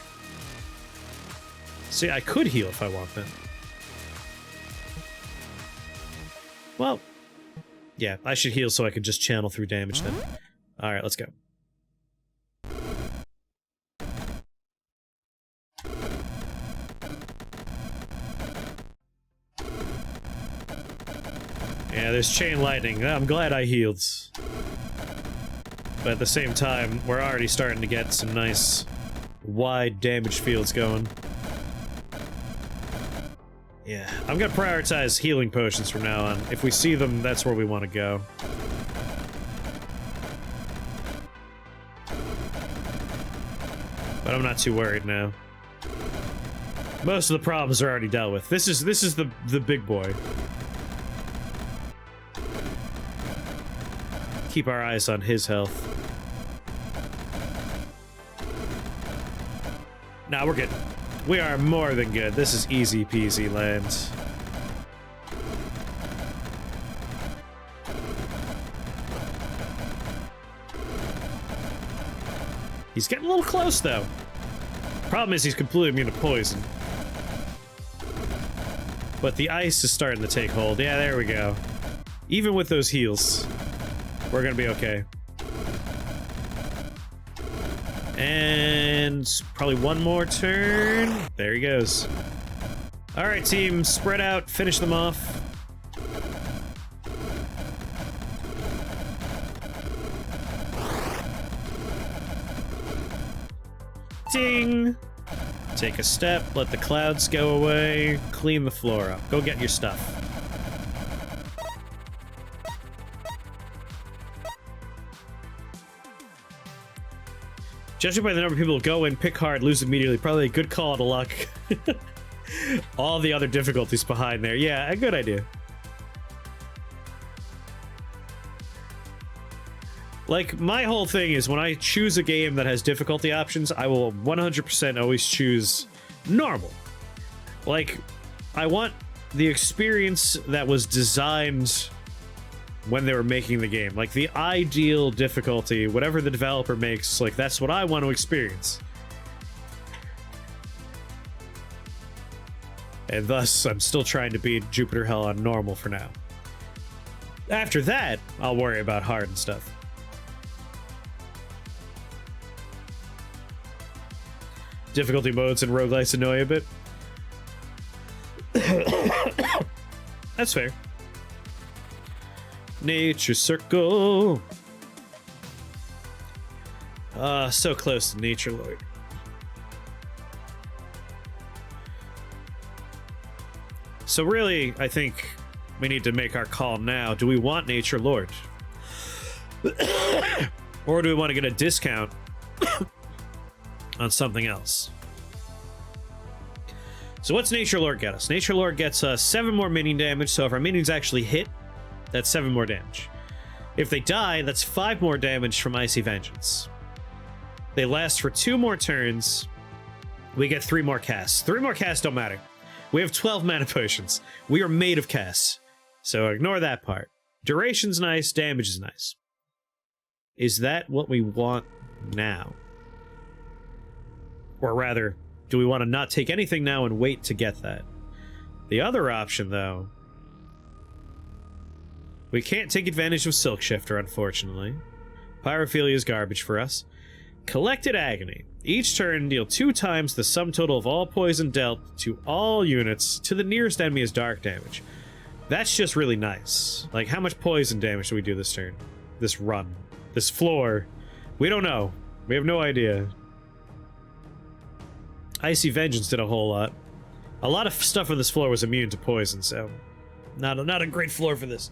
[SPEAKER 1] See, I could heal if I want that. Well, yeah, I should heal so I can just channel through damage then. Alright, let's go. Yeah, there's chain lightning. I'm glad I healed. But at the same time, we're already starting to get some nice wide damage fields going. Yeah, I'm gonna prioritize healing potions from now on. If we see them, that's where we want to go. But I'm not too worried now. Most of the problems are already dealt with. This is the big boy. Keep our eyes on his health. Nah, we're good. We are more than good. This is easy peasy land. He's getting a little close, though. Problem is he's completely immune to poison. But the ice is starting to take hold. Yeah, there we go. Even with those heals, we're gonna be okay. And probably 1 more turn. There he goes. Alright, team, spread out, finish them off. Ding! Take a step, let the clouds go away, clean the floor up. Go get your stuff. Judging by the number of people who go in, pick hard, lose immediately, probably a good call to luck. All the other difficulties behind there. Yeah, a good idea. Like, my whole thing is when I choose a game that has difficulty options, I will 100% always choose normal. Like, I want the experience that was designed when they were making the game. Like, the ideal difficulty, whatever the developer makes, like, that's what I want to experience. And thus, I'm still trying to beat Jupiter Hell on normal for now. After that, I'll worry about hard and stuff. Difficulty modes and roguelites annoy a bit. That's fair. Nature Circle. So close to Nature Lord. So really, I think we need to make our call now. Do we want Nature Lord? Or do we want to get a discount on something else? So what's Nature Lord get us? Nature Lord gets us 7 more minion damage, so if our minions actually hit, that's 7 more damage. If they die, that's 5 more damage from Icy Vengeance. They last for 2 more turns. We get 3 more casts. 3 more casts don't matter. We have 12 mana potions. We are made of casts. So ignore that part. Duration's nice, damage is nice. Is that what we want now? Or rather, do we want to not take anything now and wait to get that? The other option, though... We can't take advantage of Silk Shifter, unfortunately. Pyrophilia is garbage for us. Collected Agony. Each turn, deal 2 times the sum total of all poison dealt to all units to the nearest enemy as dark damage. That's just really nice. Like, how much poison damage do we do this turn? This run? This floor? We don't know. We have no idea. Icy Vengeance did a whole lot. A lot of stuff on this floor was immune to poison, so... Not a great floor for this.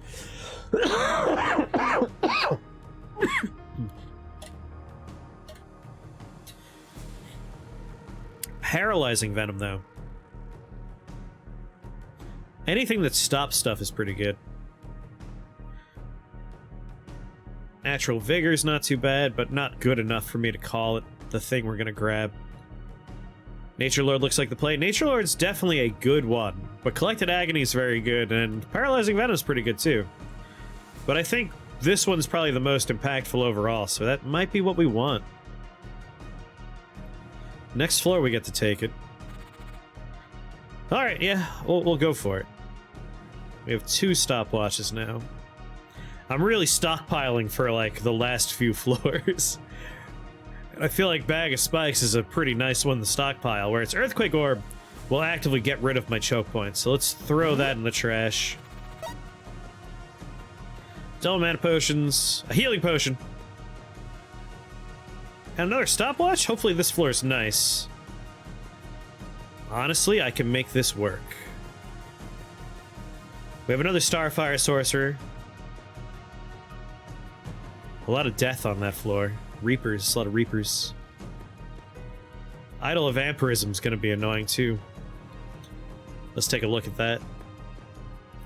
[SPEAKER 1] Paralyzing Venom, though. Anything that stops stuff is pretty good. Natural Vigor's not too bad, but not good enough for me to call it the thing we're gonna grab. Nature Lord looks like the play. Nature Lord's definitely a good one, but Collected Agony is very good, and Paralyzing Venom's pretty good too. But I think this one's probably the most impactful overall, so that might be what we want. Next floor we get to take it. Alright, yeah, we'll go for it. We have 2 stopwatches now. I'm really stockpiling for, like, the last few floors. I feel like Bag of Spikes is a pretty nice one to stockpile, where it's Earthquake Orb will actively get rid of my choke points. So let's throw that in the trash. Double mana potions, a healing potion, and another stopwatch? Hopefully this floor is nice. Honestly, I can make this work. We have another Starfire Sorcerer. A lot of death on that floor. Reapers, a lot of Reapers. Idol of Vampirism is going to be annoying too. Let's take a look at that.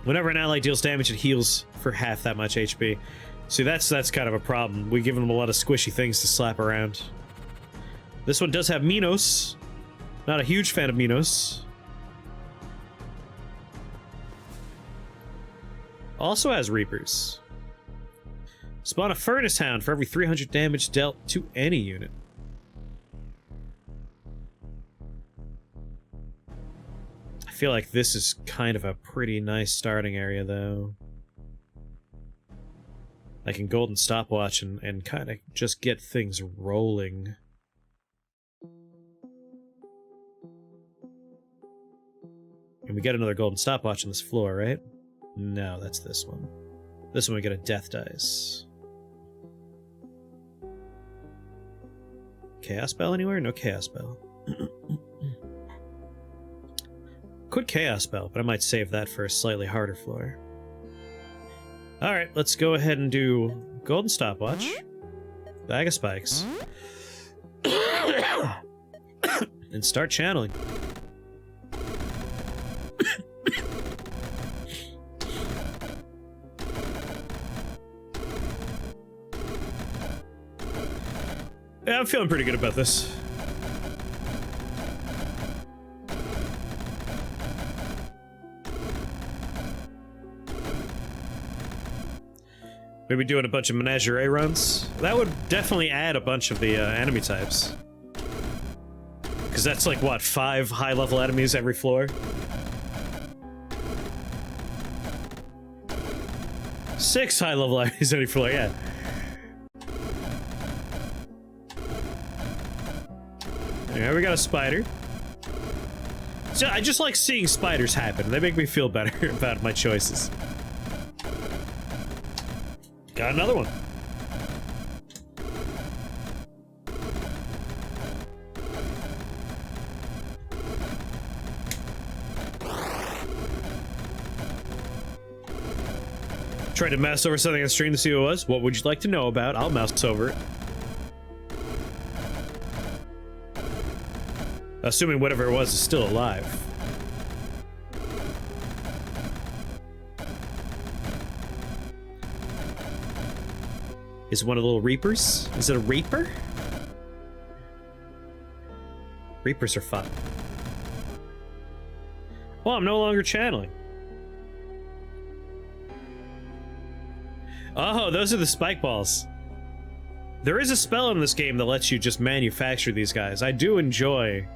[SPEAKER 1] Whenever an ally deals damage, it heals for half that much HP. See, that's kind of a problem. We give them a lot of squishy things to slap around. This one does have Minos. Not a huge fan of Minos. Also has Reapers. Spawn a Furnace Hound for every 300 damage dealt to any unit. I feel like this is kind of a pretty nice starting area, though. I can Golden Stopwatch and kind of just get things rolling. And we get another Golden Stopwatch on this floor, right? No, that's this one. This one we get a Death Dice. Chaos Bell anywhere? No Chaos Bell. Could Chaos Bell, but I might save that for a slightly harder floor. Alright, let's go ahead and do Golden Stopwatch, Bag of Spikes, and start channeling. Yeah, I'm feeling pretty good about this. Maybe doing a bunch of Menagerie runs. That would definitely add a bunch of the enemy types. Because that's like, what, 5 high-level enemies every floor? 6 high-level enemies every floor, yeah. Yeah, we got a spider. So I just like seeing spiders happen. They make me feel better about my choices. Got another one. Tried to mouse over something on stream to see what it was. What would you like to know about? I'll mouse over it. Assuming whatever it was is still alive. Is one of the little reapers? Is it a reaper? Reapers are fun. Well, I'm no longer channeling. Oh, those are the spike balls. There is a spell in this game that lets you just manufacture these guys. I do enjoy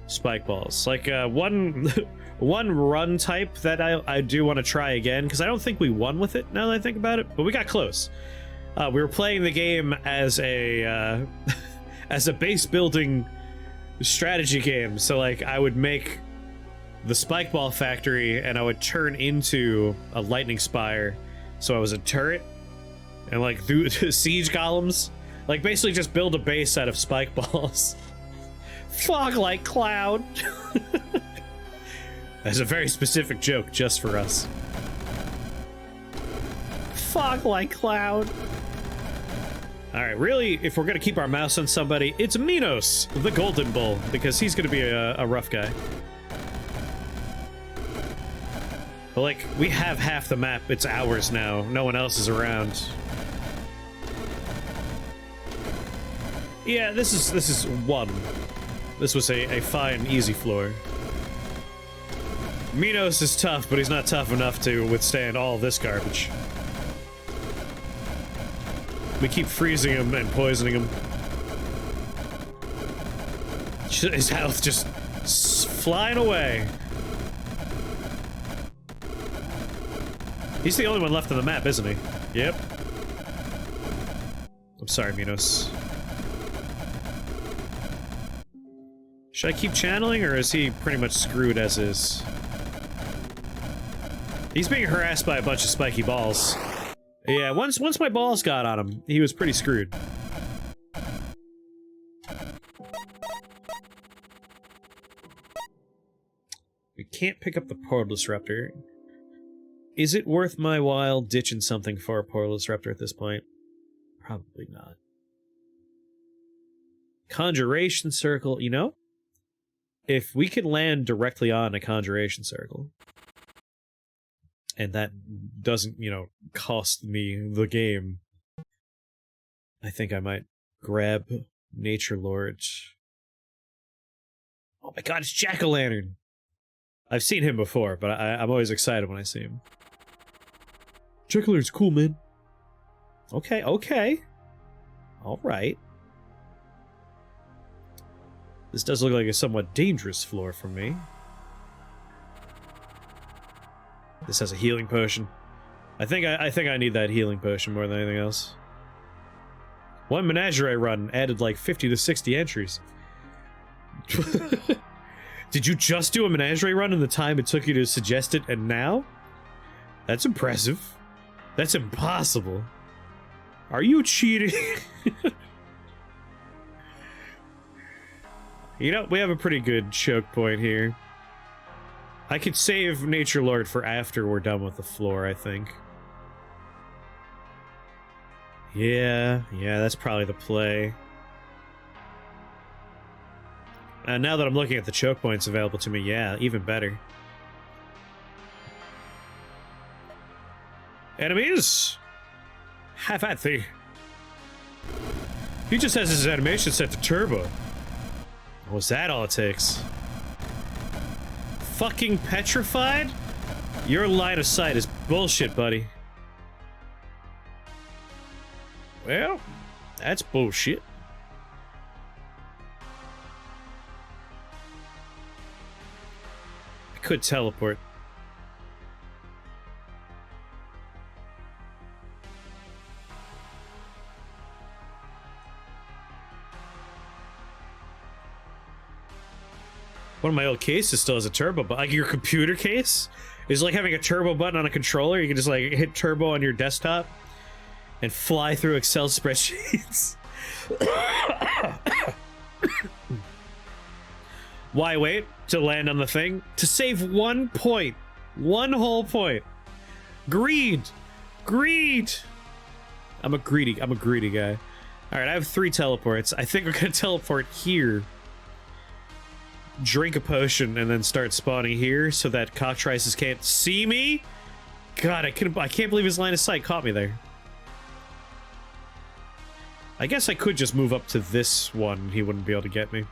[SPEAKER 1] spike balls. Like, one run type that I do want to try again, because I don't think we won with it, now that I think about it, but we got close. We were playing the game as a, as a base building strategy game, so, like, I would make the spike ball factory, and I would turn into a lightning spire, so I was a turret, and, like, siege columns. Like, basically just build a base out of spike balls. Fog like cloud. That's a very specific joke just for us. Fog like cloud. Alright, really, if we're gonna keep our mouse on somebody, it's Minos, the Golden Bull, because he's gonna be a rough guy. But, like, we have half the map, it's ours now, no one else is around. Yeah, this is one. This was a fine, easy floor. Minos is tough, but he's not tough enough to withstand all this garbage. We keep freezing him and poisoning him. His health just flying away. He's the only one left on the map, isn't he? Yep. I'm sorry, Minos. Should I keep channeling, or is he pretty much screwed as is? He's being harassed by a bunch of spiky balls. Yeah, once my balls got on him, he was pretty screwed. We can't pick up the Portal Disruptor. Is it worth my while ditching something for a Portal Disruptor at this point? Probably not. Conjuration Circle, you know? If we could land directly on a Conjuration Circle, and that doesn't, you know, cost me the game, I think I might grab Nature Lord. Oh my god, it's Jack-o'-lantern! I've seen him before, but I'm always excited when I see him. Jack-o'-lantern's cool, man. Okay, okay. Alright. This does look like a somewhat dangerous floor for me. This has a healing potion. I think I need that healing potion more than anything else. One menagerie run added like 50 to 60 entries. Did you just do a menagerie run in the time it took you to suggest it, and now? That's impressive. That's impossible. Are you cheating? You know, we have a pretty good choke point here. I could save Nature Lord for after we're done with the floor, I think. Yeah, that's probably the play. And now that I'm looking at the choke points available to me, yeah, even better. Enemies! Have at thee. He just has his animation set to turbo. Was that all it takes? Fucking petrified? Your line of sight is bullshit, buddy. Well, that's bullshit. I could teleport. One of my old cases still has a turbo button. Like your computer case is like having a turbo button on a controller. You can just like hit turbo on your desktop and fly through Excel spreadsheets. Why wait to land on the thing? To save 1 point. 1 whole point. Greed. Greed. I'm a greedy guy. Alright, I have 3 teleports. I think we're gonna teleport here. Drink a potion and then start spawning here so that cockatrices can't see me. God, I can't believe his line of sight caught me there. I guess I could just move up to this one. He wouldn't be able to get me.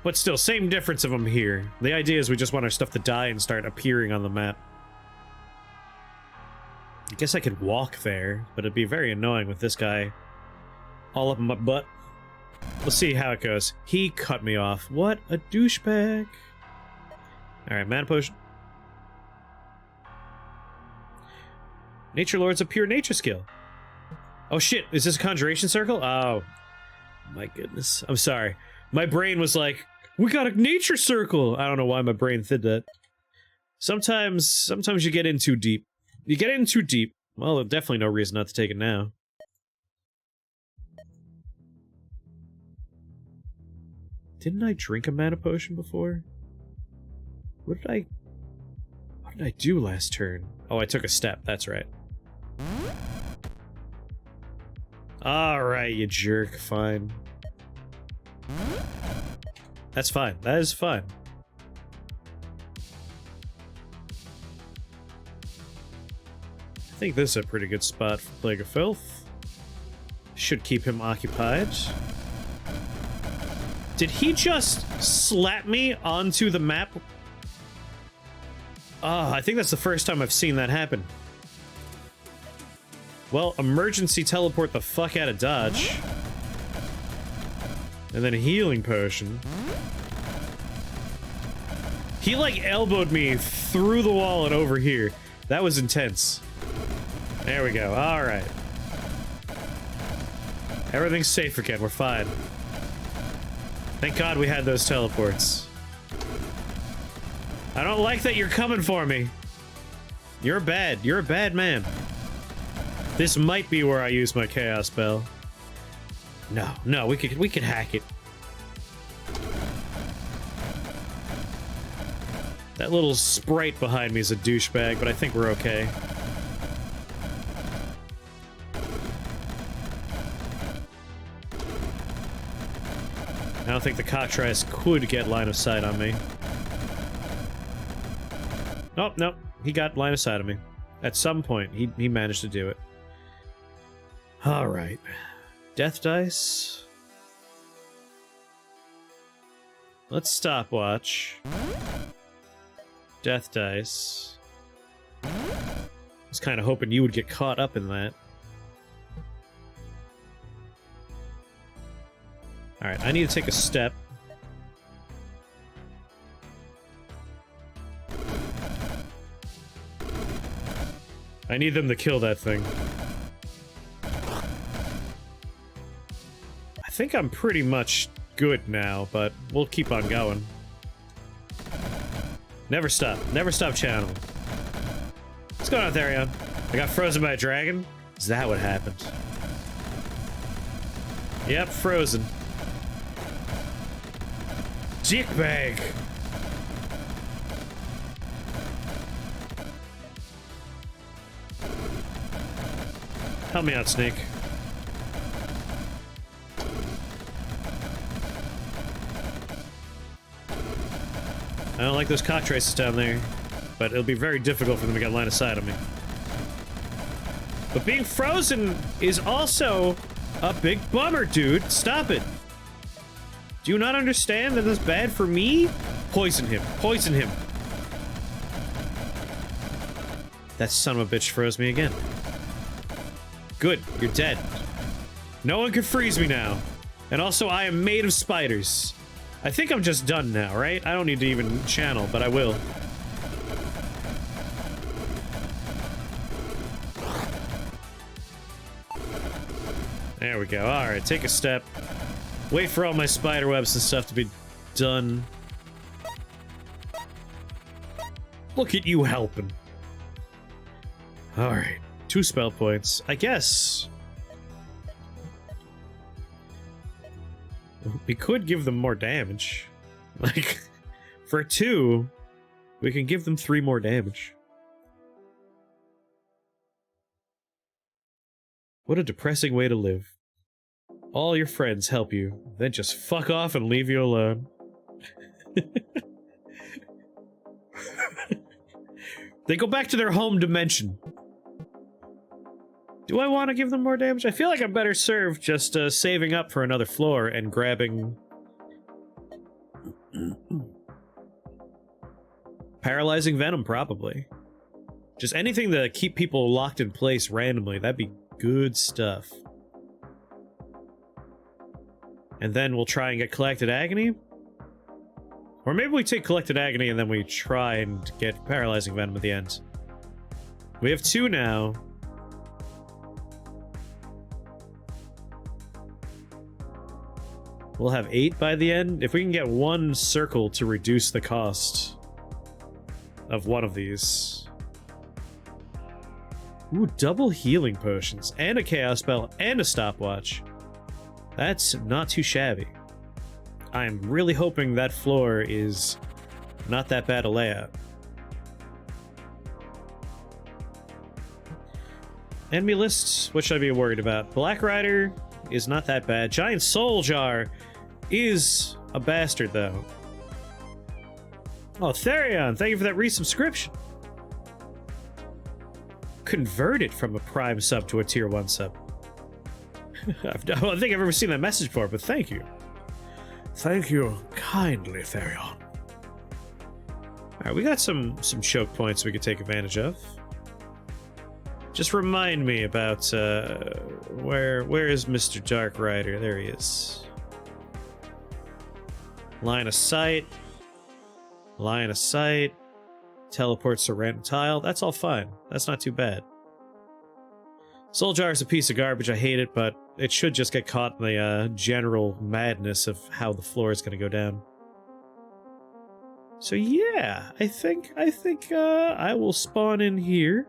[SPEAKER 1] But still, same difference of them here. The idea is we just want our stuff to die and start appearing on the map. I guess I could walk there, but it'd be very annoying with this guy all up in my butt. We'll see how it goes. He cut me off. What a douchebag. Alright, mana potion. Nature Lord's a pure nature skill. Oh shit, is this a conjuration circle? Oh. My goodness. I'm sorry. My brain was like, we got a nature circle! I don't know why my brain did that. Sometimes you get in too deep. You get in too deep. Well, there's definitely no reason not to take it now. Didn't I drink a mana potion before? What did I do last turn? Oh, I took a step, that's right. Alright, you jerk, fine. That's fine, that is fine. I think this is a pretty good spot for Plague of Filth. Should keep him occupied. Did he just slap me onto the map? Ah, I think that's the first time I've seen that happen. Well, emergency teleport the fuck out of Dodge. And then a healing potion. He, like, elbowed me through the wall and over here. That was intense. There we go. Alright. Everything's safe again. We're fine. Thank God we had those teleports. I don't like that you're coming for me. You're bad. You're a bad man. This might be where I use my chaos spell. No, we could hack it. That little sprite behind me is a douchebag, but I think we're okay. I don't think the Cockatrice could get line of sight on me. Oh, no. He got line of sight on me. At some point, he managed to do it. Alright. Death dice. Let's stopwatch. Death dice. I was kind of hoping you would get caught up in that. Alright, I need to take a step. I need them to kill that thing. I think I'm pretty much good now, but we'll keep on going. Never stop channeling. What's going on, Therion? I got frozen by a dragon? Is that what happened? Yep, frozen. Dickbag! Help me out, Snake. I don't like those Cockatrices down there, but it'll be very difficult for them to get line of sight on me. But being frozen is also a big bummer, dude. Stop it. Do you not understand that that's bad for me? Poison him. Poison him. That son of a bitch froze me again. Good. You're dead. No one can freeze me now. And also, I am made of spiders. I think I'm just done now, right? I don't need to even channel, but I will. There we go. Alright, take a step. Wait for all my spider webs and stuff to be done. Look at you helping. Alright. 2 spell points. I guess we could give them more damage. Like, for 2, we can give them 3 more damage. What a depressing way to live. All your friends help you, then just fuck off and leave you alone. They go back to their home dimension. Do I want to give them more damage? I feel like I'm better served just saving up for another floor and grabbing... Paralyzing Venom, probably. Just anything to keep people locked in place randomly. That'd be good stuff. And then we'll try and get Collected Agony? Or maybe we take Collected Agony and then we try and get Paralyzing Venom at the end. We have 2 now. We'll have 8 by the end. If we can get 1 circle to reduce the cost of one of these. Ooh, double healing potions, and a chaos spell, and a stopwatch. That's not too shabby. I'm really hoping that floor is not that bad a layout. Enemy lists, what should I be worried about? Black Rider is not that bad. Giant Soul Jar is a bastard, though. Oh, Therion, thank you for that resubscription. Converted from a Prime sub to a Tier 1 sub. I don't think I've ever seen that message before, but thank you. Thank you kindly, Therion. Alright, we got some choke points we could take advantage of. Just remind me about, where is Mr. Dark Rider? There he is. Line of sight. Line of sight. Teleports to random tile. That's all fine. That's not too bad. Soul Jar is a piece of garbage. I hate it, but it should just get caught in the general madness of how the floor is going to go down. So yeah, I think I will spawn in here.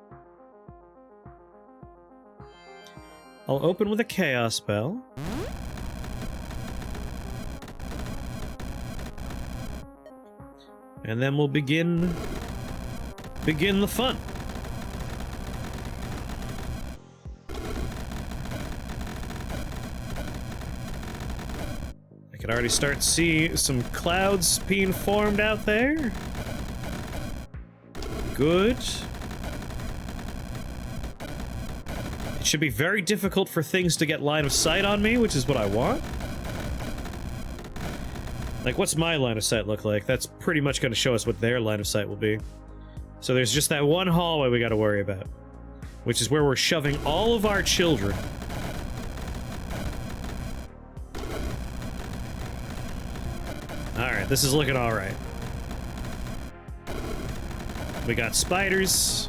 [SPEAKER 1] I'll open with a chaos spell. And then we'll begin the fun. I can already start to see some clouds being formed out there. Good. It should be very difficult for things to get line of sight on me, which is what I want. Like, what's my line of sight look like? That's pretty much going to show us what their line of sight will be. So there's just that one hallway we got to worry about, which is where we're shoving all of our children. Alright, this is looking alright. We got spiders.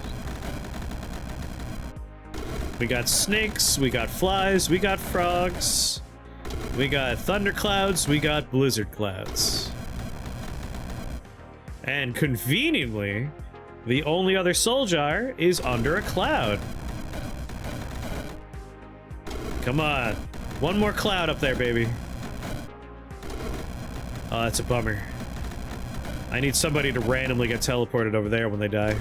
[SPEAKER 1] We got snakes. We got flies. We got frogs. We got thunder clouds. We got blizzard clouds. And conveniently, the only other soul jar is under a cloud. Come on. One more cloud up there, baby. Oh, that's a bummer. I need somebody to randomly get teleported over there when they die.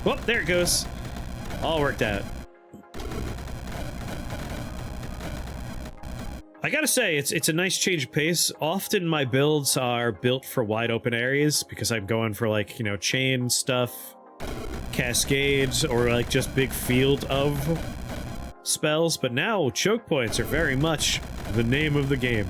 [SPEAKER 1] Whoop, there it goes. All worked out. I gotta say, it's a nice change of pace. Often my builds are built for wide open areas because I'm going for, like, you know, chain stuff, cascades, or like just big field of spells. But now choke points are very much the name of the game.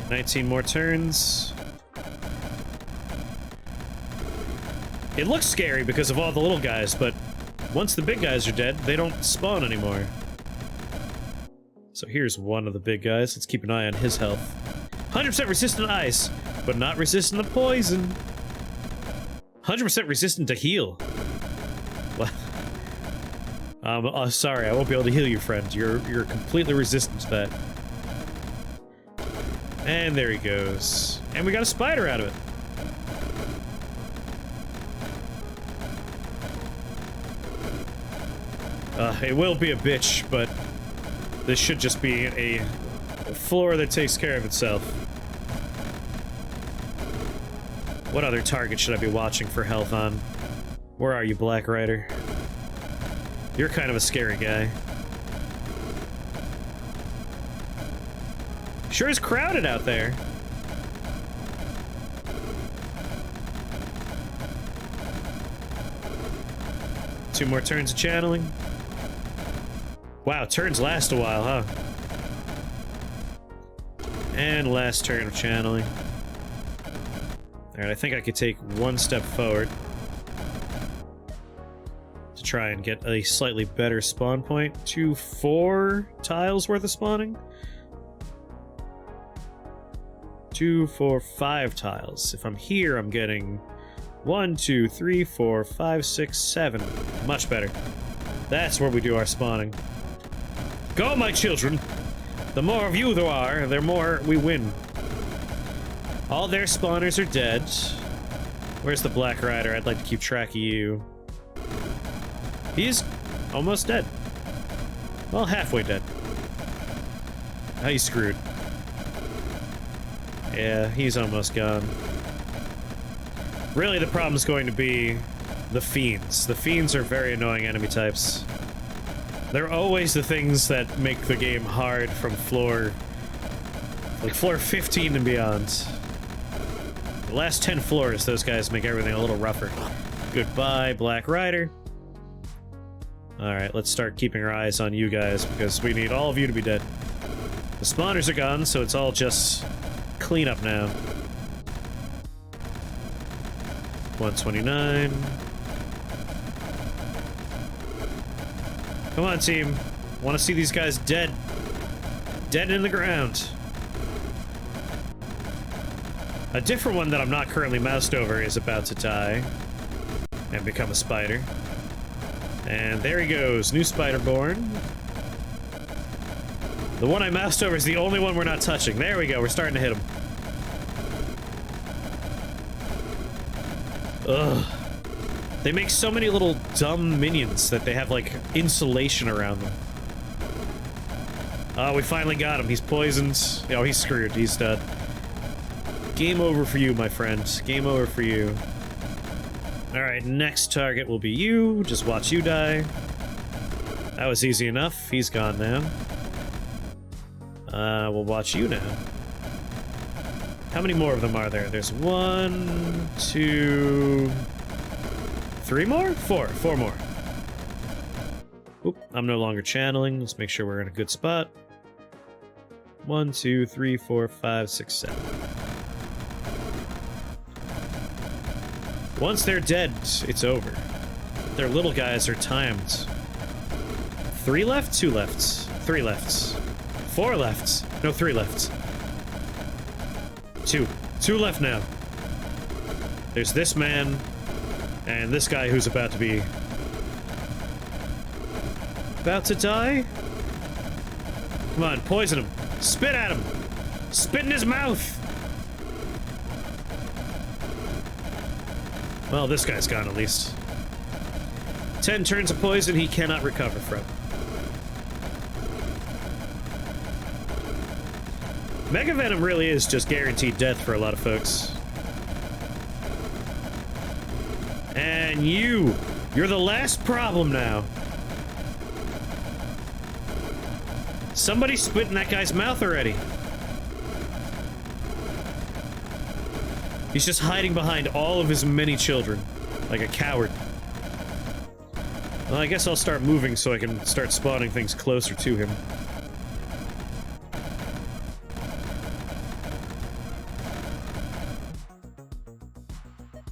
[SPEAKER 1] $19 more turns. It looks scary because of all the little guys, but once the big guys are dead, they don't spawn anymore. So here's one of the big guys. Let's keep an eye on his health. 100% resistant to ice, but not resistant to poison. 100% resistant to heal. What? Sorry, I won't be able to heal you, friend. You're completely resistant to that. And there he goes. And we got a spider out of it. It will be a bitch, but this should just be a floor that takes care of itself. What other target should I be watching for health on? Where are you, Black Rider? You're kind of a scary guy. Sure is crowded out there. Two more turns of channeling. Wow, turns last a while, huh? And last turn of channeling. Alright, I think I could take one step forward to try and get a slightly better spawn point. 4 tiles worth of spawning? 2, 4, 5 tiles. If I'm here, I'm getting 1, 2, 3, 4, 5, 6, 7. Much better. That's where we do our spawning. Go, my children! The more of you there are, the more we win. All their spawners are dead. Where's the Black Rider? I'd like to keep track of you. He's almost dead. Well, halfway dead. Now he's screwed. Yeah, he's almost gone. Really, the problem's going to be the Fiends. The Fiends are very annoying enemy types. They're always the things that make the game hard from floor 15 and beyond. The last 10 floors, those guys make everything a little rougher. Goodbye, Black Rider. Alright, let's start keeping our eyes on you guys, because we need all of you to be dead. The spawners are gone, so it's all just cleanup now. 129. Come on, team. Want to see these guys dead. Dead in the ground. A different one that I'm not currently moused over is about to die and become a spider. And there he goes, new spider born. The one I moused over is the only one we're not touching. There we go, we're starting to hit him. Ugh. They make so many little dumb minions that they have, like, insulation around them. Oh, we finally got him. He's poisoned. Oh, he's screwed. He's dead. Game over for you, my friend. Game over for you. Alright, next target will be you. Just watch you die. That was easy enough. He's gone now. We'll watch you now. How many more of them are there? There's 1, 2... 3 more? 4 more. Oop, I'm no longer channeling. Let's make sure we're in a good spot. 1, 2, 3, 4, 5, 6, 7. Once they're dead, it's over. Their little guys are timed. 3 left? 2 lefts. 3 lefts. 4 lefts. No, 3 lefts. 2. 2 left now. There's this man, and this guy who's about to be... about to die? Come on, poison him. Spit at him. Spit in his mouth. Well, this guy's gone at least. 10 turns of poison he cannot recover from. Mega Venom really is just guaranteed death for a lot of folks. And you're the last problem now. Somebody spit in that guy's mouth already. He's just hiding behind all of his many children, like a coward. Well, I guess I'll start moving so I can start spawning things closer to him.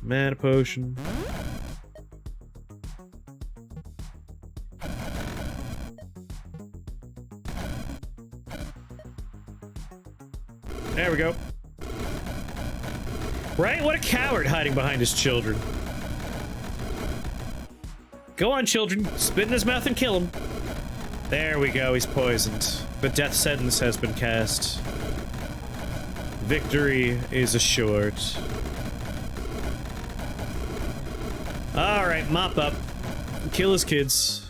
[SPEAKER 1] Mana potion. There we go. Right? What a coward hiding behind his children. Go on, children. Spit in his mouth and kill him. There we go. He's poisoned. The death sentence has been cast. Victory is assured. Alright, mop up. Kill his kids.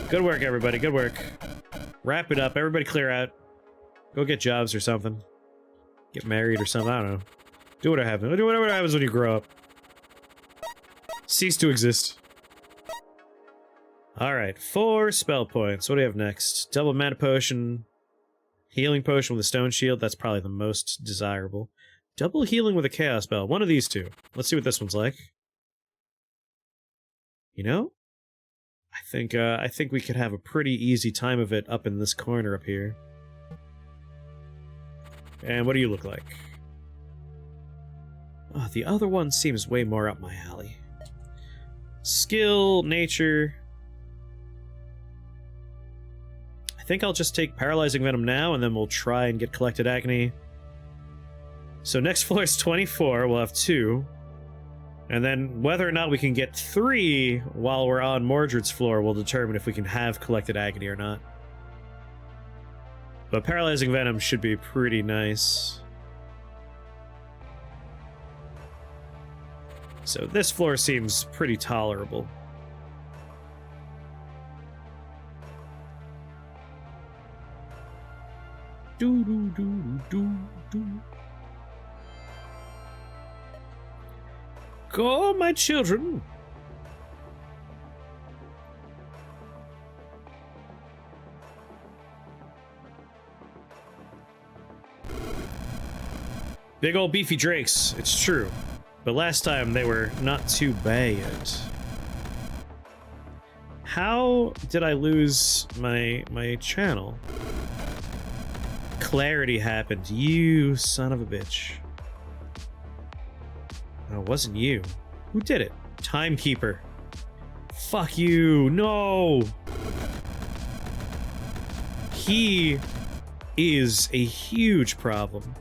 [SPEAKER 1] Good work, everybody. Good work. Wrap it up. Everybody clear out. Go get jobs or something. Get married or something. I don't know. Do whatever happens. Do whatever happens when you grow up. Cease to exist. Alright, 4 spell points. What do we have next? Double mana potion. Healing potion with a stone shield, that's probably the most desirable. Double healing with a chaos spell, one of these two. Let's see what this one's like. You know? I think we could have a pretty easy time of it up in this corner up here. And what do you look like? Oh, the other one seems way more up my alley. Skill, nature. I think I'll just take Paralyzing Venom now, and then we'll try and get Collected Agony. So next floor is 24, we'll have 2. And then whether or not we can get 3 while we're on Mordred's floor will determine if we can have Collected Agony or not. But Paralyzing Venom should be pretty nice. So this floor seems pretty tolerable. Do do do do do. Go, my children! Big old beefy drakes, it's true. But last time they were not too bad. How did I lose my channel? Clarity happened, you son of a bitch. No, it wasn't you. Who did it? Timekeeper. Fuck you. No! He is a huge problem.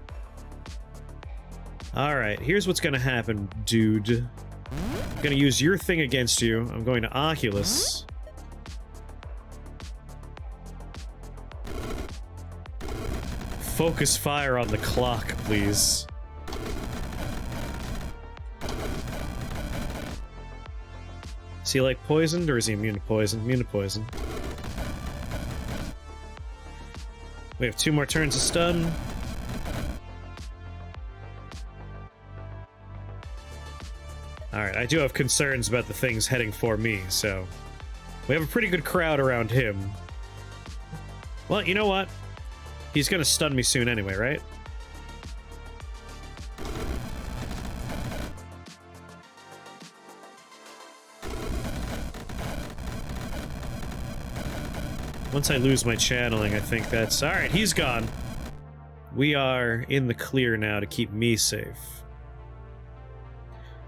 [SPEAKER 1] Alright, here's what's gonna happen, dude. I'm gonna use your thing against you. I'm going to Oculus. Focus fire on the clock, please. Is he like poisoned, or is he immune to poison? Immune to poison. We have 2 more turns of stun. Alright, I do have concerns about the things heading for me, so... we have a pretty good crowd around him. Well, you know what? He's gonna stun me soon anyway, right? Once I lose my channeling, I think that's... alright, he's gone. We are in the clear now to keep me safe.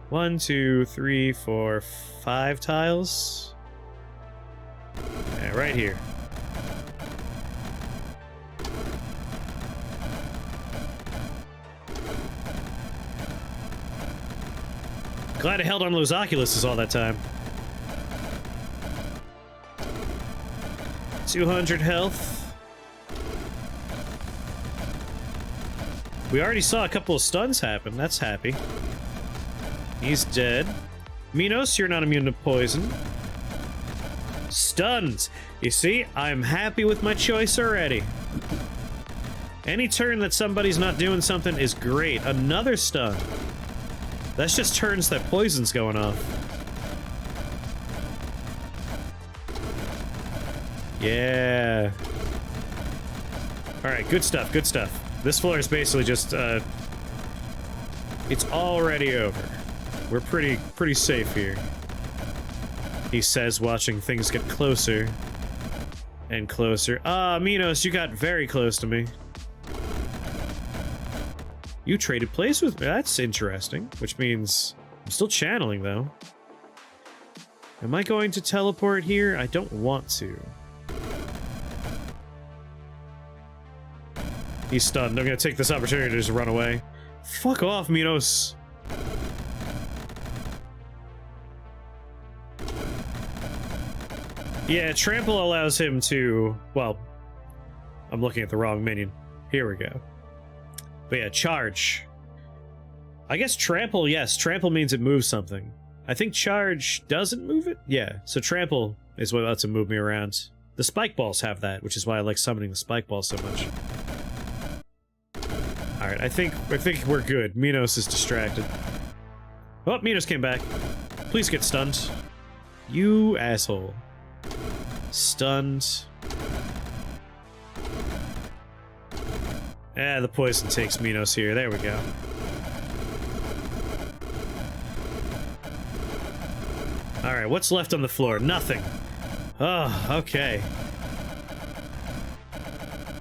[SPEAKER 1] 1, 2, 3, 4, 5 tiles. Yeah, right here. Glad I held on to those Oculuses all that time. 200 health. We already saw a couple of stuns happen. That's happy. He's dead. Minos, you're not immune to poison. Stuns! You see, I'm happy with my choice already. Any turn that somebody's not doing something is great. Another stun. That's just turns that poison's going off. Yeah. Alright, good stuff, good stuff. This floor is basically just, it's already over. We're pretty safe here. He says, watching things get closer and closer. Ah, Minos, you got very close to me. You traded place with me. That's interesting. Which means I'm still channeling, though. Am I going to teleport here? I don't want to. He's stunned. I'm gonna take this opportunity to just run away. Fuck off, Minos. Yeah, trample allows him to... well, I'm looking at the wrong minion. Here we go. But yeah, charge. I guess trample, yes. Trample means it moves something. I think charge doesn't move it? Yeah, so trample is what lets him move me around. The spike balls have that, which is why I like summoning the spike balls so much. Alright, I think we're good. Minos is distracted. Oh, Minos came back. Please get stunned. You asshole. Ah, the poison takes Minos here. There we go. Alright, what's left on the floor? Nothing. Oh, okay.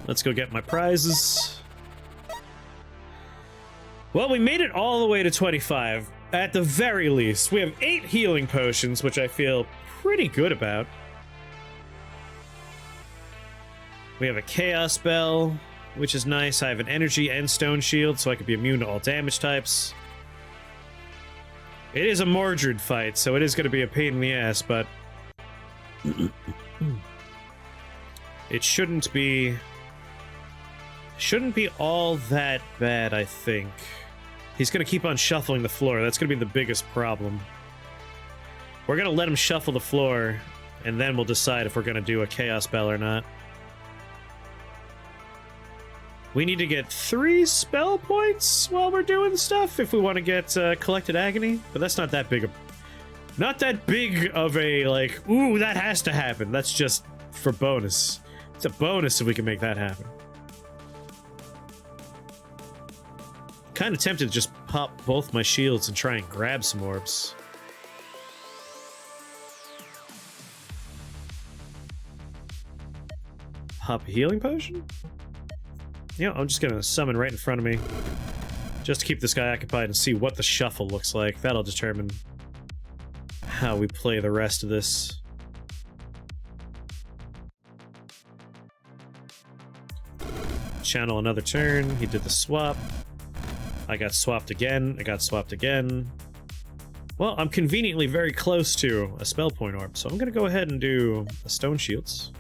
[SPEAKER 1] Let's go get my prizes. Well, we made it all the way to 25. At the very least, we have 8 healing potions, which I feel pretty good about. We have a Chaos Spell, which is nice. I have an Energy and Stone Shield, so I could be immune to all damage types. It is a Mordred fight, so it is going to be a pain in the ass, but... it shouldn't be all that bad, I think. He's going to keep on shuffling the floor. That's going to be the biggest problem. We're going to let him shuffle the floor, and then we'll decide if we're going to do a Chaos Spell or not. We need to get 3 spell points while we're doing stuff if we want to get Collected Agony, but that's not that big of... Not that big of a, like, ooh, that has to happen. That's just for bonus. It's a bonus if we can make that happen. Kind of tempted to just pop both my shields and try and grab some orbs. Pop a healing potion? Yeah, I'm just gonna summon right in front of me. Just to keep this guy occupied and see what the shuffle looks like. That'll determine how we play the rest of this. Channel another turn. He did the swap. I got swapped again. I got swapped again. Well, I'm conveniently very close to a spell point orb, so I'm gonna go ahead and do a Stone Shields.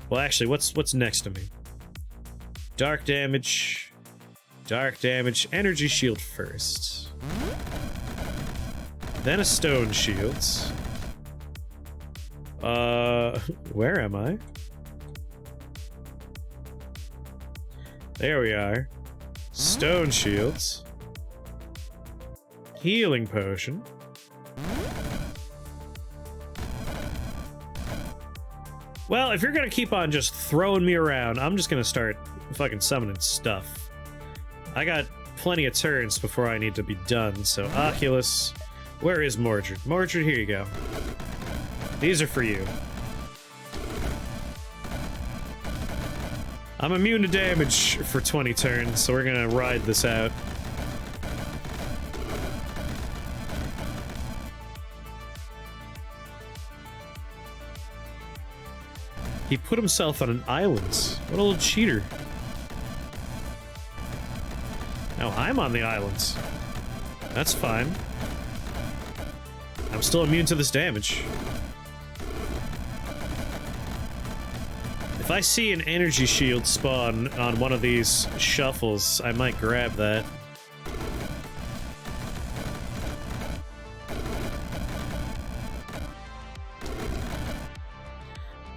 [SPEAKER 1] Well, actually, what's next to me? Dark damage, energy shield first. Then a Stone Shields. Where am I? There we are. Stone Shields. Healing Potion. Well, if you're gonna keep on just throwing me around, I'm just gonna start fucking summoning stuff. I got plenty of turns before I need to be done, so Oculus. Where is Mordred? Mordred, here you go. These are for you. I'm immune to damage for 20 turns, so we're gonna ride this out. He put himself on an island. What a little cheater. Now I'm on the islands. That's fine. I'm still immune to this damage. If I see an energy shield spawn on one of these shuffles, I might grab that.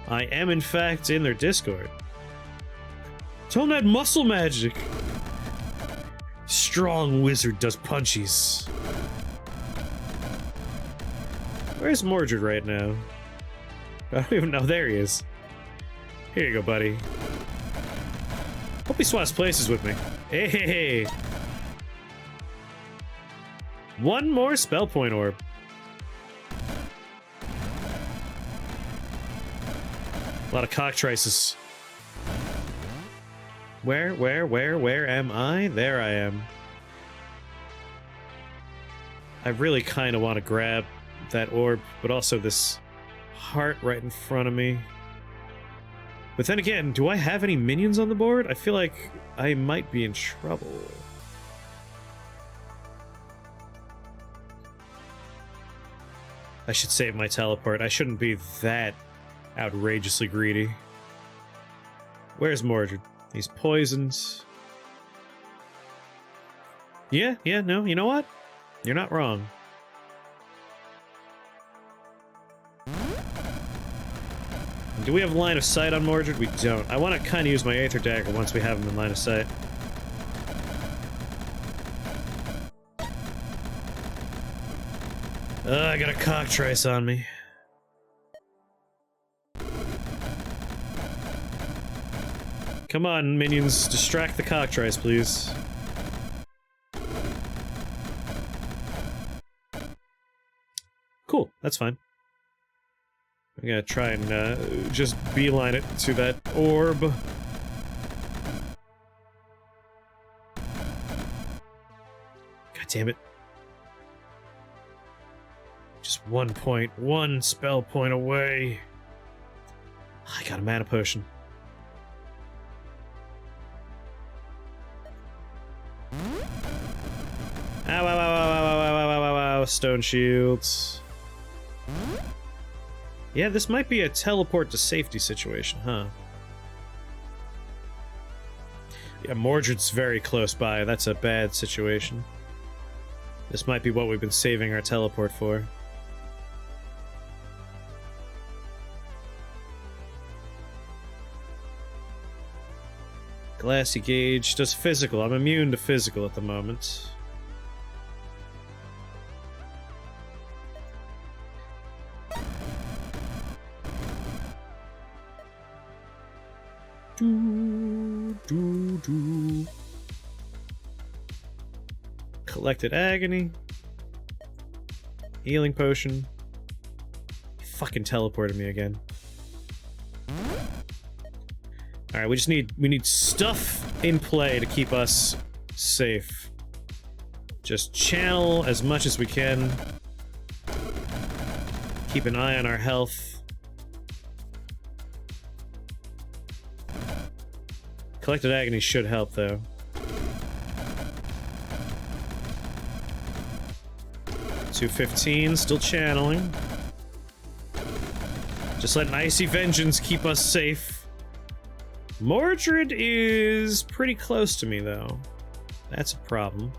[SPEAKER 1] I am, in fact, in their Discord. Tell them that muscle magic! Strong wizard does punchies. Where's Mordred right now? I don't even know. There he is. Here you go, buddy. Hope he swaps places with me. Hey, hey, hey. One more spell point orb. A lot of cockatrices. Where am I? There I am. I really kind of want to grab that orb, but also this heart right in front of me. But then again, do I have any minions on the board? I feel like I might be in trouble. I should save my teleport. I shouldn't be that outrageously greedy. Where's Mordred? He's poisoned. Yeah, no, you know what? You're not wrong. Do we have line of sight on Mordred? We don't. I want to kind of use my Aether Dagger once we have him in line of sight. I got a cockatrice on me. Come on, minions, distract the cockatrice, please. Cool, that's fine. I'm gonna try and just beeline it to that orb. God damn it. Just 1 point, 1 spell point away. I got a mana potion. Ow, ow, ow, ow, ow, ow, ow, ow, ow, stone shields. Yeah, this might be a teleport to safety situation, huh? Yeah, Mordred's very close by. That's a bad situation. This might be what we've been saving our teleport for. Glassy gauge does physical. I'm immune to physical at the moment. Collected agony. Healing potion. He fucking teleported me again. Alright, we need stuff in play to keep us safe. Just channel as much as we can. Keep an eye on our health. Collected agony should help, though. $215, still channeling. Just let an icy vengeance keep us safe. Mordred is pretty close to me, though. That's a problem.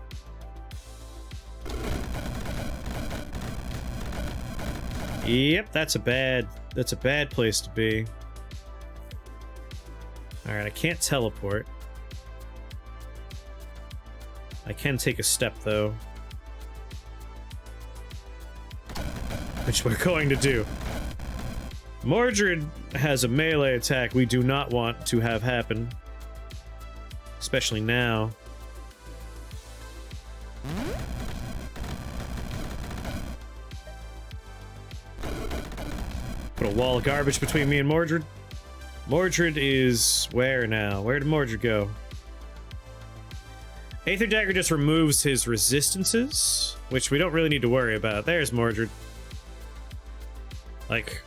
[SPEAKER 1] Yep, that's a bad place to be. Alright, I can't teleport. I can take a step, though. Which we're going to do. Mordred has a melee attack we do not want to have happen. Especially now. Put a wall of garbage between me and Mordred. Mordred is where now? Where did Mordred go? Aether Dagger just removes his resistances, which we don't really need to worry about. There's Mordred. Like,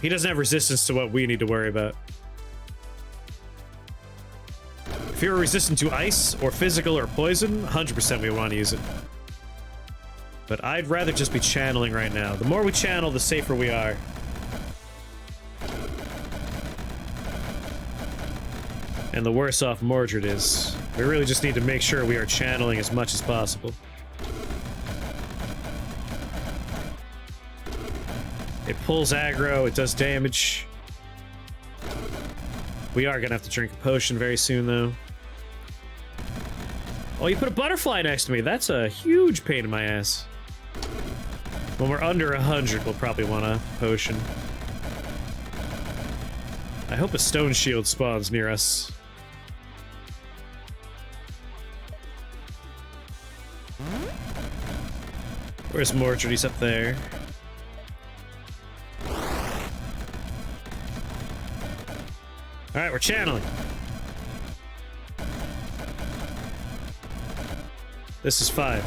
[SPEAKER 1] he doesn't have resistance to what we need to worry about. If you're resistant to ice, or physical, or poison, 100% we want to use it. But I'd rather just be channeling right now. The more we channel, the safer we are. And the worse off Mordred is. We really just need to make sure we are channeling as much as possible. It pulls aggro, it does damage. We are gonna have to drink a potion very soon, though. Oh, you put a butterfly next to me. That's a huge pain in my ass. When we're under 100, we'll probably want a potion. I hope a stone shield spawns near us. Where's Mordred? He's up there. Alright, we're channeling. This is fine.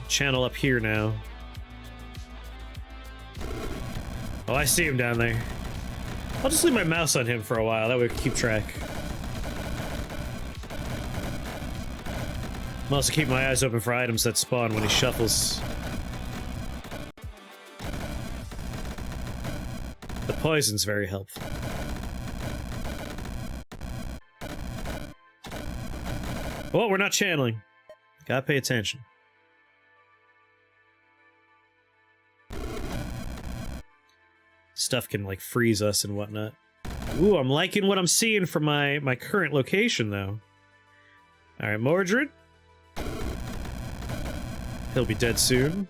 [SPEAKER 1] Channel up here now. Oh, I see him down there. I'll just leave my mouse on him for a while, that way we can keep track. I'm also keeping my eyes open for items that spawn when he shuffles. The poison's very helpful. Oh, we're not channeling. Gotta pay attention. Stuff can, like, freeze us and whatnot. Ooh, I'm liking what I'm seeing from my current location, though. Alright, Mordred. He'll be dead soon.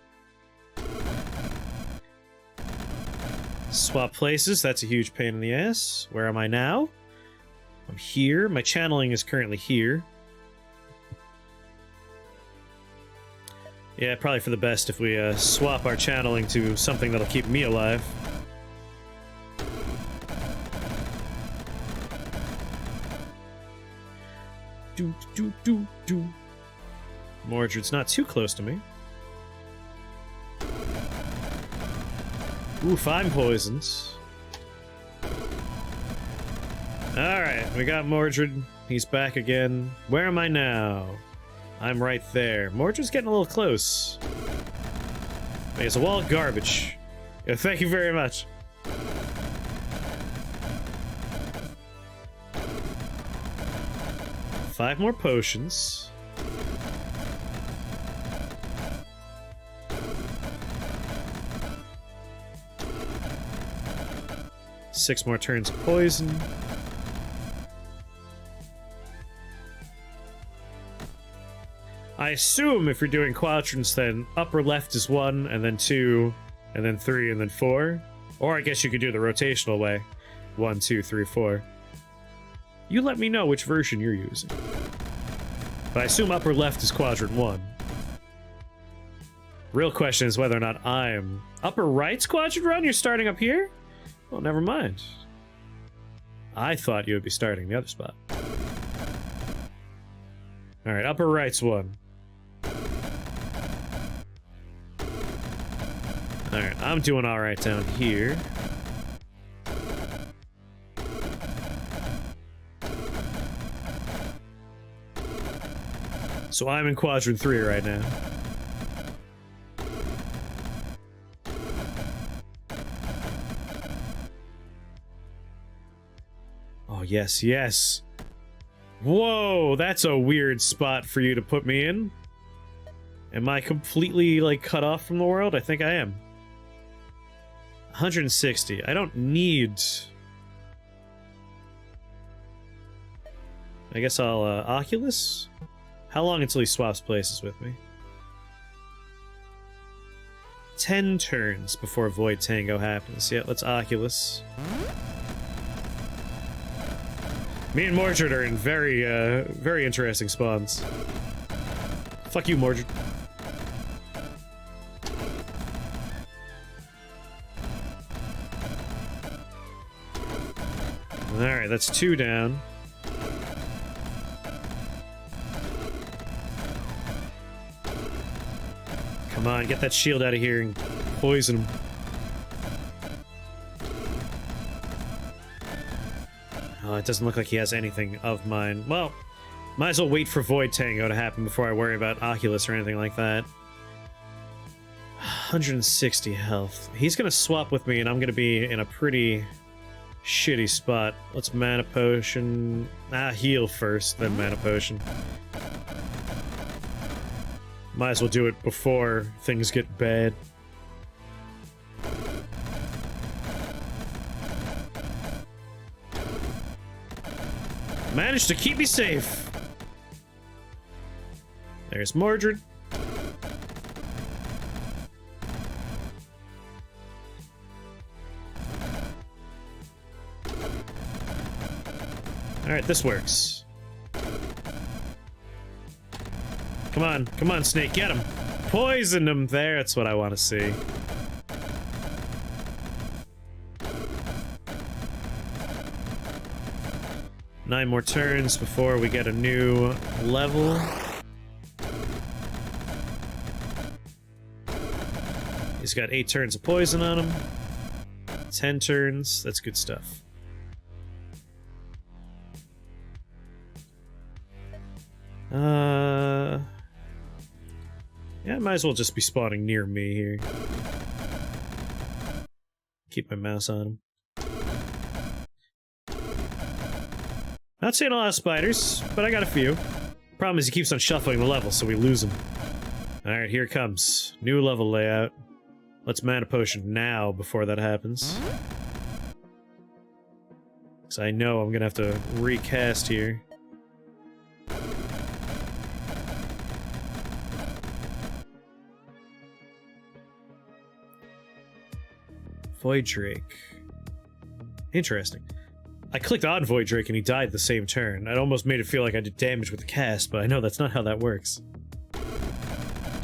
[SPEAKER 1] Swap places, that's a huge pain in the ass. Where am I now? I'm here. My channeling is currently here. Yeah, probably for the best if we swap our channeling to something that'll keep me alive. Do. Mordred's not too close to me. Oof, I'm poisoned. Alright, we got Mordred. He's back again. Where am I now? I'm right there. Mordred's getting a little close. It's a wall of garbage. Yeah, thank you very much. Five more potions. Six more turns of poison. I assume if you're doing quadrants, then upper left is 1, and then 2, and then 3, and then 4. Or I guess you could do the rotational way. 1, 2, 3, 4. You let me know which version you're using. But I assume upper left is quadrant 1. Real question is whether or not I'm... Upper right's quadrant run? You're starting up here? Well, never mind. I thought you would be starting the other spot. Alright, upper right's 1. Alright, I'm doing alright down here. So I'm in quadrant 3 right now. Oh, yes, yes. Whoa, that's a weird spot for you to put me in. Am I completely, like, cut off from the world? I think I am. 160. I don't need... I guess I'll, Oculus? How long until he swaps places with me? 10 turns before Void Tango happens. Yeah, let's Oculus. Me and Mordred are in very, very interesting spawns. Fuck you, Mordred. Alright, that's 2 down. Come on, get that shield out of here and poison him. Oh, it doesn't look like he has anything of mine. Well, might as well wait for Void Tango to happen before I worry about Oculus or anything like that. 160 health. He's gonna swap with me and I'm gonna be in a pretty shitty spot. Let's mana potion. Heal first, then mana potion. Might as well do it before things get bad. Managed to keep me safe. There's Mordred. Alright, this works. Come on, Snake, get him. Poison him there, that's what I want to see. Nine more turns before we get a new level. He's got 8 turns of poison on him. 10 turns, that's good stuff. Yeah, might as well just be spawning near me here. Keep my mouse on him. Not seeing a lot of spiders, but I got a few. Problem is he keeps on shuffling the level, so we lose him. Alright, here it comes. New level layout. Let's mana potion now before that happens. Because I know I'm gonna have to recast here. Void Drake. Interesting. I clicked on Void Drake and he died the same turn. It almost made it feel like I did damage with the cast, but I know that's not how that works.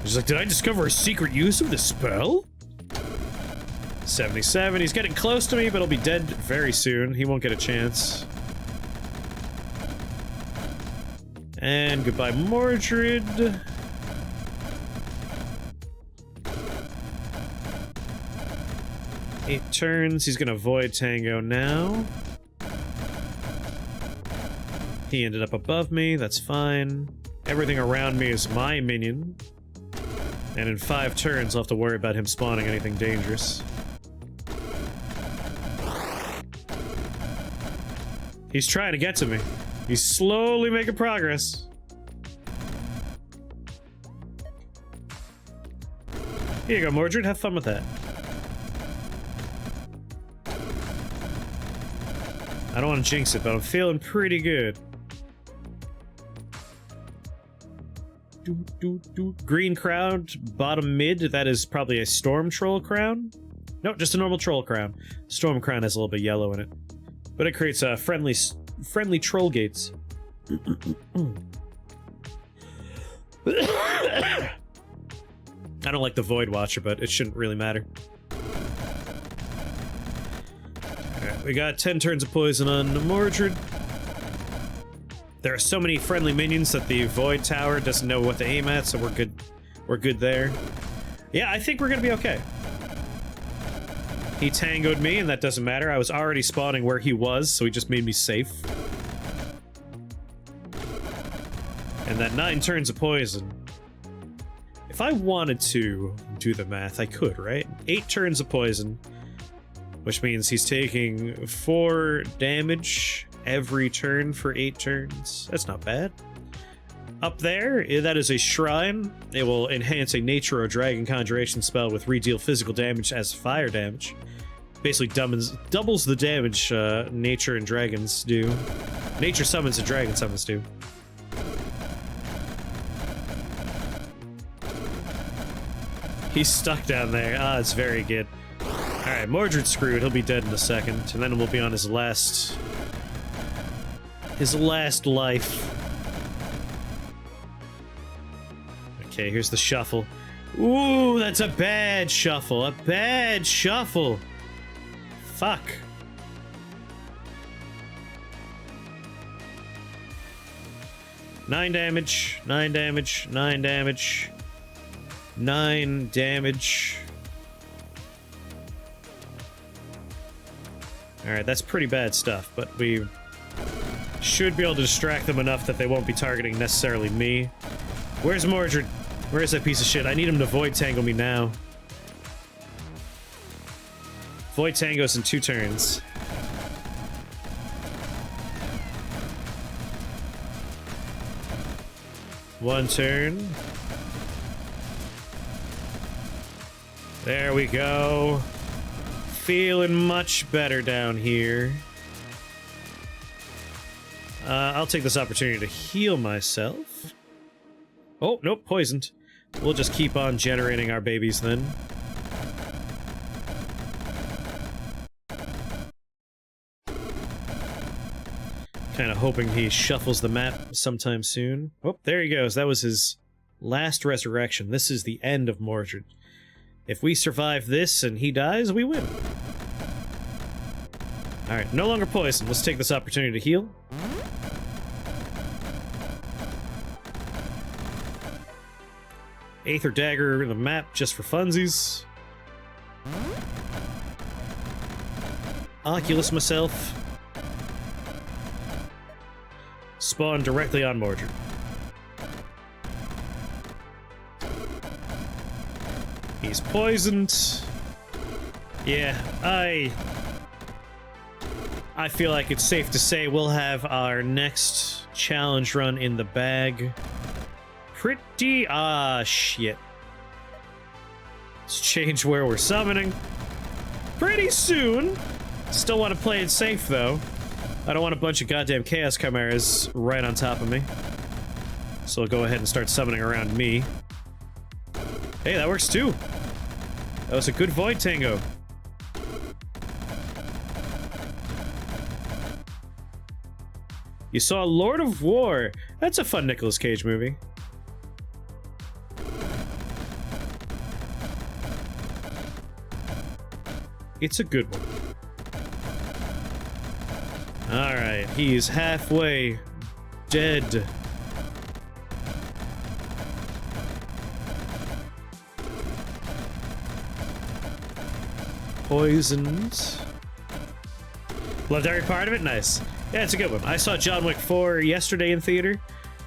[SPEAKER 1] He's like, did I discover a secret use of this spell? 77. He's getting close to me, but he'll be dead very soon. He won't get a chance. And goodbye, Mordred. Eight turns. He's gonna Void Tango now. He ended up above me. That's fine. Everything around me is my minion. And in 5 turns, I'll have to worry about him spawning anything dangerous. He's trying to get to me. He's slowly making progress. Here you go, Mordred. Have fun with that. I don't want to jinx it, but I'm feeling pretty good. Green crown, bottom mid. That is probably a storm troll crown. No, just a normal troll crown. Storm crown has a little bit yellow in it, but it creates friendly troll gates. I don't like the Void Watcher, but it shouldn't really matter. Alright, we got 10 turns of poison on Mordred. There are so many friendly minions that the Void Tower doesn't know what to aim at, so we're good. We're good there. Yeah, I think we're gonna be okay. He tangoed me, and that doesn't matter. I was already spawning where he was, so he just made me safe. And that 9 turns of poison. If I wanted to do the math, I could, right? 8 turns of poison, which means he's taking 4 damage every turn for 8 turns. That's not bad. Up there, that is a shrine. It will enhance a nature or dragon conjuration spell with redeal physical damage as fire damage. Basically doubles the damage nature and dragons do. Nature summons and dragon summons do. He's stuck down there. Ah, it's very good. Alright, Mordred's screwed. He'll be dead in a second, and then we'll be on his last life. Okay, here's the shuffle. Ooh, that's a bad shuffle. A bad shuffle. Fuck. Nine damage. 9 damage. 9 damage. 9 damage. Alright, that's pretty bad stuff, but we should be able to distract them enough that they won't be targeting necessarily me. Where's Mordred? Where's that piece of shit? I need him to Void Tangle me now. Void Tangos in 2 turns. One turn. There we go. Feeling much better down here. I'll take this opportunity to heal myself. Oh, nope, poisoned. We'll just keep on generating our babies then. Kind of hoping he shuffles the map sometime soon. Oh, there he goes. That was his last resurrection. This is the end of Mordred. If we survive this and he dies, we win. Alright, no longer poison. Let's take this opportunity to heal. Aether Dagger the map just for funsies. Oculus myself. Spawn directly on Mordred. He's poisoned. Yeah, I feel like it's safe to say we'll have our next challenge run in the bag. Pretty... shit. Let's change where we're summoning. Pretty soon. Still want to play it safe, though. I don't want a bunch of goddamn Chaos Chimeras right on top of me. So I'll go ahead and start summoning around me. Hey, that works too. That was a good Void Tango. You saw Lord of War. That's a fun Nicolas Cage movie. It's a good one. Alright, he's halfway dead. Poisoned. Loved every part of it? Nice. Yeah, it's a good one. I saw John Wick 4 yesterday in theater.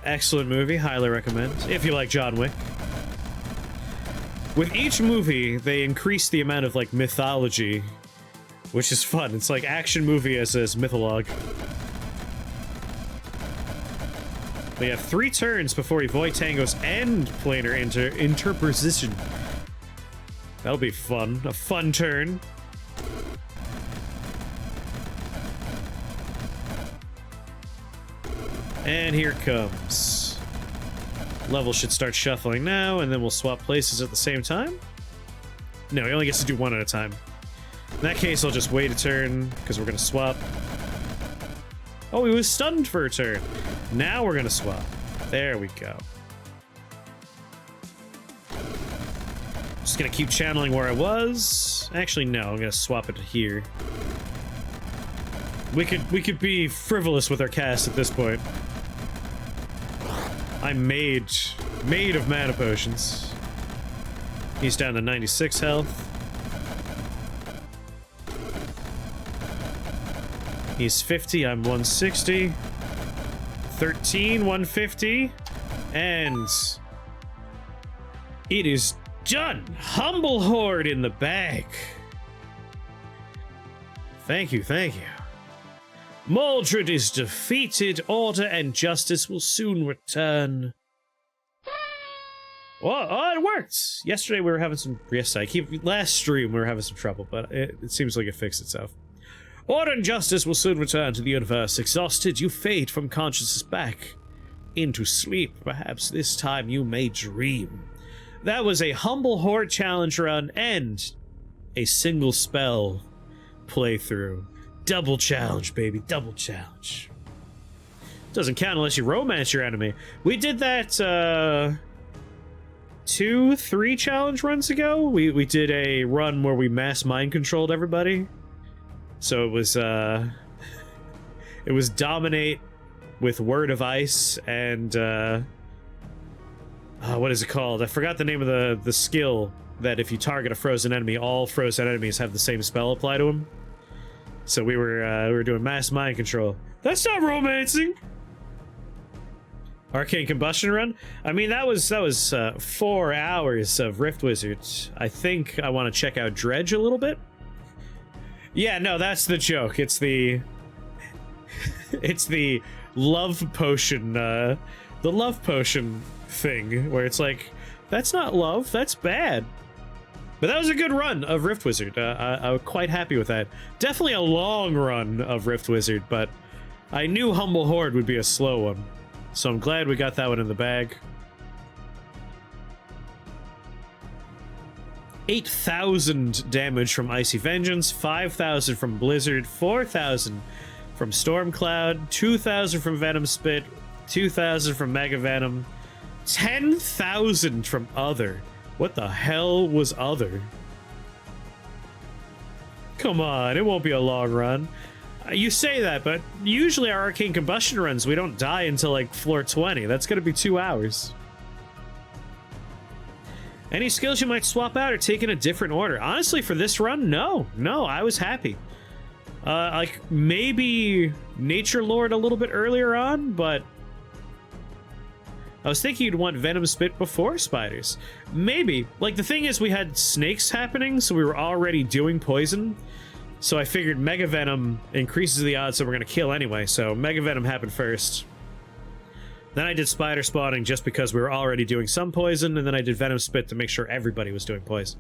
[SPEAKER 1] Excellent movie. Highly recommend. If you like John Wick. With each movie, they increase the amount of, like, mythology, which is fun. It's like action movie as mythologue. They have 3 turns before you avoid Tango's end planar interposition. That'll be fun. A fun turn. And here it comes. Level should start shuffling now, and then we'll swap places at the same time. No, he only gets to do one at a time. In that case, I'll just wait a turn, because we're going to swap. Oh, he was stunned for a turn. Now we're going to swap. There we go. Just going to keep channeling where I was. Actually, no, I'm going to swap it to here. We could be frivolous with our cast at this point. I'm made of mana potions. He's down to 96 health. He's 50, I'm 160. 13, 150. And it is done! Humble Horde in the bag. Thank you, thank you. Mordred is defeated. Order and justice will soon return. Oh, it worked! Yesterday we were having some... Yes, last stream we were having some trouble, but it seems like it fixed itself. Order and justice will soon return to the universe. Exhausted, you fade from consciousness back into sleep. Perhaps this time you may dream. That was a Humble Horde challenge run and a single spell playthrough. Double challenge, baby. Double challenge. Doesn't count unless you romance your enemy. We did that, 2-3 challenge runs ago. We did a run where we mass mind controlled everybody. So it was dominate with Word of Ice and, what is it called? I forgot the name of the skill that if you target a frozen enemy, all frozen enemies have the same spell apply to them. So we were doing mass mind control. That's not romancing. Arcane Combustion Run. I mean, that was 4 hours of Rift Wizard. I think I want to check out Dredge a little bit. Yeah, no, that's the joke. It's the love potion. The love potion thing where it's like, that's not love. That's bad. But that was a good run of Rift Wizard. I was quite happy with that. Definitely a long run of Rift Wizard, but I knew Humble Horde would be a slow one. So I'm glad we got that one in the bag. 8,000 damage from Icy Vengeance, 5,000 from Blizzard, 4,000 from Stormcloud, 2,000 from Venom Spit, 2,000 from Mega Venom, 10,000 from Other. What the hell was Other? Come on, it won't be a long run. You say that, but usually our Arcane Combustion runs, we don't die until like floor 20. That's gonna be 2 hours. Any skills you might swap out or take in a different order? Honestly, for this run, no, I was happy. Like maybe Nature Lord a little bit earlier on, but I was thinking you'd want Venom Spit before Spiders. Maybe. Like, the thing is, we had snakes happening, so we were already doing poison. So I figured Mega Venom increases the odds that we're going to kill anyway, so Mega Venom happened first. Then I did Spider Spawning just because we were already doing some poison, and then I did Venom Spit to make sure everybody was doing poison.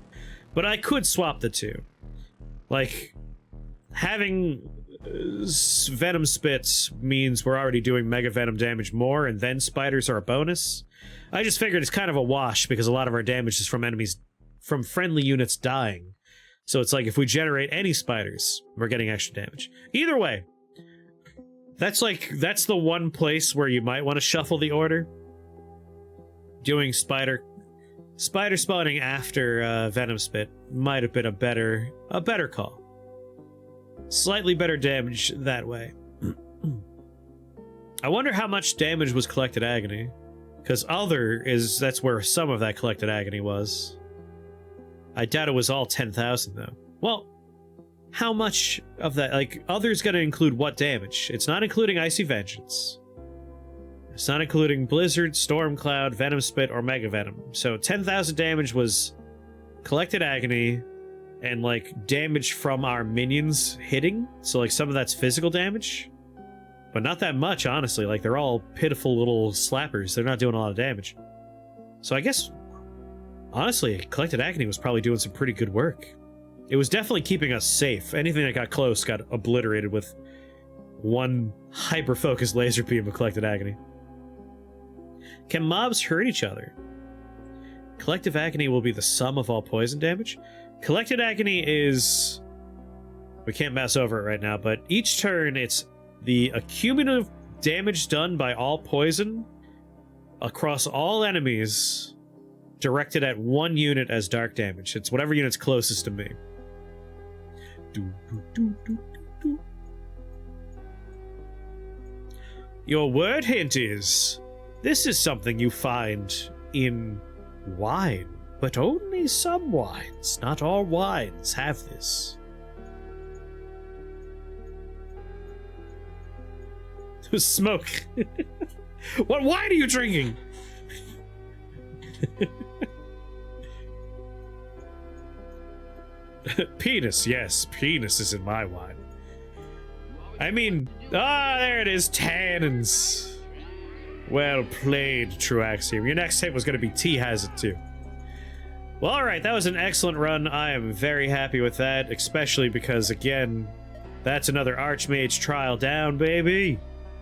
[SPEAKER 1] But I could swap the two. Like, having Venom Spits means we're already doing Mega Venom damage more, and then Spiders are a bonus. I just figured it's kind of a wash because a lot of our damage is from enemies, from friendly units dying. So it's like if we generate any Spiders, we're getting extra damage. Either way, That's the one place where you might want to shuffle the order. Doing spider spawning after Venom Spit might have been a better call. Slightly better damage that way. I wonder how much damage was Collected Agony, because that's where some of that Collected Agony was. I doubt it was all 10,000 though. Well, how much of that, like, other's gonna include what damage? It's not including Icy Vengeance. It's not including Blizzard, Storm Cloud, Venom Spit, or Mega Venom. So 10,000 damage was Collected Agony and, like, damage from our minions hitting. So, like, some of that's physical damage. But not that much, honestly. Like, they're all pitiful little slappers. They're not doing a lot of damage. So I guess, honestly, Collected Agony was probably doing some pretty good work. It was definitely keeping us safe. Anything that got close got obliterated with one hyper-focused laser beam of Collected Agony. Can mobs hurt each other? Collective Agony will be the sum of all poison damage. Collected Agony is... we can't mess over it right now, but each turn it's the accumulative damage done by all poison across all enemies directed at one unit as dark damage. It's whatever unit's closest to me. Your word hint is, this is something you find in wine, but only some wines. Not all wines have this. Smoke. What wine are you drinking? Penis, yes, penis is in my wine. I mean, there it is, tannins. Well played, Truaxium. Your next hit was going to be T has it too. Well, alright, that was an excellent run. I am very happy with that, especially because, again, that's another Archmage trial down, baby.